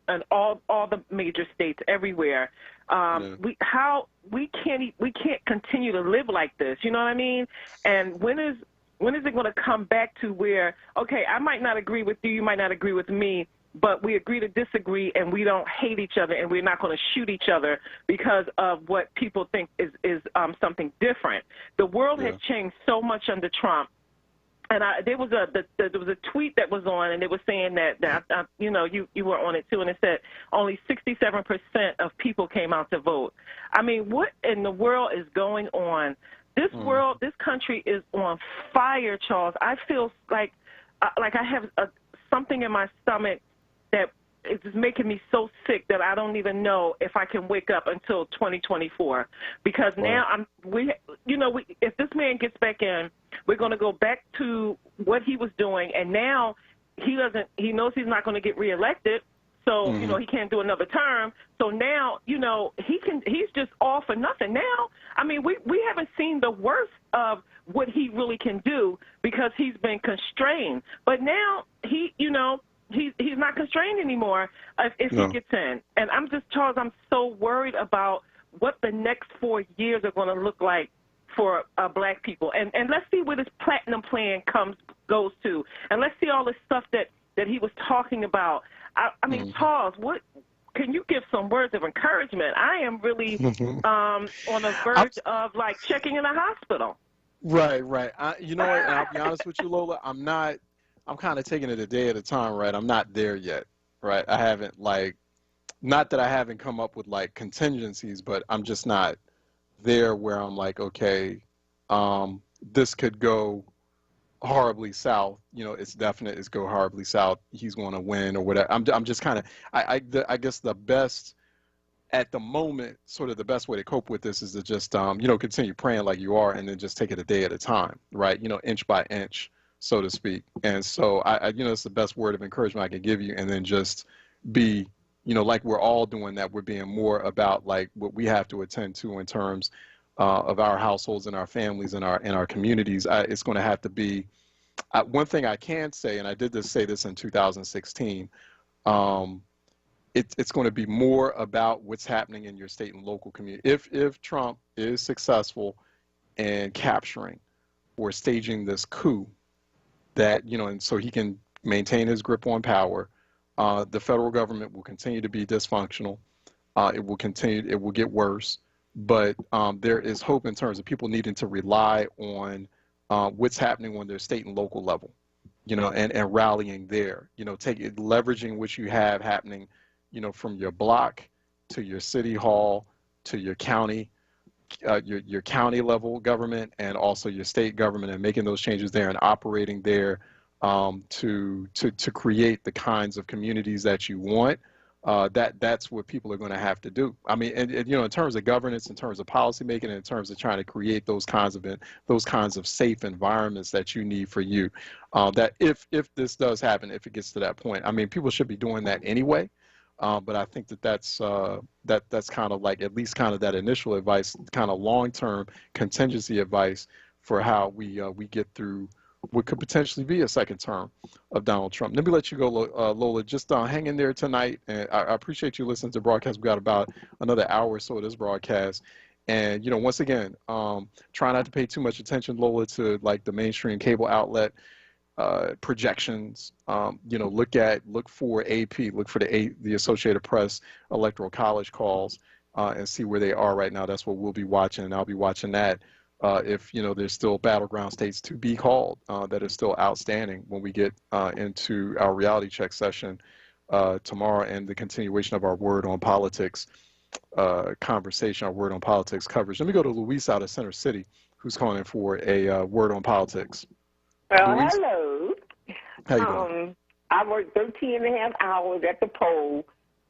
[SPEAKER 17] in all the major states, everywhere. We can't continue to live like this. You know what I mean? And when is When is it going to come back to where, okay, I might not agree with you, you might not agree with me, but we agree to disagree and we don't hate each other and we're not going to shoot each other because of what people think is something different. The world has changed so much under Trump. And there was a tweet that was on, and it was saying that you know, you were on it too, and it said only 67% of people came out to vote. I mean, what in the world is going on? This world, this country is on fire, Charles. I feel like I have something in my stomach that is just making me so sick that I don't even know if I can wake up until 2024. Because now if this man gets back in, we're going to go back to what he was doing, and now he knows he's not going to get reelected, so you know, he can't do another term. So now, you know, he's just all for nothing. Now, I mean, we haven't seen the worst of what he really can do because he's been constrained. But now he's not constrained anymore if he gets in. And Charles, I'm so worried about what the next 4 years are going to look like for black people. And let's see where this platinum plan goes to. And let's see all this stuff that he was talking about. I mean, Charles, what can you give some words of encouragement? I am really on the verge of like checking in a hospital.
[SPEAKER 1] Right. You know what? And I'll be honest with you, Lola. I'm kind of taking it a day at a time, right? I'm not there yet, right? I haven't not that I haven't come up with like contingencies, but I'm just not there where I'm like, okay, this could go horribly south. You know, it's definite. It's go horribly south. He's going to win or whatever. I'm just kind of, I guess the best at the moment, sort of the best way to cope with this is to just, continue praying like you are, and then just take it a day at a time, right? You know, inch by inch, so to speak. And so it's the best word of encouragement I can give you. And then just be, like we're all doing that. We're being more about like what we have to attend to in terms of our households and our families and our communities. It's going to have to be one thing I can say, and I did say this in 2016. It's going to be more about what's happening in your state and local community. If Trump is successful in capturing or staging this coup, that and so he can maintain his grip on power, the federal government will continue to be dysfunctional. It will get worse. But there is hope in terms of people needing to rely on what's happening on their state and local level, and rallying there, leveraging what you have happening, from your block to your city hall to your county, your county level government, and also your state government, and making those changes there and operating there to create the kinds of communities that you want. That's what people are going to have to do. I mean, and in terms of governance, in terms of policy making, in terms of trying to create those kinds of safe environments that you need for you. That if this does happen, if it gets to that point, I mean, people should be doing that anyway. But I think that's kind of like at least kind of that initial advice, kind of long-term contingency advice for how we get through what could potentially be a second term of Donald Trump. Let me let you go, Lola. Just hang in there tonight, and I appreciate you listening to the broadcast. We've got about another hour or so of this broadcast. And, once again, try not to pay too much attention, Lola, to like the mainstream cable outlet projections. Look for AP, look for the Associated Press Electoral College calls and see where they are right now. That's what we'll be watching, and I'll be watching that. If there's still battleground states to be called that are still outstanding when we get into our reality check session tomorrow, and the continuation of our Word on Politics conversation, our Word on Politics coverage. Let me go to Luis out of Center City, who's calling in for a Word on Politics.
[SPEAKER 18] Well, Luis? Hello.
[SPEAKER 1] How you doing?
[SPEAKER 18] I worked 13 and a half hours at the poll.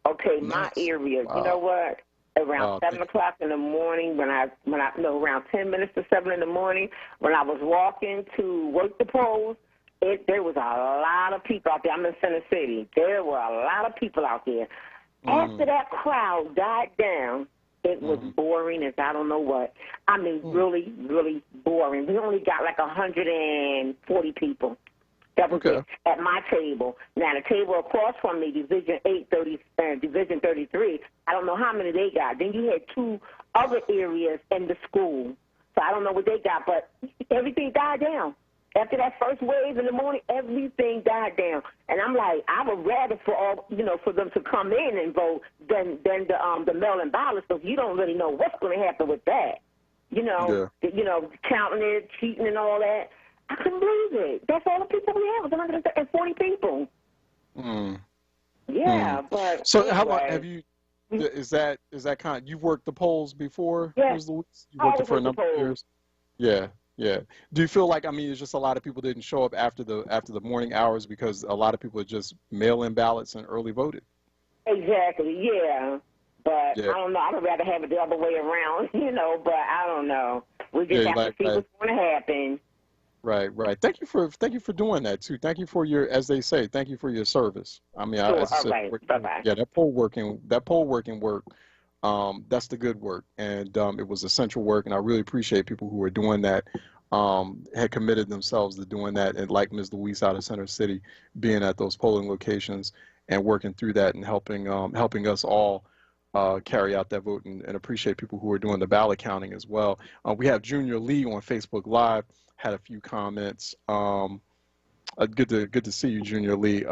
[SPEAKER 18] Okay, nice. My area. Wow. You know what? Around 7 o'clock in the morning, around 10 minutes to 7 in the morning, when I was walking to work the polls, there was a lot of people out there. I'm in Center City. There were a lot of people out there. After that crowd died down, it was boring as I don't know what. I mean, really, really boring. We only got like 140 people. That was it at my table. Now, the table across from me, Division 33, I don't know how many they got. Then you had two other areas in the school. So I don't know what they got, but everything died down. After that first wave in the morning, everything died down. And I'm like, I would rather for them to come in and vote than the mail-in ballots, because you don't really know what's going to happen with that. Counting it, cheating and all that. I couldn't believe it. That's all the people we have, 140 people. Yeah, but
[SPEAKER 1] so
[SPEAKER 18] anyway.
[SPEAKER 1] How long have you? Is that kind? You've worked the polls before?
[SPEAKER 18] Yeah,
[SPEAKER 1] you worked it for a number of years. Yeah. Do you feel like, I mean, it's just a lot of people didn't show up after the morning hours because a lot of people just mail-in ballots and early voted?
[SPEAKER 18] Exactly. Yeah. But I don't know. I would rather have it the other way around, but I don't know. We just have to see what's going to happen.
[SPEAKER 1] Right. Thank you for doing that too. Thank you for your, as they say, thank you for your service. I mean,
[SPEAKER 18] sure.
[SPEAKER 1] as I said,
[SPEAKER 18] right. Bye-bye.
[SPEAKER 1] Yeah, that poll working work, that's the good work, and it was essential work, and I really appreciate people who are doing that, had committed themselves to doing that, and like Ms. Louise out of Center City, being at those polling locations and working through that and helping us all carry out that vote, and appreciate people who are doing the ballot counting as well. We have Junior Lee on Facebook Live, had a few comments. Good to see you, Junior Lee.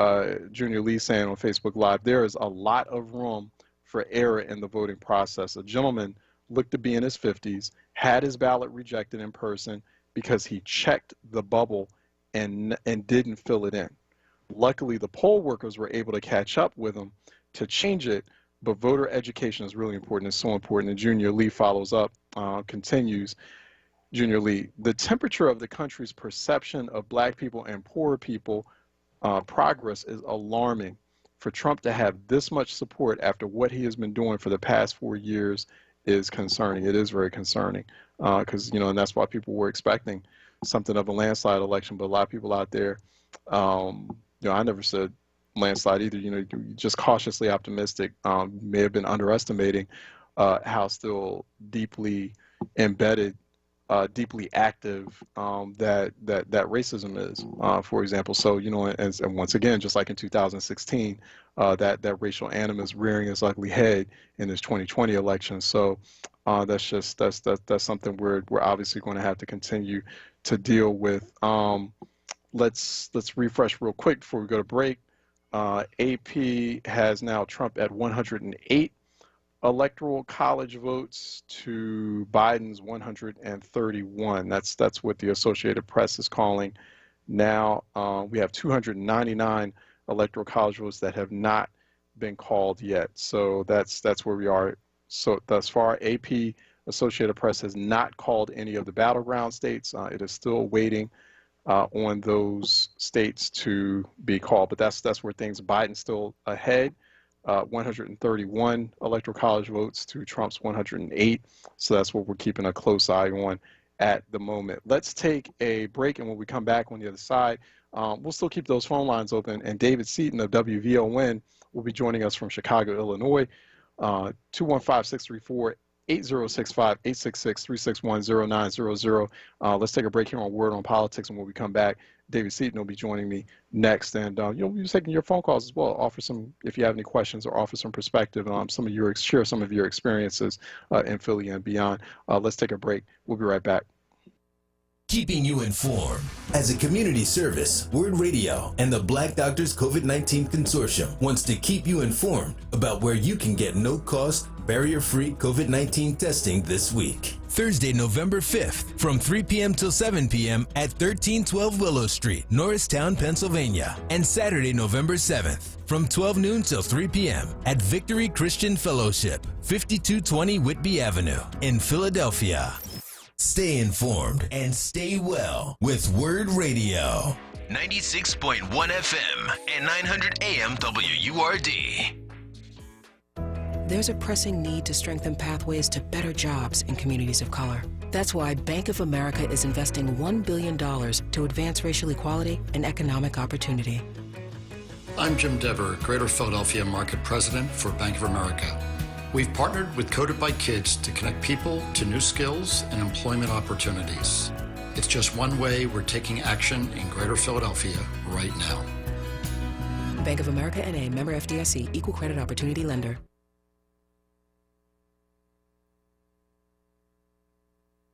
[SPEAKER 1] Junior Lee saying on Facebook Live, there is a lot of room for error in the voting process. A gentleman looked to be in his 50s, had his ballot rejected in person because he checked the bubble and didn't fill it in. Luckily, the poll workers were able to catch up with him to change it, but voter education is really important. It's so important. And Junior Lee follows up, continues. Junior Lee, the temperature of the country's perception of black people and poor people progress is alarming. For Trump to have this much support after what he has been doing for the past 4 years is concerning. It is very concerning because, and that's why people were expecting something of a landslide election. But a lot of people out there, I never said landslide either, just cautiously optimistic, may have been underestimating how still deeply embedded, deeply active that racism is, for example. So, and once again, just like in 2016, that racial animus rearing its ugly head in this 2020 election. So that's something we're obviously going to have to continue to deal with. Let's refresh real quick before we go to break. AP has now Trump at 108 electoral college votes to Biden's 131. That's what the Associated Press is calling now. We have 299 electoral college votes that have not been called yet. So that's where we are. So thus far, AP Associated Press has not called any of the battleground states. It is still waiting on those states to be called. But that's where things. Biden's still ahead. 131 electoral college votes to Trump's 108. So that's what we're keeping a close eye on at the moment. Let's take a break, and when we come back on the other side, we'll still keep those phone lines open, and David Seaton of WVON will be joining us from Chicago, Illinois. 215-634-8065, 866-361-0900. Let's take a break here on Word on Politics, and when we come back, David Seaton will be joining me next, and we'll be taking your phone calls as well. Offer some, if you have any questions, or offer some perspective on share some of your experiences in Philly and beyond. Let's take a break. We'll be right back.
[SPEAKER 3] Keeping you informed. As a community service, WURD Radio and the Black Doctors COVID-19 Consortium wants to keep you informed about where you can get no-cost, barrier-free COVID-19 testing this week. Thursday, November 5th, from 3 p.m. till 7 p.m. at 1312 Willow Street, Norristown, Pennsylvania. And Saturday, November 7th, from 12 noon till 3 p.m. at Victory Christian Fellowship, 5220 Whitby Avenue in Philadelphia. Stay informed and stay well with WURD Radio. 96.1 FM and 900 AM WURD.
[SPEAKER 9] There's a pressing need to strengthen pathways to better jobs in communities of color. That's why Bank of America is investing $1 billion to advance racial equality and economic opportunity.
[SPEAKER 10] I'm Jim Dever, Greater Philadelphia Market President for Bank of America. We've partnered with Coded by Kids to connect people to new skills and employment opportunities. It's just one way we're taking action in Greater Philadelphia right now.
[SPEAKER 9] Bank of America N.A., member FDIC, equal credit opportunity lender.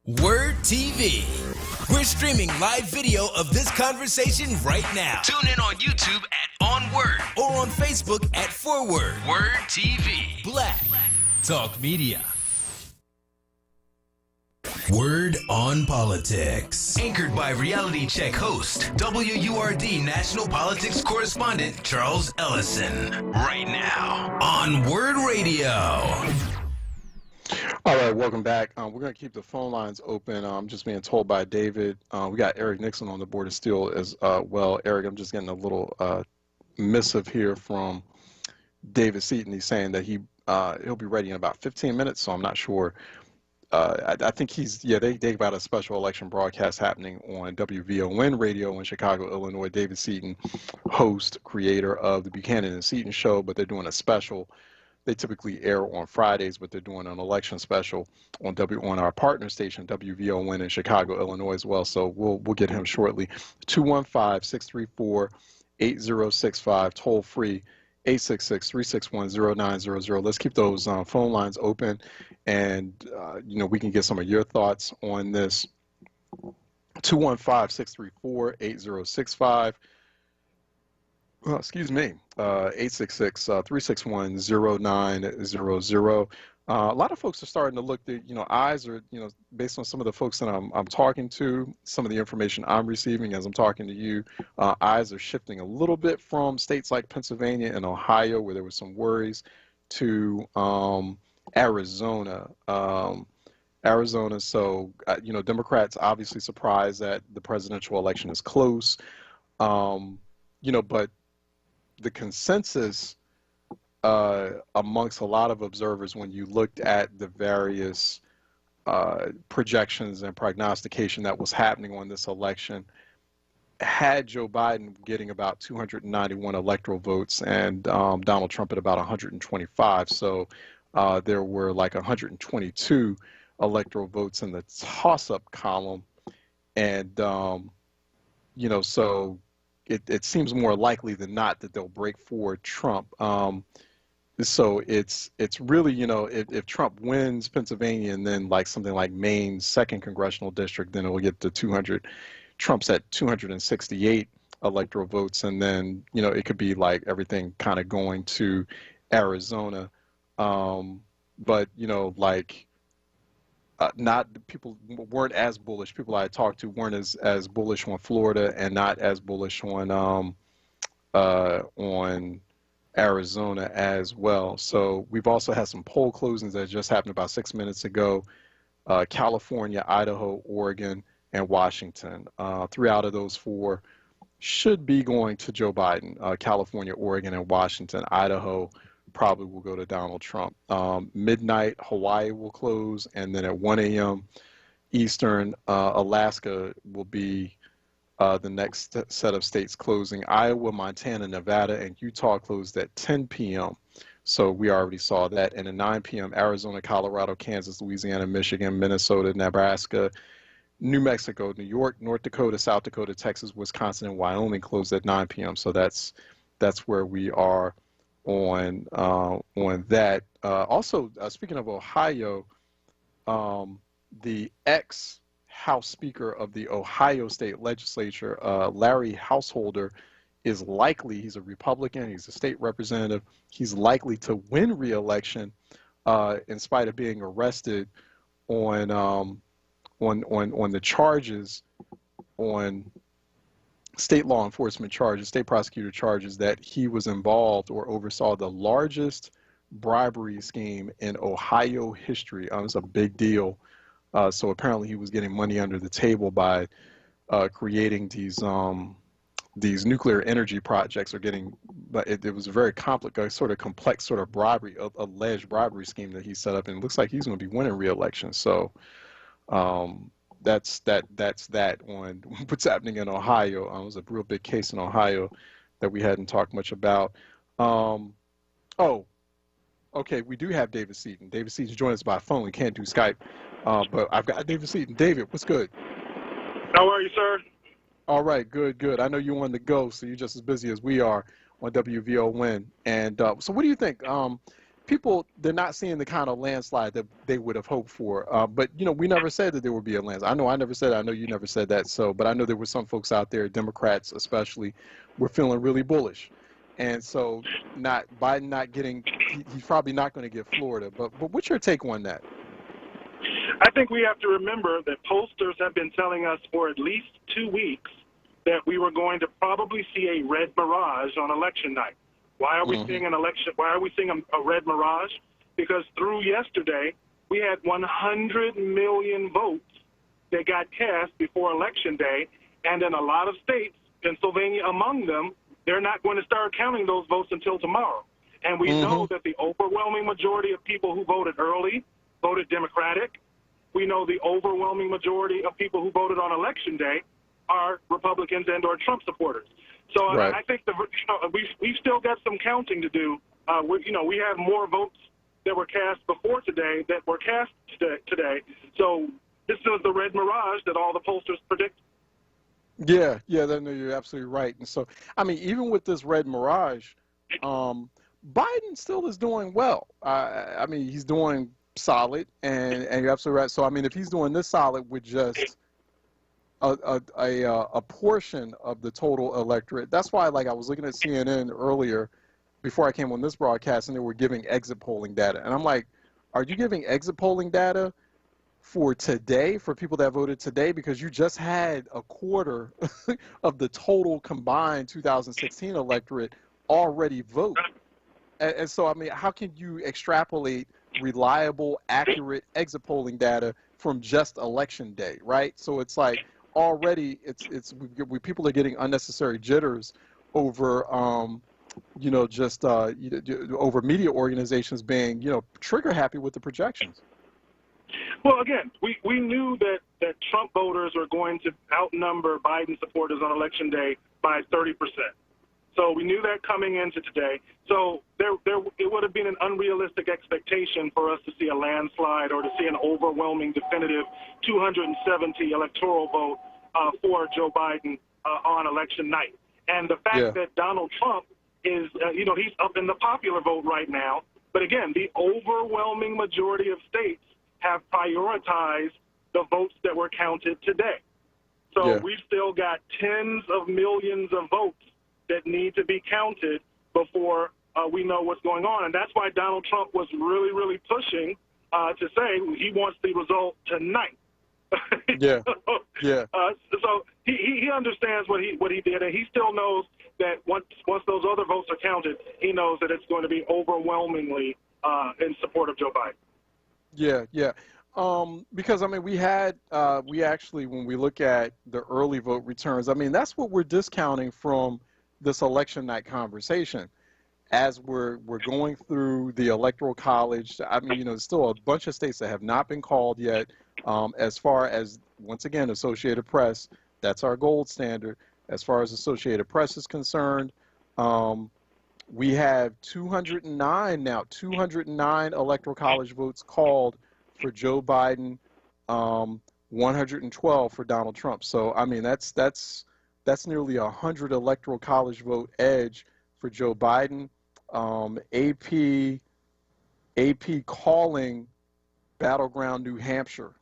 [SPEAKER 3] WURD TV. We're streaming live video of this conversation right now. Tune in on YouTube at onWURD or on Facebook at ForWord. WURD TV. Black Talk Media. WURD on Politics. Anchored by reality check host, WURD national politics correspondent Charles Ellison. Right now on WURD Radio.
[SPEAKER 1] All right, welcome back. We're going to keep the phone lines open. I'm just being told by David. We got Eric Nixon on the board of steel as well. Eric, I'm just getting a little missive here from David Seaton. He's saying that he'll be ready in about 15 minutes, so I'm not sure. I think they got a special election broadcast happening on WVON radio in Chicago, Illinois. David Seaton, host, creator of the Buchanan and Seaton show, but they're doing a special. They typically air on Fridays, but they're doing an election special on our partner station, WVON in Chicago, Illinois as well. So we'll get him shortly. 215-634-8065, toll free, 866-361-0900. Let's keep those phone lines open, and we can get some of your thoughts on this. 215-634-8065. Excuse me, 866-361-0900. A lot of folks are starting to look, eyes are, based on some of the folks that I'm talking to, some of the information I'm receiving as I'm talking to you, eyes are shifting a little bit from states like Pennsylvania and Ohio, where there were some worries, to Arizona. So, Democrats obviously surprised that the presidential election is close, but the consensus amongst a lot of observers, when you looked at the various projections and prognostication that was happening on this election, had Joe Biden getting about 291 electoral votes and Donald Trump at about 125. So there were like 122 electoral votes in the toss-up column. And, so it seems more likely than not that they'll break for Trump. So it's really, if Trump wins Pennsylvania and then like something like Maine's 2nd congressional district, then it will get to 200. Trump's at 268 electoral votes, and then, it could be like everything kind of going to Arizona. But, not people weren't as bullish. People I talked to weren't as bullish on Florida, and not as bullish on Arizona as well. So we've also had some poll closings that just happened about 6 minutes ago. California, Idaho, Oregon, and Washington. 3 out of those 4 should be going to Joe Biden. California, Oregon, and Washington. Idaho probably will go to Donald Trump. Midnight, Hawaii will close, and then at 1 a.m. Eastern, Alaska will be the next set of states closing. Iowa, Montana, Nevada, and Utah closed at 10 p.m. So we already saw that. And at 9 p.m., Arizona, Colorado, Kansas, Louisiana, Michigan, Minnesota, Nebraska, New Mexico, New York, North Dakota, South Dakota, Texas, Wisconsin, and Wyoming closed at 9 p.m. So that's where we are on that. Also, speaking of Ohio, the ex-House Speaker of the Ohio State Legislature, Larry Householder, is likely, he's a Republican, he's a state representative, he's likely to win re-election in spite of being arrested on the charges, on state law enforcement charges, state prosecutor charges, that he was involved or oversaw the largest bribery scheme in Ohio history. It's a big deal. So apparently he was getting money under the table by creating these nuclear energy projects, but it was a very complex, complex bribery, alleged bribery scheme that he set up, and it looks like he's going to be winning re-election. So that's that on what's happening in Ohio. It was a real big case in Ohio that we hadn't talked much about. Okay, we do have David Seaton. David Seaton joined us by phone. We can't do Skype, but I've got David Seaton. David, what's good?
[SPEAKER 19] How are you, sir?
[SPEAKER 1] All right, good. I know you're on the go, so you're just as busy as we are on WVON. And so what do you think? people, they're not seeing the kind of landslide that they would have hoped for. But, you know, we never said that there would be a landslide. I know I never said that. I know you never said that. So, but I know there were some folks out there, Democrats especially, were feeling really bullish. And so Biden not getting, he's probably not going to get Florida. But what's your take on that?
[SPEAKER 19] I think we have to remember that pollsters have been telling us for at least 2 weeks that we were going to probably see a red mirage on election night. Why are we seeing an election? Why are we seeing a red mirage? Because through yesterday, we had 100 million votes that got cast before Election Day, and in a lot of states, Pennsylvania among them, they're not going to start counting those votes until tomorrow. And we know that the overwhelming majority of people who voted early voted Democratic. We know the overwhelming majority of people who voted on Election Day are Republicans and/or Trump supporters. So I think we've still got some counting to do. We have more votes that were cast before today that were cast today. So this is the red mirage that all the pollsters predict.
[SPEAKER 1] Yeah, no, you're absolutely right. And so, I mean, even with this red mirage, Biden still is doing well. I mean, he's doing solid, and you're absolutely right. So, I mean, if he's doing this solid with just a portion of the total electorate, that's why, like, I was looking at CNN earlier before I came on this broadcast, and they were giving exit polling data. And I'm like, are you giving exit polling data for today, for people that voted today? Because you just had a quarter of the total combined 2016 electorate already vote. And so, I mean, how can you extrapolate reliable, accurate exit polling data from just election day, right? So it's like already people are getting unnecessary jitters over, over media organizations being, trigger happy with the projections.
[SPEAKER 19] Well, again, we knew that Trump voters are going to outnumber Biden supporters on Election Day by 30%. So we knew that coming into today. So it would have been an unrealistic expectation for us to see a landslide or to see an overwhelming, definitive 270 electoral vote for Joe Biden on election night. And the fact that Donald Trump is, he's up in the popular vote right now. But again, the overwhelming majority of states have prioritized the votes that were counted today. So we've still got tens of millions of votes that need to be counted before we know what's going on. And that's why Donald Trump was really, really pushing to say he wants the result tonight. So he understands what he did, and he still knows that once those other votes are counted, he knows that it's going to be overwhelmingly in support of Joe Biden.
[SPEAKER 1] Because I mean, we actually, when we look at the early vote returns, I mean, that's what we're discounting from this election night conversation. As we're going through the Electoral College, I mean, there's still a bunch of states that have not been called yet. As far as, once again, Associated Press, that's our gold standard. As far as Associated Press is concerned, we have 209 Electoral College votes called for Joe Biden, 112 for Donald Trump. So, I mean, that's nearly 100 Electoral College vote edge for Joe Biden. AP calling Battleground New Hampshire.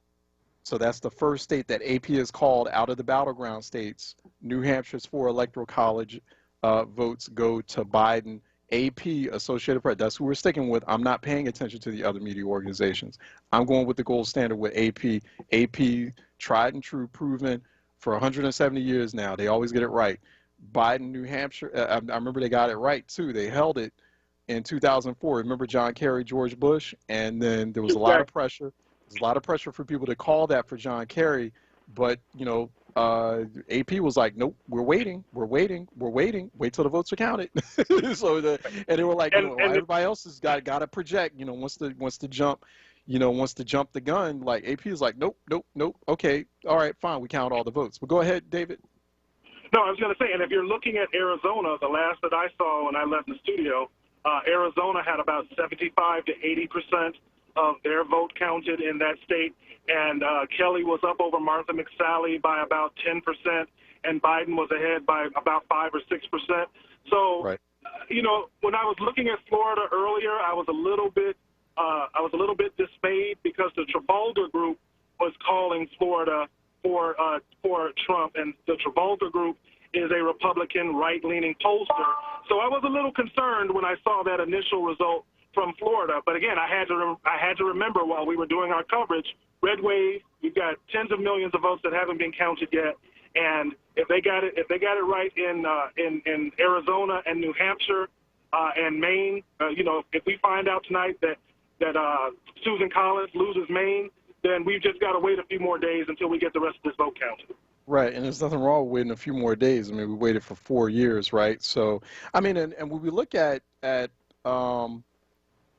[SPEAKER 1] So that's the first state that AP has called out of the battleground states. New Hampshire's 4 Electoral College votes go to Biden. AP, Associated Press, that's who we're sticking with. I'm not paying attention to the other media organizations. I'm going with the gold standard with AP. AP, tried and true, proven for 170 years now. They always get it right. Biden, New Hampshire, I remember they got it right, too. They held it in 2004. Remember John Kerry, George Bush? And then there was a lot of pressure. There's a lot of pressure for people to call that for John Kerry. But, AP was like, nope, we're waiting. Wait till the votes are counted. And they were like, everybody else has got to project, wants to jump the gun. Like AP is like, nope. Okay, all right, fine, we count all the votes. But go ahead, David.
[SPEAKER 19] No, I was going to say, and if you're looking at Arizona, the last that I saw when I left the studio, Arizona had about 75 to 80% of their vote counted in that state, and Kelly was up over Martha McSally by about 10%, and Biden was ahead by about 5 or 6%. So, when I was looking at Florida earlier, I was a little bit dismayed because the Trafalgar Group was calling Florida for Trump, and the Trafalgar Group is a Republican right-leaning pollster. So I was a little concerned when I saw that initial result from Florida. But again, I had to remember while we were doing our coverage, red wave. We've got tens of millions of votes that haven't been counted yet, and if they got it right in Arizona and New Hampshire and Maine, if we find out tonight that Susan Collins loses Maine, then we've just got to wait a few more days until we get the rest of this vote counted.
[SPEAKER 1] Right, and there's nothing wrong with waiting a few more days. I mean, we waited for 4 years, right? So, I mean, and when we look at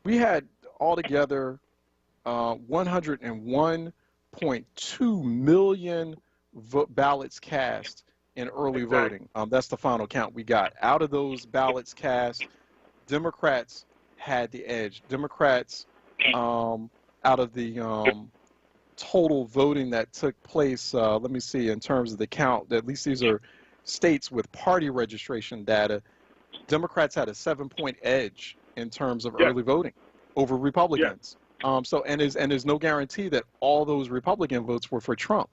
[SPEAKER 1] we had altogether 101.2 million ballots cast in early voting. That's the final count we got. Out of those ballots cast, Democrats had the edge. Democrats, out of the total voting that took place, let me see, in terms of the count, at least these are states with party registration data, Democrats had a 7-point edge in terms of early voting over Republicans. And there's no guarantee that all those Republican votes were for Trump,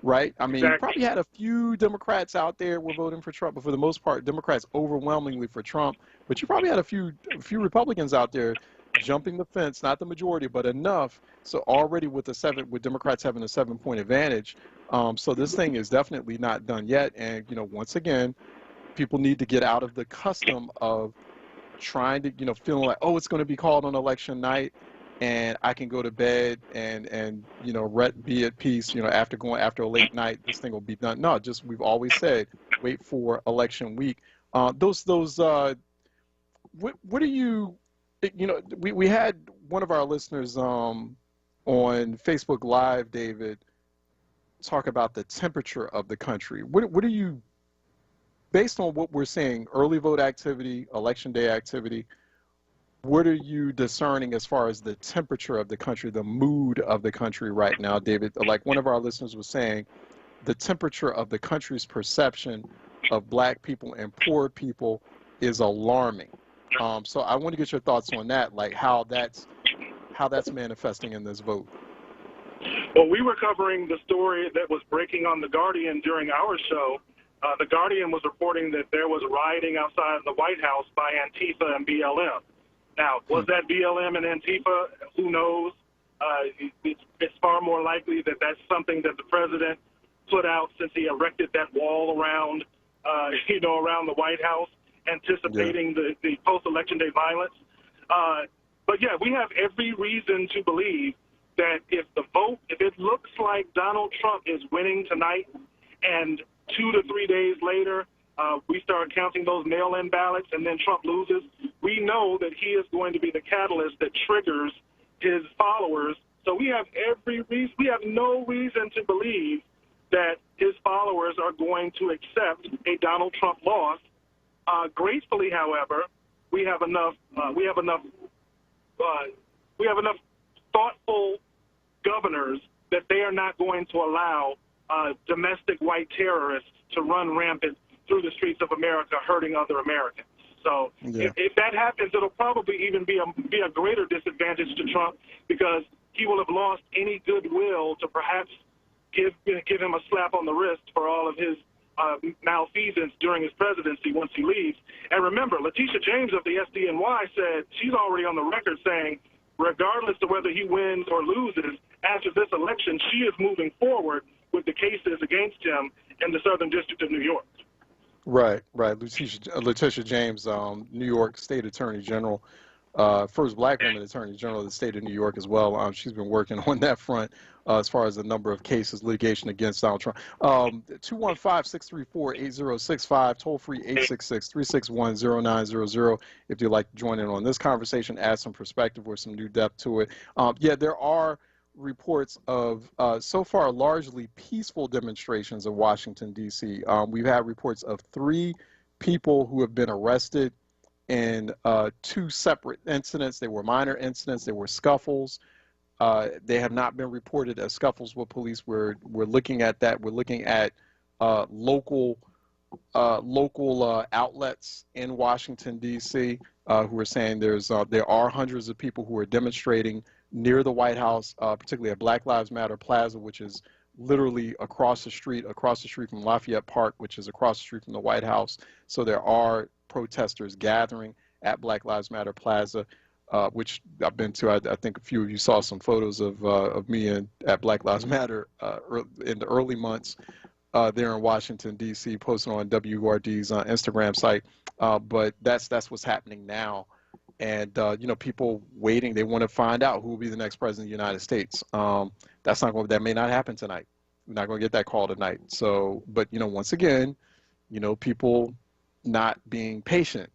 [SPEAKER 1] right? I mean, you probably had a few Democrats out there were voting for Trump, but for the most part, Democrats overwhelmingly for Trump. But you probably had a few Republicans out there jumping the fence, not the majority, but enough. So already with Democrats having a 7-point advantage. So this thing is definitely not done yet. And, once again, people need to get out of the custom of trying to, feeling like, oh, it's going to be called on election night and I can go to bed and be at peace, after a late night, this thing will be done. No, just, we've always said, wait for election week. What do you, we had one of our listeners on Facebook Live, David, talk about the temperature of the country. What do you, based on what we're seeing, early vote activity, election day activity, what are you discerning as far as the temperature of the country, the mood of the country right now, David? Like one of our listeners was saying, the temperature of the country's perception of black people and poor people is alarming. So I want to get your thoughts on that, like how that's manifesting in this vote.
[SPEAKER 19] Well, we were covering the story that was breaking on The Guardian during our show. The Guardian was reporting that there was rioting outside the White House by Antifa and BLM. Now, was that BLM and Antifa? Who knows? It's far more likely that that's something that the president put out since he erected that wall around, around the White House, anticipating the post-election day violence. But yeah, we have every reason to believe that if it looks like Donald Trump is winning tonight, and 2 to 3 days later, we start counting those mail-in ballots and then Trump loses, we know that he is going to be the catalyst that triggers his followers. So we have no reason to believe that his followers are going to accept a Donald Trump loss. Gracefully, however, we have enough thoughtful governors that they are not going to allow domestic white terrorists to run rampant through the streets of America, hurting other Americans. So if that happens, it'll probably even be a greater disadvantage to Trump, because he will have lost any goodwill to perhaps give him a slap on the wrist for all of his malfeasance during his presidency once he leaves. And remember, Letitia James of the SDNY said she's already on the record saying, regardless of whether he wins or loses, after this election, she is moving forward with the cases against him in the Southern District of New York.
[SPEAKER 1] Right. Letitia James, New York State Attorney General, first black woman Attorney General of the state of New York as well. She's been working on that front as far as the number of cases, litigation against Donald Trump. 215-634-8065, toll free 866-361-0900 if you'd like to join in on this conversation, add some perspective or some new depth to it. There are reports of so far largely peaceful demonstrations in Washington, D.C. We've had reports of 3 people who have been arrested in 2 separate incidents. They were minor incidents. They were scuffles. They have not been reported as scuffles with police. We're looking at that. We're looking at local local outlets in Washington, D.C., who are saying there are hundreds of people who are demonstrating near the White House, particularly at Black Lives Matter Plaza, which is literally across the street from Lafayette Park, which is across the street from the White House. So there are protesters gathering at Black Lives Matter Plaza, which I've been to. I think a few of you saw some photos of me at Black Lives Matter in the early months there in Washington, D.C., posted on WURD's Instagram site. But that's what's happening now. And, people waiting, they want to find out who will be the next president of the United States. That may not happen tonight. We're not going to get that call tonight. So, but, once again, people not being patient.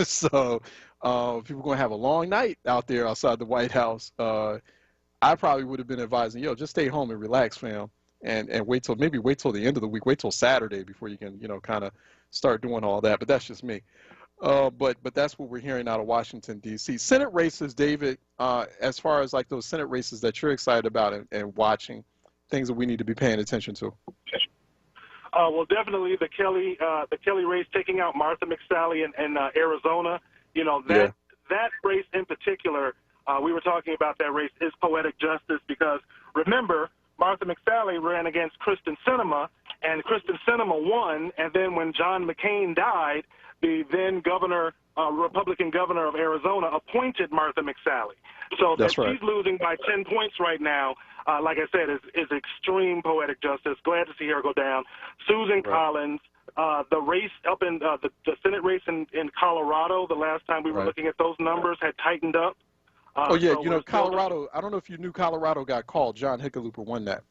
[SPEAKER 1] So people going to have a long night out there outside the White House. I probably would have been advising, just stay home and relax, fam. And wait till the end of the week, wait till Saturday before you can, kind of start doing all that. But that's just me. But that's what we're hearing out of Washington, D.C. Senate races, David, as far as like those Senate races that you're excited about and watching, things that we need to be paying attention to.
[SPEAKER 19] Well, definitely the Kelly race taking out Martha McSally in Arizona. That race in particular, we were talking about that race, is poetic justice because remember, Martha McSally ran against Kristen Sinema, and Kristen Sinema won. And then when John McCain died, the then Republican governor of Arizona appointed Martha McSally. So that she's losing by 10 points right now, like I said, is extreme poetic justice. Glad to see her go down. Susan Collins, the race up in the Senate race in Colorado, the last time we were looking at those numbers, had tightened up.
[SPEAKER 1] Colorado, I don't know if you knew Colorado got called. John Hickenlooper won that.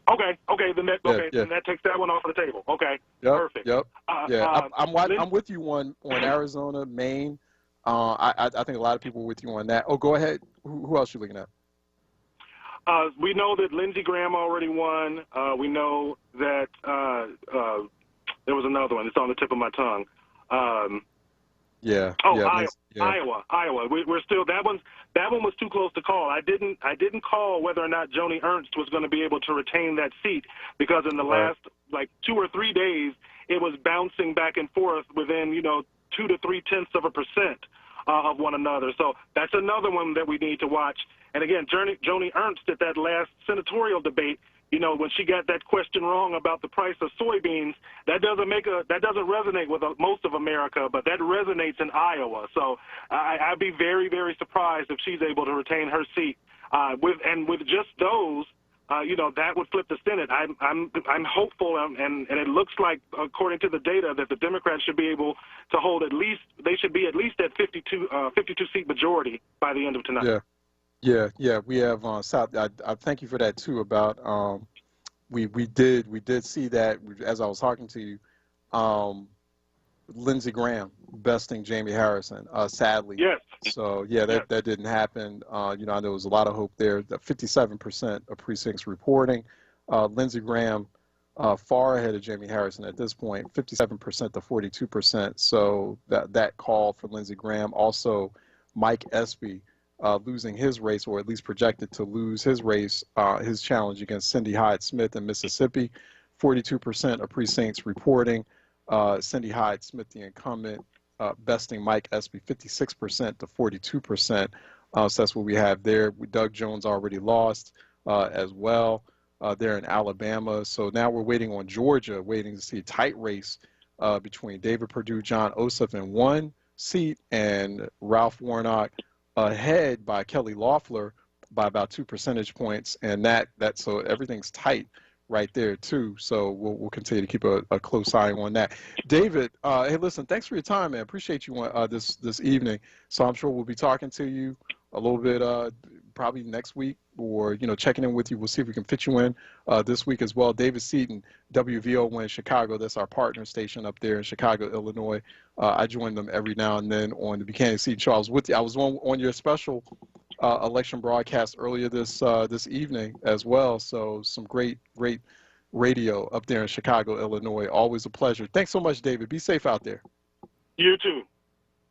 [SPEAKER 19] Okay, then that takes that one off of the table. Okay, perfect.
[SPEAKER 1] Yep. I'm with you on Arizona, Maine. I think a lot of people are with you on that. Oh, go ahead. Who else are you looking at?
[SPEAKER 19] We know that Lindsey Graham already won. We know that there was another one. It's on the tip of my tongue. Iowa. We're still that one was too close to call. I didn't call whether or not Joni Ernst was going to be able to retain that seat because in the last like 2 or 3 days it was bouncing back and forth within 2 to 0.3% of one another. So that's another one that we need to watch. And again, Joni Ernst at that last senatorial debate, when she got that question wrong about the price of soybeans, that doesn't resonate with most of America, but that resonates in Iowa. So I'd be very, very surprised if she's able to retain her seat. With just those, that would flip the Senate. I'm hopeful, and it looks like, according to the data, that the Democrats should be able to hold at least at 52 seat majority by the end of tonight.
[SPEAKER 1] Yeah. We have South. I thank you for that too. About we did see that as I was talking to you. Lindsey Graham besting Jamie Harrison, sadly.
[SPEAKER 19] Yes.
[SPEAKER 1] So that didn't happen. I know there was a lot of hope there. 57% of precincts reporting. Lindsey Graham far ahead of Jamie Harrison at this point, 57% to 42%. So that call for Lindsey Graham. Also, Mike Espy losing his race, or at least projected to lose his race, his challenge against Cindy Hyde-Smith in Mississippi. 42% of precincts reporting. Cindy Hyde-Smith, the incumbent, besting Mike Espy 56% to 42%. So that's what we have there. Doug Jones already lost as well there in Alabama. So now we're waiting on Georgia, waiting to see a tight race between David Perdue, John Ossoff in one seat, and Ralph Warnock ahead by Kelly Loeffler by about 2 percentage points. And so everything's tight right there too. So we'll continue to keep a close eye on that. David, hey, listen, thanks for your time, man. Appreciate you this evening. So I'm sure we'll be talking to you a little bit probably next week, or checking in with you. We'll see if we can fit you in this week as well. David Seaton, WVO in Chicago. That's our partner station up there in Chicago, Illinois. I join them every now and then on the Buchanan Seaton show. I was with you. I was on your special election broadcast earlier this evening as well. So some great radio up there in Chicago, Illinois. Always a pleasure. Thanks so much, David. Be safe out there.
[SPEAKER 19] You too.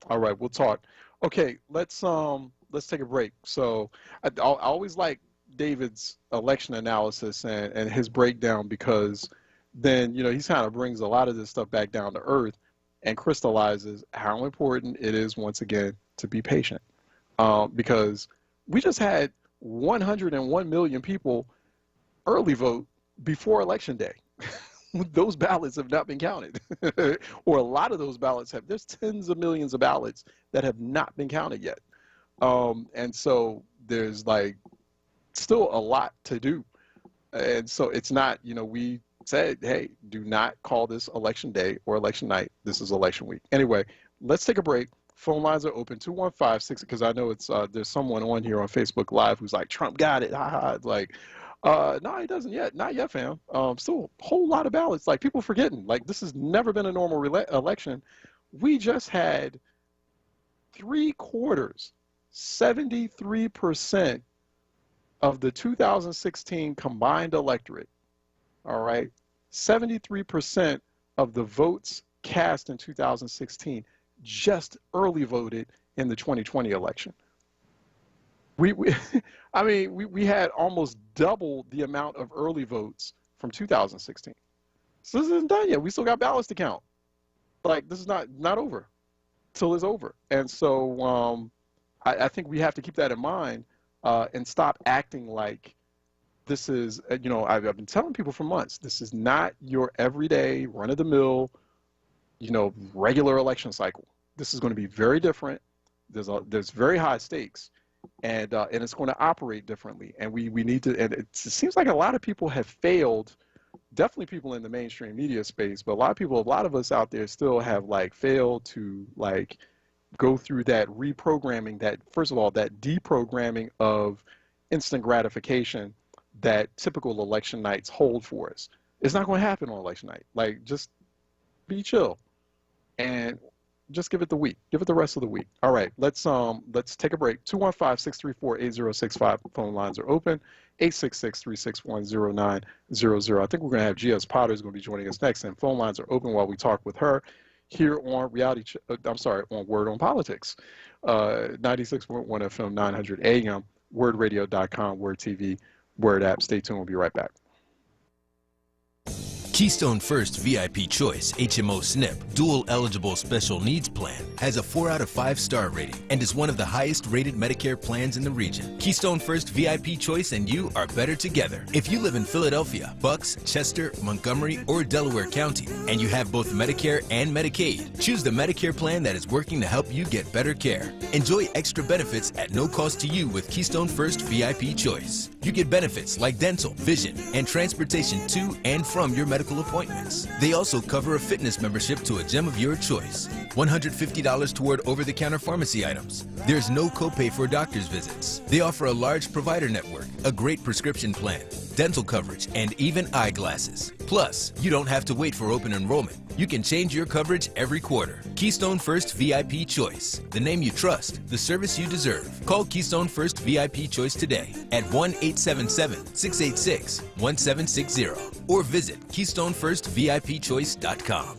[SPEAKER 1] All right, we'll talk. Okay, let's take a break. So I always like David's election analysis and his breakdown, because then, he kind of brings a lot of this stuff back down to earth and crystallizes how important it is, once again, to be patient. Because we just had 101 million people early vote before Election Day. Those ballots have not been counted. Or a lot of those ballots there's tens of millions of ballots that have not been counted yet. And so there's still a lot to do. And so it's not, we said, hey, do not call this Election Day or Election Night. This is Election Week. Anyway, let's take a break. Phone lines are open, 215-6, because I know it's there's someone on here on Facebook Live who's like, Trump got it. It's like, no, he doesn't yet. Not yet, fam. Still a whole lot of ballots. People forgetting. This has never been a normal election. We just had 3/4, 73% of the 2016 combined electorate. All right, 73% of the votes cast in 2016 just early voted in the 2020 election. We had almost double the amount of early votes from 2016. So this isn't done yet. We still got ballots to count. This is not over till it's over. And so I think we have to keep that in mind and stop acting like this is, I've been telling people for months, this is not your everyday run-of-the-mill, regular election cycle. This is going to be very different. There's very high stakes, and it's going to operate differently. And we need to. And it seems like a lot of people have failed. Definitely people in the mainstream media space, but a lot of us out there still have failed to go through that reprogramming. That first of all, that deprogramming of instant gratification that typical election nights hold for us. It's not going to happen on election night. Just be chill and just give it the week. Give it the rest of the week. All right, let's take a break. 215-634-8065. Phone lines are open. 866-361-0900. I think we're going to have G.S. Potter is going to be joining us next, and phone lines are open while we talk with her here on on Word on Politics. 96.1 FM, 900 AM, wordradio.com, Word TV, Word app. Stay tuned. We'll be right back.
[SPEAKER 3] Keystone First VIP Choice HMO SNP Dual Eligible Special Needs Plan has a 4 out of 5 star rating and is one of the highest rated Medicare plans in the region. Keystone First VIP Choice and you are better together. If you live in Philadelphia, Bucks, Chester, Montgomery, or Delaware County, and you have both Medicare and Medicaid, choose the Medicare plan that is working to help you get better care. Enjoy extra benefits at no cost to you with Keystone First VIP Choice. You get benefits like dental, vision, and transportation to and from your medical appointments. They also cover a fitness membership to a gym of your choice. $150 toward over-the-counter pharmacy items. There's no copay for doctor's visits. They offer a large provider network, a great prescription plan, dental coverage, and even eyeglasses. Plus, you don't have to wait for open enrollment. You can change your coverage every quarter. Keystone First VIP Choice. The name you trust, the service you deserve. Call Keystone First VIP Choice today at 1-877-686-1760 or visit KeystoneFirstVIPChoice.com.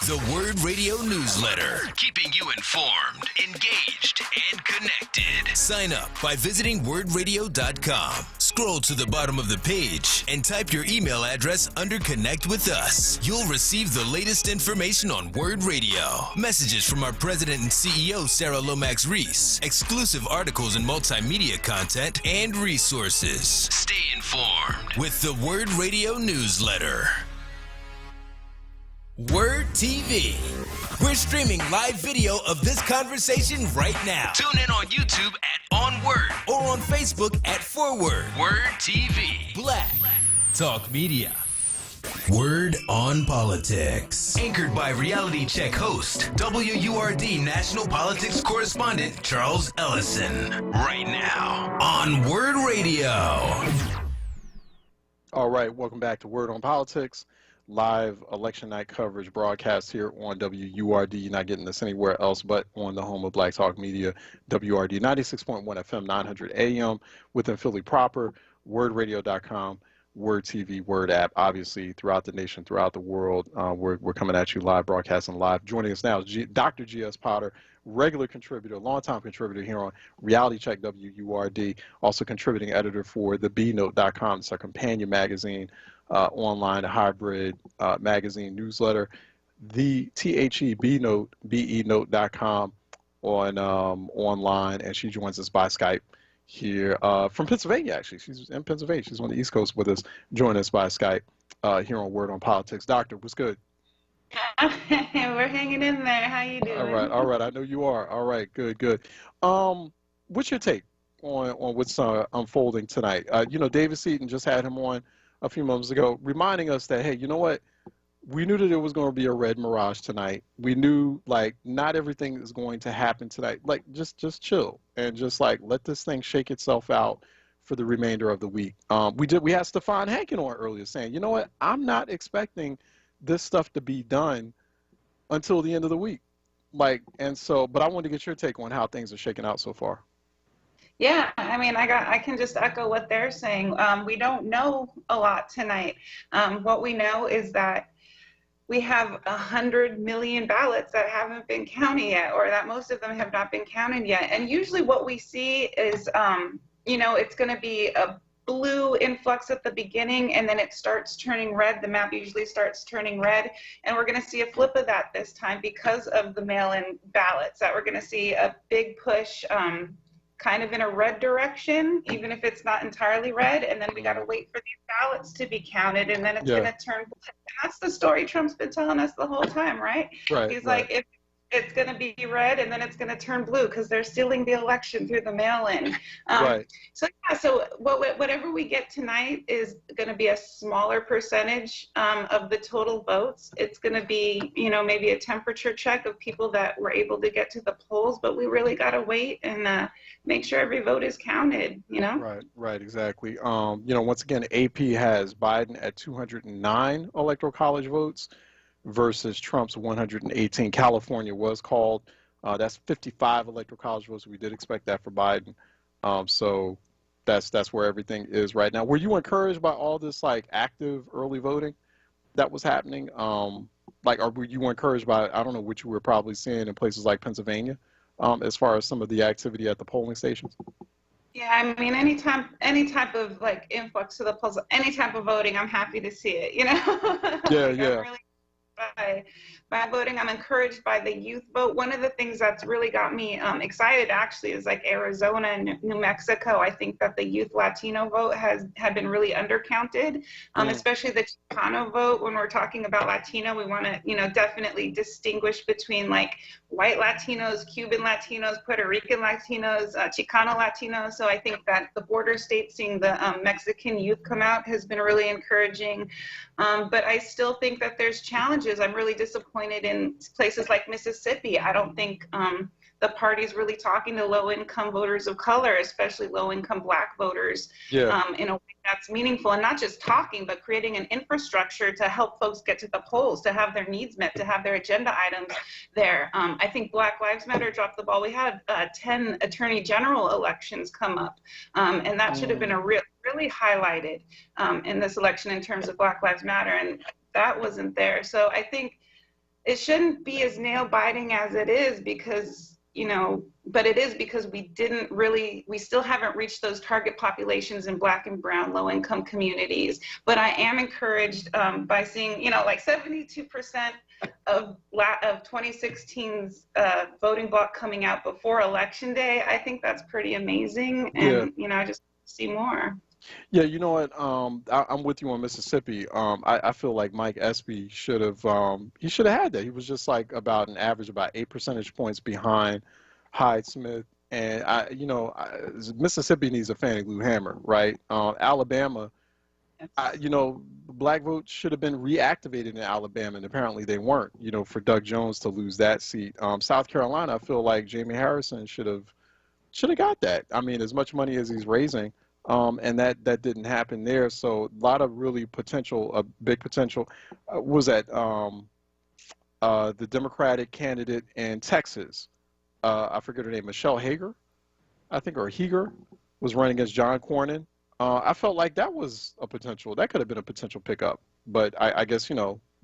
[SPEAKER 3] The Word Radio Newsletter, keeping you informed, engaged, and connected. Sign up by visiting wordradio.com. Scroll to the bottom of the page and type your email address under Connect with Us. You'll receive the latest information on Word Radio, messages from our president and CEO, Sarah Lomax Reese, exclusive articles and multimedia content, and resources. Stay informed with the Word Radio Newsletter. WURD TV. We're streaming live video of this conversation right now. Tune in on YouTube at onWURD or on Facebook at ForWord. WURD TV. Black Talk Media. Word on Politics. Anchored by reality check host, WURD national politics correspondent Charles Ellison. Right now on Word Radio.
[SPEAKER 1] All right, welcome back to Word on Politics. Live election night coverage broadcast here on WURD. You're not getting this anywhere else but on the home of Black Talk Media, WURD 96.1 FM, 900 AM within Philly proper, wordradio.com, WURD TV, WURD app, obviously throughout the nation, throughout the world. We're coming at you live, broadcasting live. Joining us now is Dr. G.S. Potter, regular contributor, longtime contributor here on Reality Check WURD, also contributing editor for the bnote.com. It's our companion magazine, online, a hybrid magazine newsletter. The THEBnote, BEnote.com online, and she joins us by Skype here from Pennsylvania, actually. She's in Pennsylvania. She's on the East Coast with us, joining us by Skype here on Word on Politics. Doctor, what's good?
[SPEAKER 20] We're hanging in there. How you doing?
[SPEAKER 1] All right. I know you are. All right, good. What's your take on what's unfolding tonight? David Seaton just had him on a few moments ago, reminding us that, hey, you know what? We knew that there was going to be a red mirage tonight. We knew, like, not everything is going to happen tonight. Like, just chill and just, like, let this thing shake itself out for the remainder of the week. We had Stefan Hankin on earlier saying, you know what? I'm not expecting this stuff to be done until the end of the week. Like, and so, but I wanted to get your take on how things are shaking out so far.
[SPEAKER 20] Yeah, I mean, I can just echo what they're saying. We don't know a lot tonight. What we know is that we have 100 million ballots that haven't been counted yet, or that most of them have not been counted yet. And usually what we see is, it's going to be a blue influx at the beginning, and then it starts turning red. The map usually starts turning red, and we're going to see a flip of that this time because of the mail-in ballots, that we're going to see a big push kind of in a red direction, even if it's not entirely red, and then we got to wait for these ballots to be counted, and then it's going to turn blue. And that's the story Trump's been telling us the whole time, right? He's like, if it's going to be red and then it's going to turn blue because they're stealing the election through the mail-in. So whatever we get tonight is going to be a smaller percentage of the total votes. It's going to be, maybe a temperature check of people that were able to get to the polls, but we really got to wait and make sure every vote is counted,
[SPEAKER 1] Right, exactly. Once again, AP has Biden at 209 electoral college votes versus Trump's 118. California was called. That's 55 electoral college votes. We did expect that for Biden. So that's where everything is right now. Were you encouraged by all this like active early voting that was happening? Or were you encouraged by, I don't know, what you were probably seeing in places like Pennsylvania as far as some of the activity at the polling stations?
[SPEAKER 20] Yeah, I mean, any type of like influx to the polls, any type of voting, I'm happy to see it,
[SPEAKER 1] Yeah.
[SPEAKER 20] By voting, I'm encouraged by the youth vote. One of the things that's really got me excited actually is like Arizona and New Mexico. I think that the youth Latino vote had been really undercounted, especially the Chicano vote. When we're talking about Latino, we want to, definitely distinguish between like white Latinos, Cuban Latinos, Puerto Rican Latinos, Chicano Latinos. So I think that the border states seeing the Mexican youth come out has been really encouraging. But I still think that there's challenges. I'm really disappointed in places like Mississippi. I don't think the party's really talking to low-income voters of color, especially low-income Black voters, in a way that's meaningful, and not just talking, but creating an infrastructure to help folks get to the polls, to have their needs met, to have their agenda items there. I think Black Lives Matter dropped the ball. We had 10 attorney general elections come up, and that should have been really highlighted in this election in terms of Black Lives Matter, and that wasn't there. So I think it shouldn't be as nail-biting as it is because, but it is because we still haven't reached those target populations in Black and brown low-income communities. But I am encouraged by seeing, like 72% of 2016's voting bloc coming out before Election Day. I think that's pretty amazing. And, I just see more.
[SPEAKER 1] Yeah, you know what? I'm with you on Mississippi. I feel like Mike Espy should have had that. He was just like about 8 percentage points behind Hyde Smith, and Mississippi needs a Fannie Lou Hamer, right? Alabama, Black votes should have been reactivated in Alabama, and apparently they weren't. For Doug Jones to lose that seat. South Carolina, I feel like Jamie Harrison should have got that. I mean, as much money as he's raising. And that didn't happen there. So a lot of really big potential was at the Democratic candidate in Texas. I forget her name, Michelle Hager, I think, or Heger, was running against John Cornyn. I felt like that was a potential. That could have been a potential pickup. But I guess,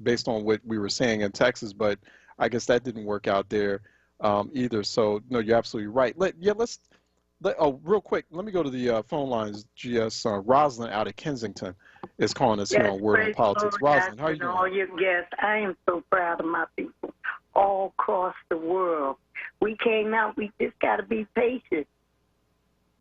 [SPEAKER 1] based on what we were saying in Texas, but I guess that didn't work out there either. So, no, you're absolutely right. Real quick, let me go to the phone lines. GS Rosalind out of Kensington is calling us here on Word on Politics. Rosalind, how are you doing?
[SPEAKER 21] All your guests, I am so proud of my people all across the world. We came out. We just got to be patient.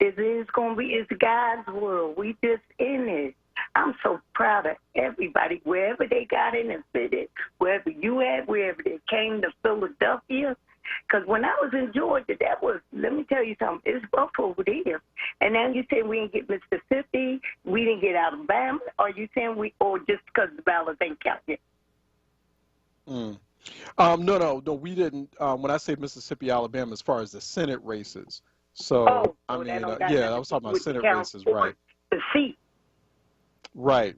[SPEAKER 21] It's God's world. We just in it. I'm so proud of everybody, wherever they got in and fitted, wherever you at, wherever they came to Philadelphia. Because when I was in Georgia, let me tell you something, it's rough over there. And now you saying we didn't get Mississippi, we didn't get Alabama, or you saying or just because the ballots ain't counted?
[SPEAKER 1] No, we didn't. When I say Mississippi, Alabama, as far as the Senate races. So, I was talking about Senate races, right.
[SPEAKER 21] The seat.
[SPEAKER 1] Right.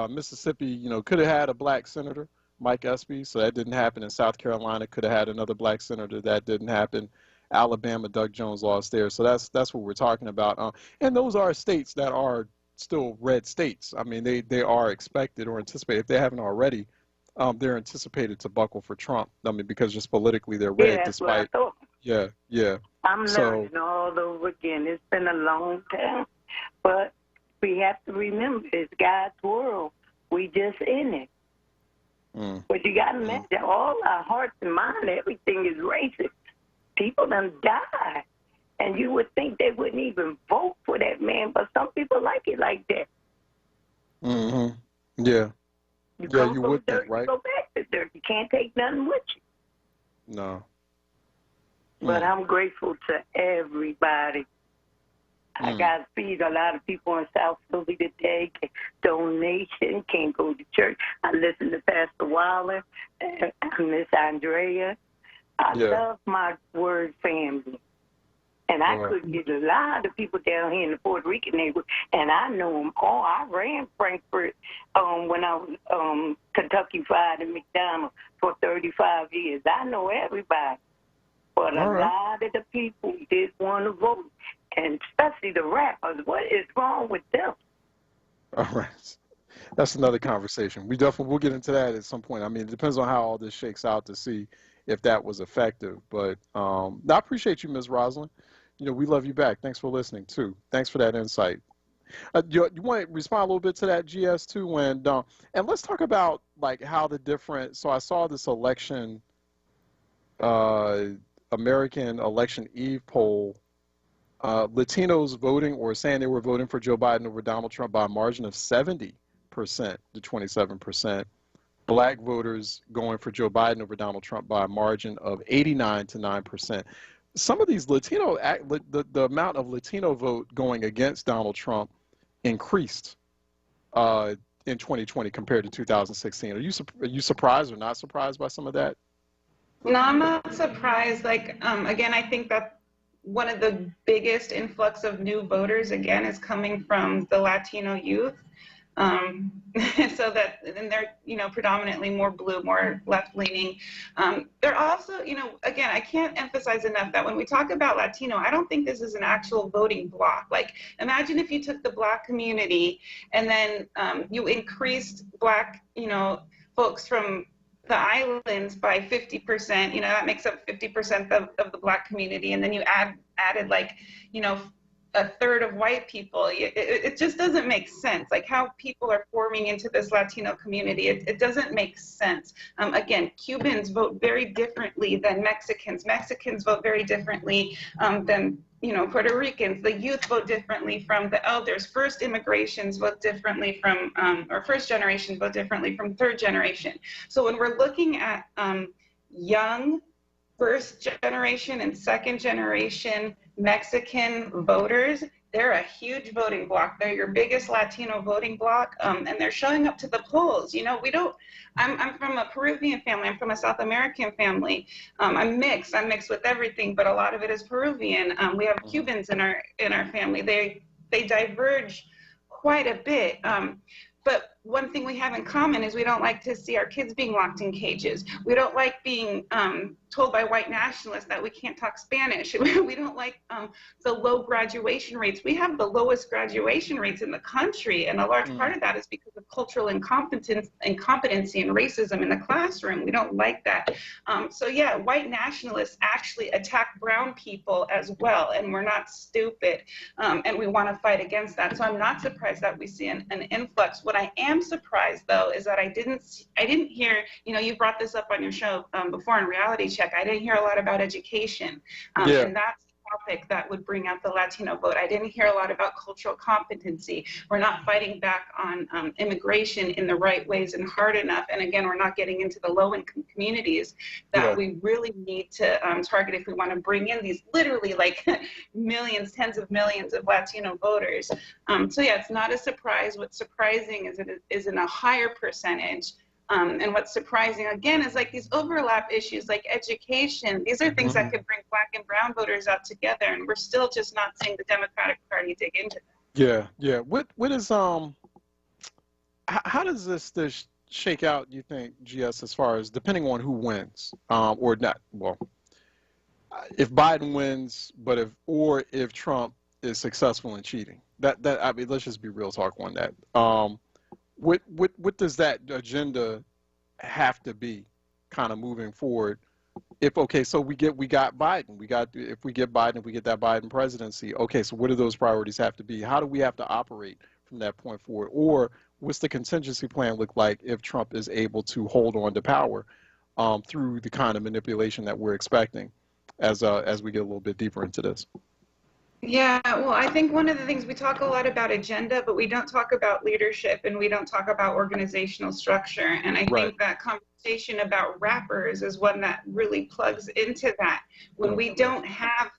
[SPEAKER 1] Mississippi, could have had a black senator, Mike Espy, so that didn't happen. In South Carolina, could have had another black senator, that didn't happen. Alabama, Doug Jones lost there, so that's what we're talking about. And those are states that are still red states. I mean, they are expected or anticipated, if they haven't already, they're anticipated to buckle for Trump. I mean, because just politically they're red, despite. Yeah.
[SPEAKER 21] I'm learning all over again. It's been a long time, but we have to remember it's God's world. We just in it. But you got to imagine, all our hearts and minds, everything is racist. People done died. And you would think they wouldn't even vote for that man, but some people like it like that.
[SPEAKER 1] Yeah. You would think, right?
[SPEAKER 21] You go back to dirt. You can't take nothing with you.
[SPEAKER 1] No.
[SPEAKER 21] But I'm grateful to everybody. I got to feed a lot of people in South Philly today. Donation, can't go to church. I listen to Pastor Waller, Miss Andrea. I love my WURD family. And I could get a lot of people down here in the Puerto Rican neighborhood, and I know them all. I ran Frankfurt when I was Kentucky Fried and McDonald's for 35 years. I know everybody. But a lot of the people did want to vote, and especially the rappers. What is wrong with them?
[SPEAKER 1] All right. That's another conversation. We'll get into that at some point. I mean, it depends on how all this shakes out to see if that was effective. But I appreciate you, Ms. Rosalind. We love you back. Thanks for listening, too. Thanks for that insight. You want to respond a little bit to that, GS, too? And let's talk about, how the different – so I saw this election American Election Eve poll, Latinos voting or saying they were voting for Joe Biden over Donald Trump by a margin of 70% to 27%. Black voters going for Joe Biden over Donald Trump by a margin of 89 to 9%. Some of these Latino, the amount of Latino vote going against Donald Trump increased in 2020 compared to 2016. Are you surprised or not surprised by some of that?
[SPEAKER 20] No, I'm not surprised. Again, I think that one of the biggest influx of new voters, again, is coming from the Latino youth. And they're, predominantly more blue, more left-leaning. They're also, again, I can't emphasize enough that when we talk about Latino, I don't think this is an actual voting block. Imagine if you took the Black community and then you increased Black, folks from the islands by 50%, that makes up 50% of the Black community. And then you added a third of white people. It just doesn't make sense. How people are forming into this Latino community, it doesn't make sense. Again, Cubans vote very differently than Mexicans. Mexicans vote very differently than Puerto Ricans. The youth vote differently from the elders. First immigrations vote differently from, or first generation vote differently from third generation. So when we're looking at young first generation and second generation Mexican voters, they're a huge voting bloc. They're your biggest Latino voting bloc, and they're showing up to the polls. I'm from a Peruvian family. I'm from a South American family. I'm mixed with everything, but a lot of it is Peruvian. We have Cubans in our family. They diverge quite a bit. But one thing we have in common is we don't like to see our kids being locked in cages. We don't like being told by white nationalists that we can't talk Spanish. We don't like the low graduation rates. We have the lowest graduation rates in the country, and a large part of that is because of cultural incompetency and racism in the classroom. We don't like that. So yeah, white nationalists actually attack brown people as well, and we're not stupid, and we want to fight against that. So I'm not surprised that we see an influx. What I am surprised though is that I didn't hear, you know, you brought this up on your show before in Reality Check. I didn't hear a lot about education, and that's a topic that would bring out the Latino vote. I didn't hear a lot about cultural competency. We're not fighting back on immigration in the right ways and hard enough. And again, we're not getting into the low-income communities that we really need to target if we want to bring in these literally like millions, tens of millions of Latino voters. So yeah, it's not a surprise. What's surprising is it is in a higher percentage. And what's surprising, again, is like these overlap issues like education. These are things that could bring black and brown voters out together, and we're still just not seeing the Democratic Party dig into that.
[SPEAKER 1] Yeah, yeah. What is how does this shake out, you think, GS, as far as depending on who wins, or not? Well, if Biden wins, but if Trump is successful in cheating, I mean, let's just be real talk on that. What does that agenda have to be, kind of moving forward? So we got Biden, if we get that Biden presidency, okay, so what do those priorities have to be? How do we have to operate from that point forward? Or what's the contingency plan look like if Trump is able to hold on to power through the kind of manipulation that we're expecting as we get a little bit deeper into this?
[SPEAKER 20] Yeah, well, I think one of the things we talk a lot about agenda, but we don't talk about leadership and we don't talk about organizational structure. And I think that conversation about rappers is one that really plugs into that. When we don't have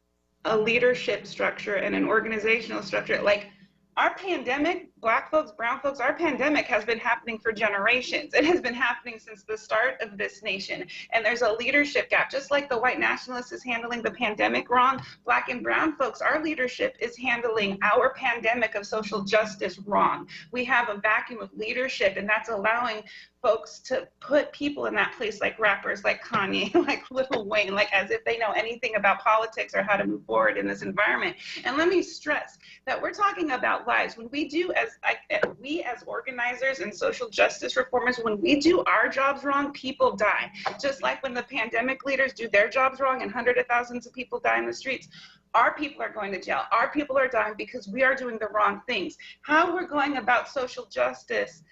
[SPEAKER 20] a leadership structure and an organizational structure, like our pandemic, black folks, brown folks, our pandemic has been happening for generations. It has been happening since the start of this nation. And there's a leadership gap. Just like the white nationalist is handling the pandemic wrong, black and brown folks, our leadership is handling our pandemic of social justice wrong. We have a vacuum of leadership, and that's allowing folks to put people in that place, like rappers like Kanye, like Lil Wayne, like as if they know anything about politics or how to move forward in this environment. And let me stress that we're talking about lives. When we do, we as organizers and social justice reformers, when we do our jobs wrong, people die. Just like when the pandemic leaders do their jobs wrong and hundreds of thousands of people die in the streets, our people are going to jail. Our people are dying because we are doing the wrong things. How we're going about social justice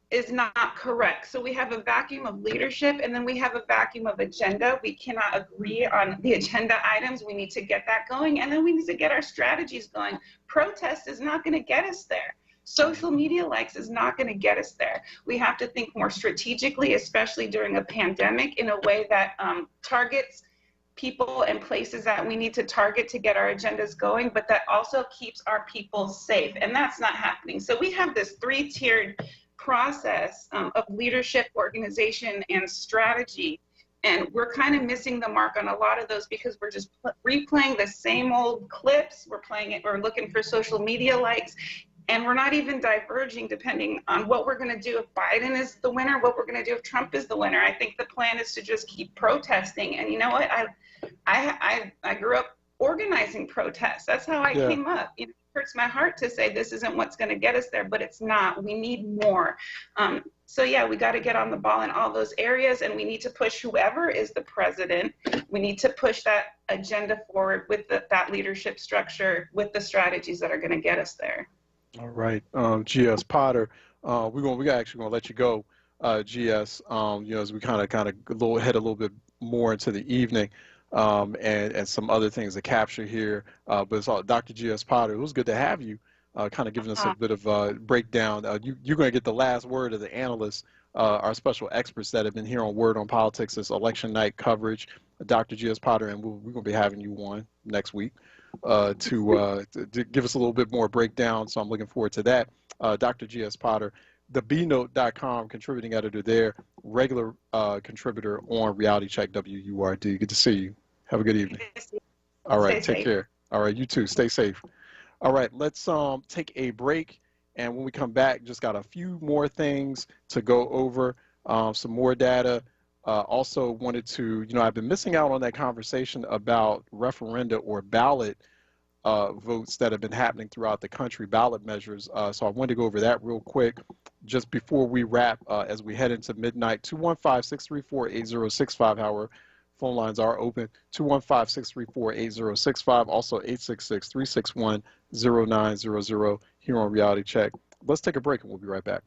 [SPEAKER 20] is not correct. So we have a vacuum of leadership, and then we have a vacuum of agenda. We cannot agree on the agenda items. We need to get that going, and then we need to get our strategies going. Protest is not going to get us there. Social media likes is not going to get us there. We have to think more strategically, especially during a pandemic, in a way that targets people and places that we need to target to get our agendas going, but that also keeps our people safe. And that's not happening. So we have this three-tiered process of leadership, organization, and strategy. And we're kind of missing the mark on a lot of those because we're just replaying the same old clips. We're playing it, we're looking for social media likes, and we're not even diverging depending on what we're going to do if Biden is the winner, what we're going to do if Trump is the winner. I think the plan is to just keep protesting. And you know what? I grew up organizing protests. That's how I came up. You know, it hurts my heart to say this isn't what's going to get us there, but it's not. We need more. So yeah, we got to get on the ball in all those areas, and we need to push whoever is the president. We need to push that agenda forward with that leadership structure, with the strategies that are going to get us there.
[SPEAKER 1] All right, GS Potter, we're actually going to let you go, GS. You know, as we kind of head a little bit more into the evening, and some other things to capture here. But it's all Dr. GS Potter. It was good to have you, kind of giving us a bit of a breakdown. You're going to get the last word of the analysts, our special experts that have been here on Word on Politics, this election night coverage. Dr. GS Potter, and we're going to be having you on next week to give us a little bit more breakdown. So I'm looking forward to that. Dr. GS Potter, the bnote.com contributing editor there, regular contributor on Reality Check WURD. Good to see you. Have a good evening. All right, take care. All right, you too. Stay safe. All right, let's take a break, And when we come back, just got a few more things to go over, some more data. Also wanted to, I've been missing out on that conversation about referenda or ballot votes that have been happening throughout the country, ballot measures. So I wanted to go over that real quick just before we wrap as we head into midnight. 215-634-8065. Our phone lines are open. 215-634-8065. Also 866-361-0900 here on Reality Check. Let's take a break and we'll be right back.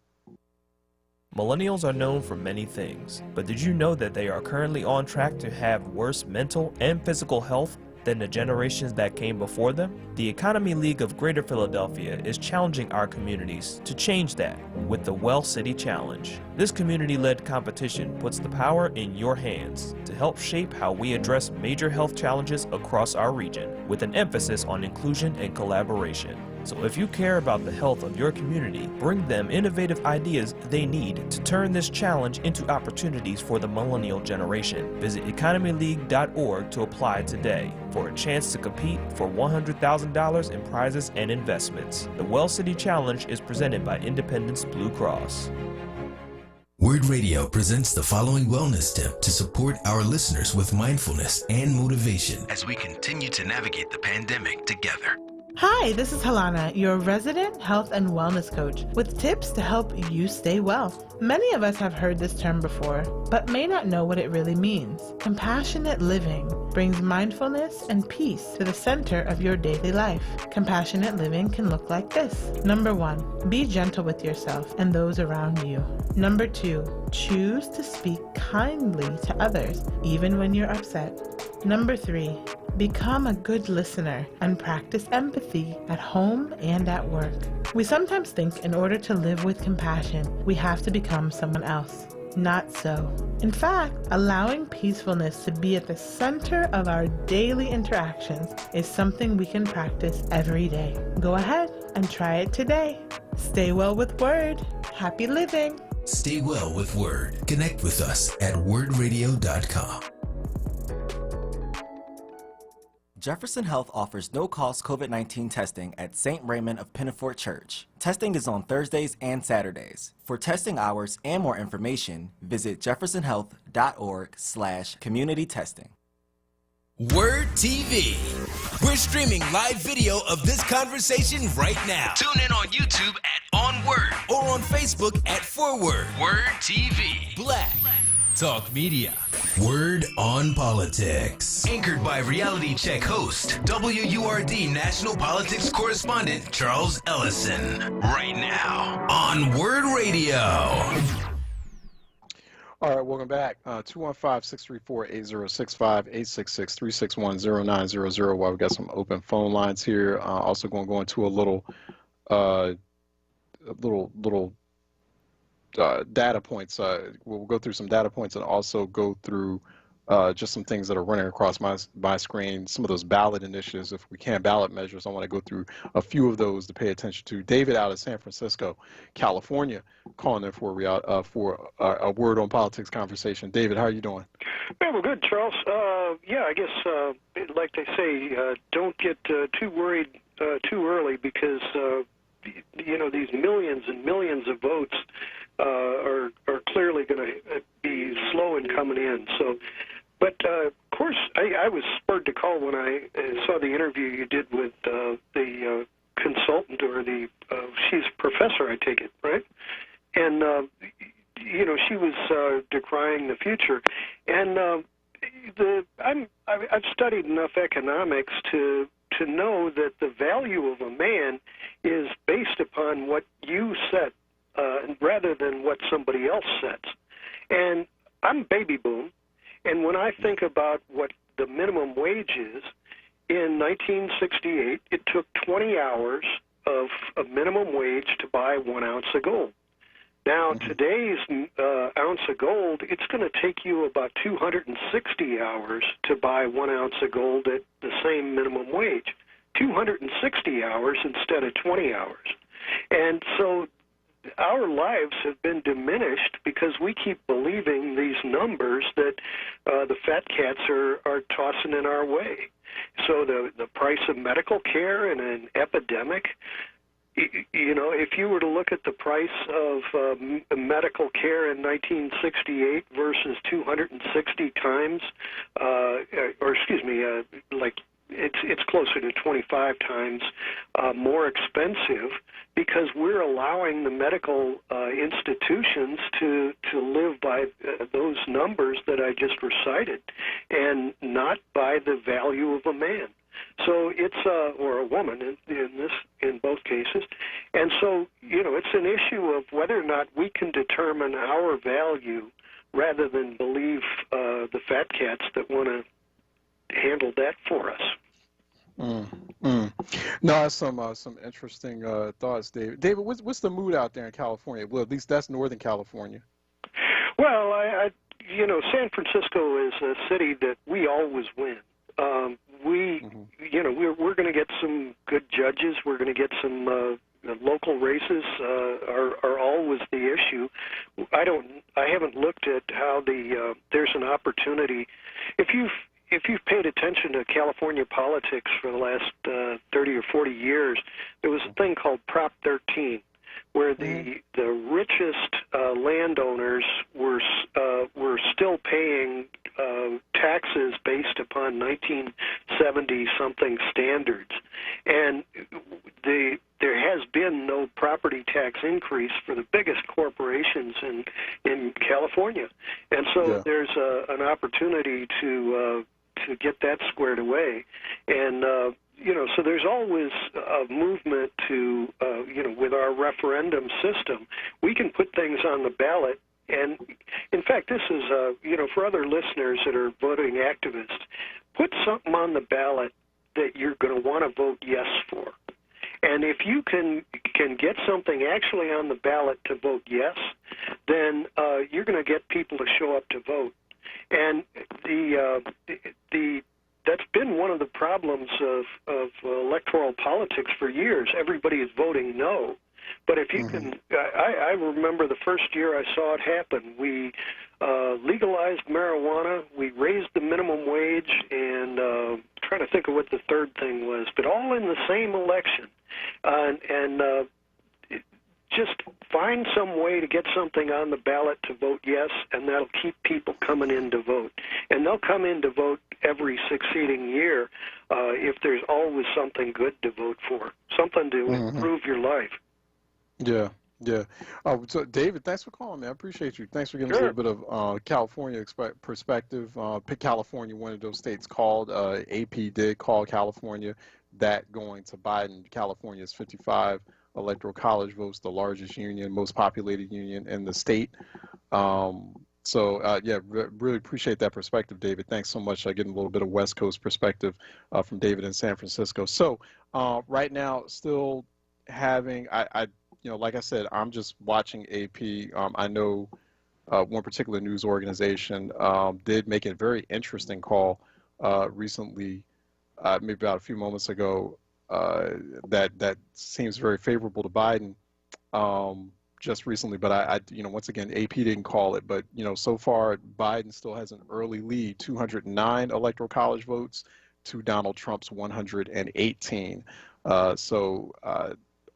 [SPEAKER 5] Millennials are known for many things, but did you know that they are currently on track to have worse mental and physical health than the generations that came before them? The Economy League of Greater Philadelphia is challenging our communities to change that with the Well City Challenge. This community-led competition puts the power in your hands to help shape how we address major health challenges across our region, with an emphasis on inclusion and collaboration. So if you care about the health of your community, bring them innovative ideas they need to turn this challenge into opportunities for the millennial generation. Visit economyleague.org to apply today for a chance to compete for $100,000 in prizes and investments. The Well City Challenge is presented by Independence Blue Cross.
[SPEAKER 3] WURD Radio presents the following wellness tip to support our listeners with mindfulness and motivation as we continue to navigate the pandemic together.
[SPEAKER 8] Hi, this is Halana, your resident health and wellness coach, with tips to help you stay well. Many of us have heard this term before, but may not know what it really means. Compassionate living brings mindfulness and peace to the center of your daily life. Compassionate living can look like this. Number 1, be gentle with yourself and those around you. Number 2, choose to speak kindly to others, even when you're upset. Number 3, become a good listener and practice empathy at home and at work. We sometimes think in order to live with compassion, we have to become someone else. Not so. In fact, allowing peacefulness to be at the center of our daily interactions is something we can practice every day. Go ahead and try it today. Stay well with WURD. Happy living.
[SPEAKER 3] Stay well with WURD. Connect with us at wordradio.com.
[SPEAKER 4] Jefferson Health offers no-cost COVID-19 testing at St. Raymond of Pinafort Church. Testing is on Thursdays and Saturdays. For testing hours and more information, visit jeffersonhealth.org/community-testing.
[SPEAKER 3] WURD TV. We're streaming live video of this conversation right now. Tune in on YouTube at onWURD or on Facebook at ForWord. WURD TV. Black Talk Media. WURD on Politics. Anchored by Reality Check host, WURD National Politics Correspondent Charles Ellison. Right now on WURD Radio.
[SPEAKER 1] All right, welcome back. 215-634-8065, 866-361-0900. While we got some open phone lines here. Also going to go into a little data points. We'll go through some data points and also go through just some things that are running across my screen. Some of those ballot initiatives, if we can, ballot measures. I want to go through a few of those to pay attention to. David out of San Francisco, California, calling in for a WURD on Politics conversation. David, how are you doing?
[SPEAKER 2] Yeah, well, good, Charles. Yeah, I guess like they say, don't get too worried too early because these millions and millions of votes are clearly going to be slow in coming in. So, but of course, I was spurred to call when I saw the interview you did with the consultant or she's a professor, I take it, right? And she was decrying the future, and I've studied enough economics to know that the value of a man is based upon what you set rather than what somebody else sets. And I'm baby boom, and when I think about what the minimum wage is, in 1968, it took 20 hours of a minimum wage to buy 1 ounce of gold. Now, today's ounce of gold, it's going to take you about 260 hours to buy 1 ounce of gold at the same minimum wage. 260 hours instead of 20 hours. And so our lives have been diminished because we keep believing these numbers that the fat cats are tossing in our way. So the price of medical care in an epidemic, you know, if you were to look at the price of medical care in 1968 versus 260 times, or excuse me, like it's closer to 25 times more expensive, because we're allowing the medical institutions to live by those numbers that I just recited, and not by the value of a man. So it's or a woman in both cases, and so, you know, it's an issue of whether or not we can determine our value rather than believe the fat cats that want to handle that for us.
[SPEAKER 1] No, that's some interesting thoughts, David. David, what's the mood out there in California? Well, at least that's Northern California.
[SPEAKER 2] Well, you know, San Francisco is a city that we always win. You know, we're going to get some good judges. We're going to get some local races are always the issue. I haven't looked at how there's an opportunity. If you've paid attention to California politics for the last 30 or 40 years, there was a thing called Prop 13, where the richest landowners were still paying taxes based upon 1970-something standards, and there has been no property tax increase for the biggest corporations in California, and so there's an opportunity to get that squared away, and you know, so there's always a movement to you know, with our referendum system, we can put things on the ballot. And in fact, this is, you know, for other listeners that are voting activists, put something on the ballot that you're going to want to vote yes for. And if you can get something actually on the ballot to vote yes, then you're going to get people to show up to vote. And that's been one of the problems of electoral politics for years. Everybody is voting no. But if you can, I remember the first year I saw it happen. We legalized marijuana, we raised the minimum wage, and trying to think of what the third thing was, but all in the same election. And just find some way to get something on the ballot to vote yes, and that'll keep people coming in to vote. And they'll come in to vote every succeeding year if there's always something good to vote for, something to improve your life.
[SPEAKER 1] Yeah. So, David, thanks for calling, man. I appreciate you. Thanks for giving us a little bit of California perspective. California, one of those states called. AP did call California that going to Biden. California's 55 electoral college votes, the largest union, most populated union in the state. Yeah, really appreciate that perspective, David. Thanks so much. I get a little bit of West Coast perspective from David in San Francisco. So right now, still having, you know, like I said, I'm just watching AP. I know one particular news organization did make a very interesting call recently, maybe about a few moments ago, that seems very favorable to Biden just recently. But I, you know, once again, AP didn't call it. But, you know, so far, Biden still has an early lead, 209 electoral college votes to Donald Trump's 118.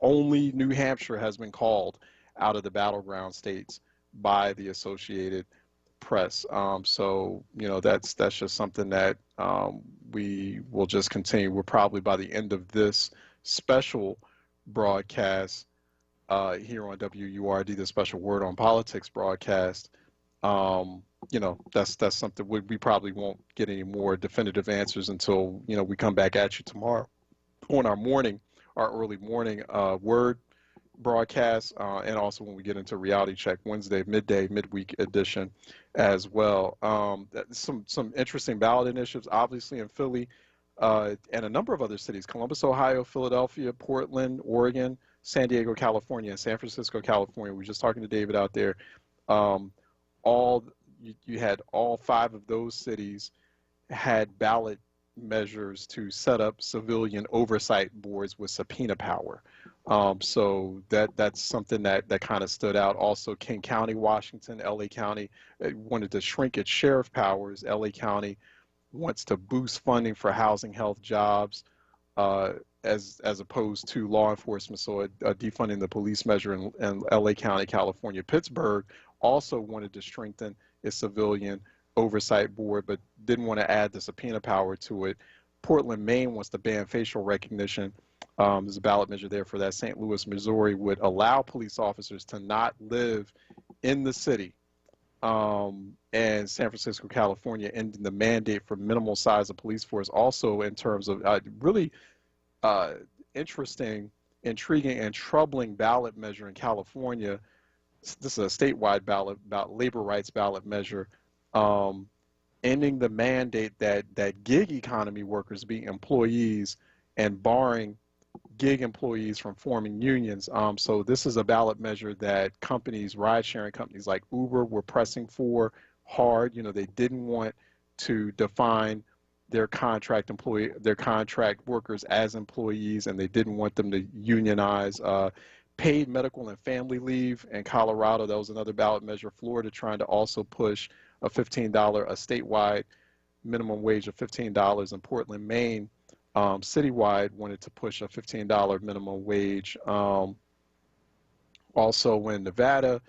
[SPEAKER 1] Only New Hampshire has been called out of the battleground states by the Associated Press. So, you know, that's just something that we will just continue. We're probably by the end of this special broadcast here on WURD, the special Word on Politics broadcast. You know, that's something we probably won't get any more definitive answers until, you know, we come back at you tomorrow on our early morning Word broadcast, and also when we get into Reality Check Wednesday, midweek edition as well. Some interesting ballot initiatives, obviously in Philly and a number of other cities: Columbus, Ohio, Philadelphia, Portland, Oregon, San Diego, California, and San Francisco, California. We were just talking to David out there. You had all 5 of those cities had ballot measures to set up civilian oversight boards with subpoena power. So that's something that kind of stood out. Also, King County, Washington, LA County wanted to shrink its sheriff powers. LA County wants to boost funding for housing, health, jobs. as opposed to law enforcement. So a defunding the police measure in LA County, California. Pittsburgh also wanted to strengthen its civilian oversight board, but didn't want to add the subpoena power to it. Portland, Maine wants to ban facial recognition. There's a ballot measure there for that. St. Louis, Missouri would allow police officers to not live in the city. And San Francisco, California, ending the mandate for minimal size of police force. Also in terms of really interesting, intriguing, and troubling ballot measure in California. This is a statewide ballot, about labor rights ballot measure, ending the mandate that gig economy workers be employees and barring gig employees from forming unions. So this is a ballot measure that companies, ride-sharing companies like Uber, were pressing for hard. You know, they didn't want to define their contract workers as employees, and they didn't want them to unionize. Paid medical and family leave in Colorado, that was another ballot measure. Florida trying to also push a $15, a statewide minimum wage of $15. In Portland, Maine, citywide wanted to push a $15 minimum wage. Also in Nevada,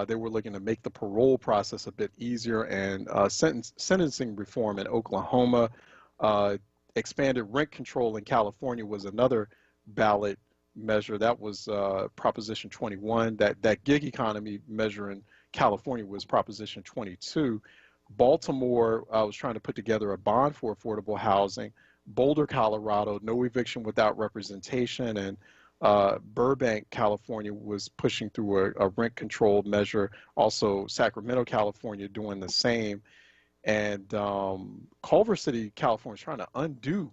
[SPEAKER 1] they were looking to make the parole process a bit easier, and sentencing reform in Oklahoma. Expanded rent control in California was another ballot measure. That was Proposition 21. That gig economy measure in California was Proposition 22. Baltimore was trying to put together a bond for affordable housing. Boulder, Colorado, no eviction without representation, and Burbank, California was pushing through a rent control measure. Also, Sacramento, California doing the same. And Culver City, California is trying to undo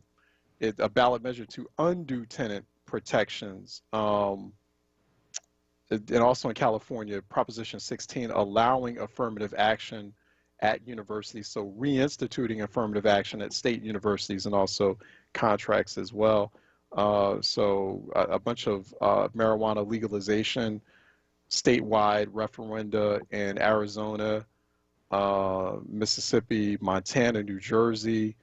[SPEAKER 1] a ballot measure to undo tenant protections. And also in California, Proposition 16, allowing affirmative action at universities, so reinstituting affirmative action at state universities and also contracts as well. So a bunch of marijuana legalization, statewide referenda in Arizona, Mississippi, Montana, New Jersey,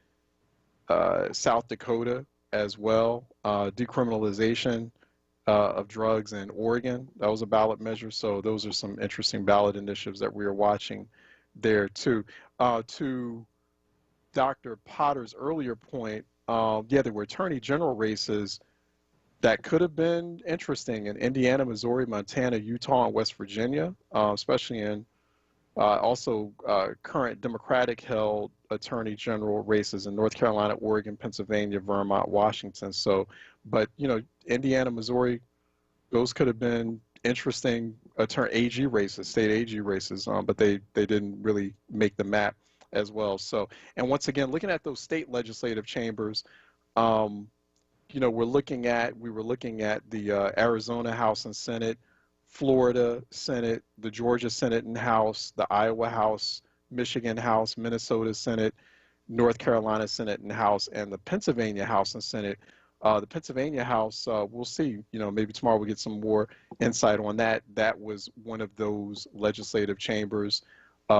[SPEAKER 1] South Dakota as well. Decriminalization of drugs in Oregon, that was a ballot measure. So those are some interesting ballot initiatives that we are watching there too. To Dr. Potter's earlier point, yeah, there were attorney general races that could have been interesting in Indiana, Missouri, Montana, Utah, and West Virginia, especially in also current Democratic held attorney general races in North Carolina, Oregon, Pennsylvania, Vermont, Washington. So, but you know, Indiana, Missouri, those could have been interesting AG races, state AG races, but they didn't really make the map as well. So, and once again, looking at those state legislative chambers, you know, we were looking at the Arizona House and Senate, Florida Senate, the Georgia Senate and House, the Iowa House, Michigan House, Minnesota Senate, North Carolina Senate and House, and the Pennsylvania House and Senate. The Pennsylvania House, we'll see, you know, maybe tomorrow we'll get some more insight on that. That was one of those legislative chambers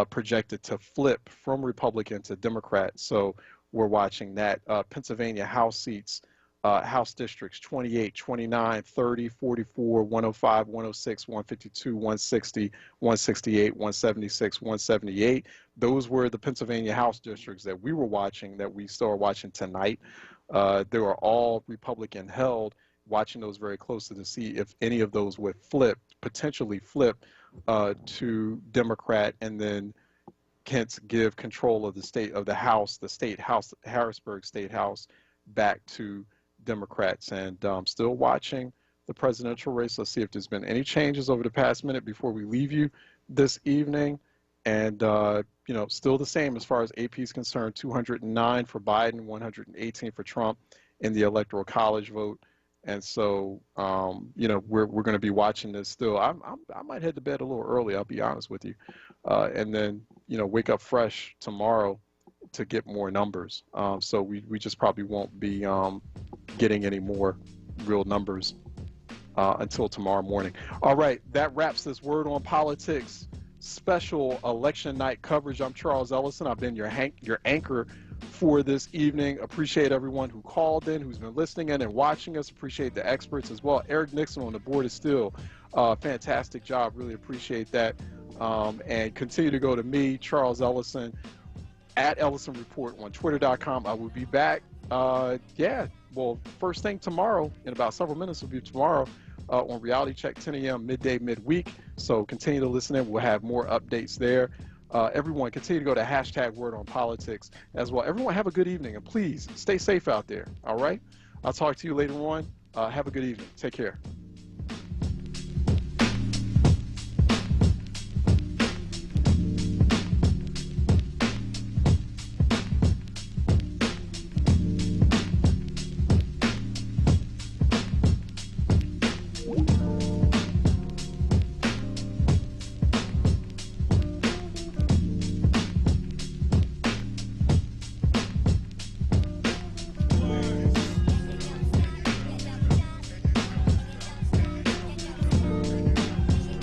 [SPEAKER 1] projected to flip from Republican to Democrat. So we're watching that. Pennsylvania House seats, House districts 28, 29, 30, 44, 105, 106, 152, 160, 168, 176, 178. Those were the Pennsylvania House districts that we were watching, that we still are watching tonight. They were all Republican held, watching those very closely to see if any of those would potentially flip to Democrat, and then hence give control of the state of the House, the state House, Harrisburg State House, back to Democrats. And still watching the presidential race. Let's see if there's been any changes over the past minute before we leave you this evening. And you know, still the same as far as AP is concerned: 209 for Biden, 118 for Trump in the Electoral College vote. And so, you know, we're going to be watching this still. I might head to bed a little early, I'll be honest with you, and then, you know, wake up fresh tomorrow to get more numbers. So we just probably won't be getting any more real numbers until tomorrow morning. All right, that wraps this Word on Politics special election night coverage. I'm Charles Ellison. I've been your anchor for this evening. Appreciate everyone who called in, who's been listening in and watching us. Appreciate the experts as well. Eric Nixon on the board is still fantastic job. Really appreciate that. And continue to go to me, Charles Ellison, at Ellison Report on Twitter.com. I will be back. First thing tomorrow, in about several minutes, will be tomorrow on Reality Check, 10 a.m. midweek. So continue to listen in. We'll have more updates there. Everyone, continue to go to #WordOnPolitics as well. Everyone, have a good evening, and please stay safe out there. All right? I'll talk to you later on. Have a good evening. Take care.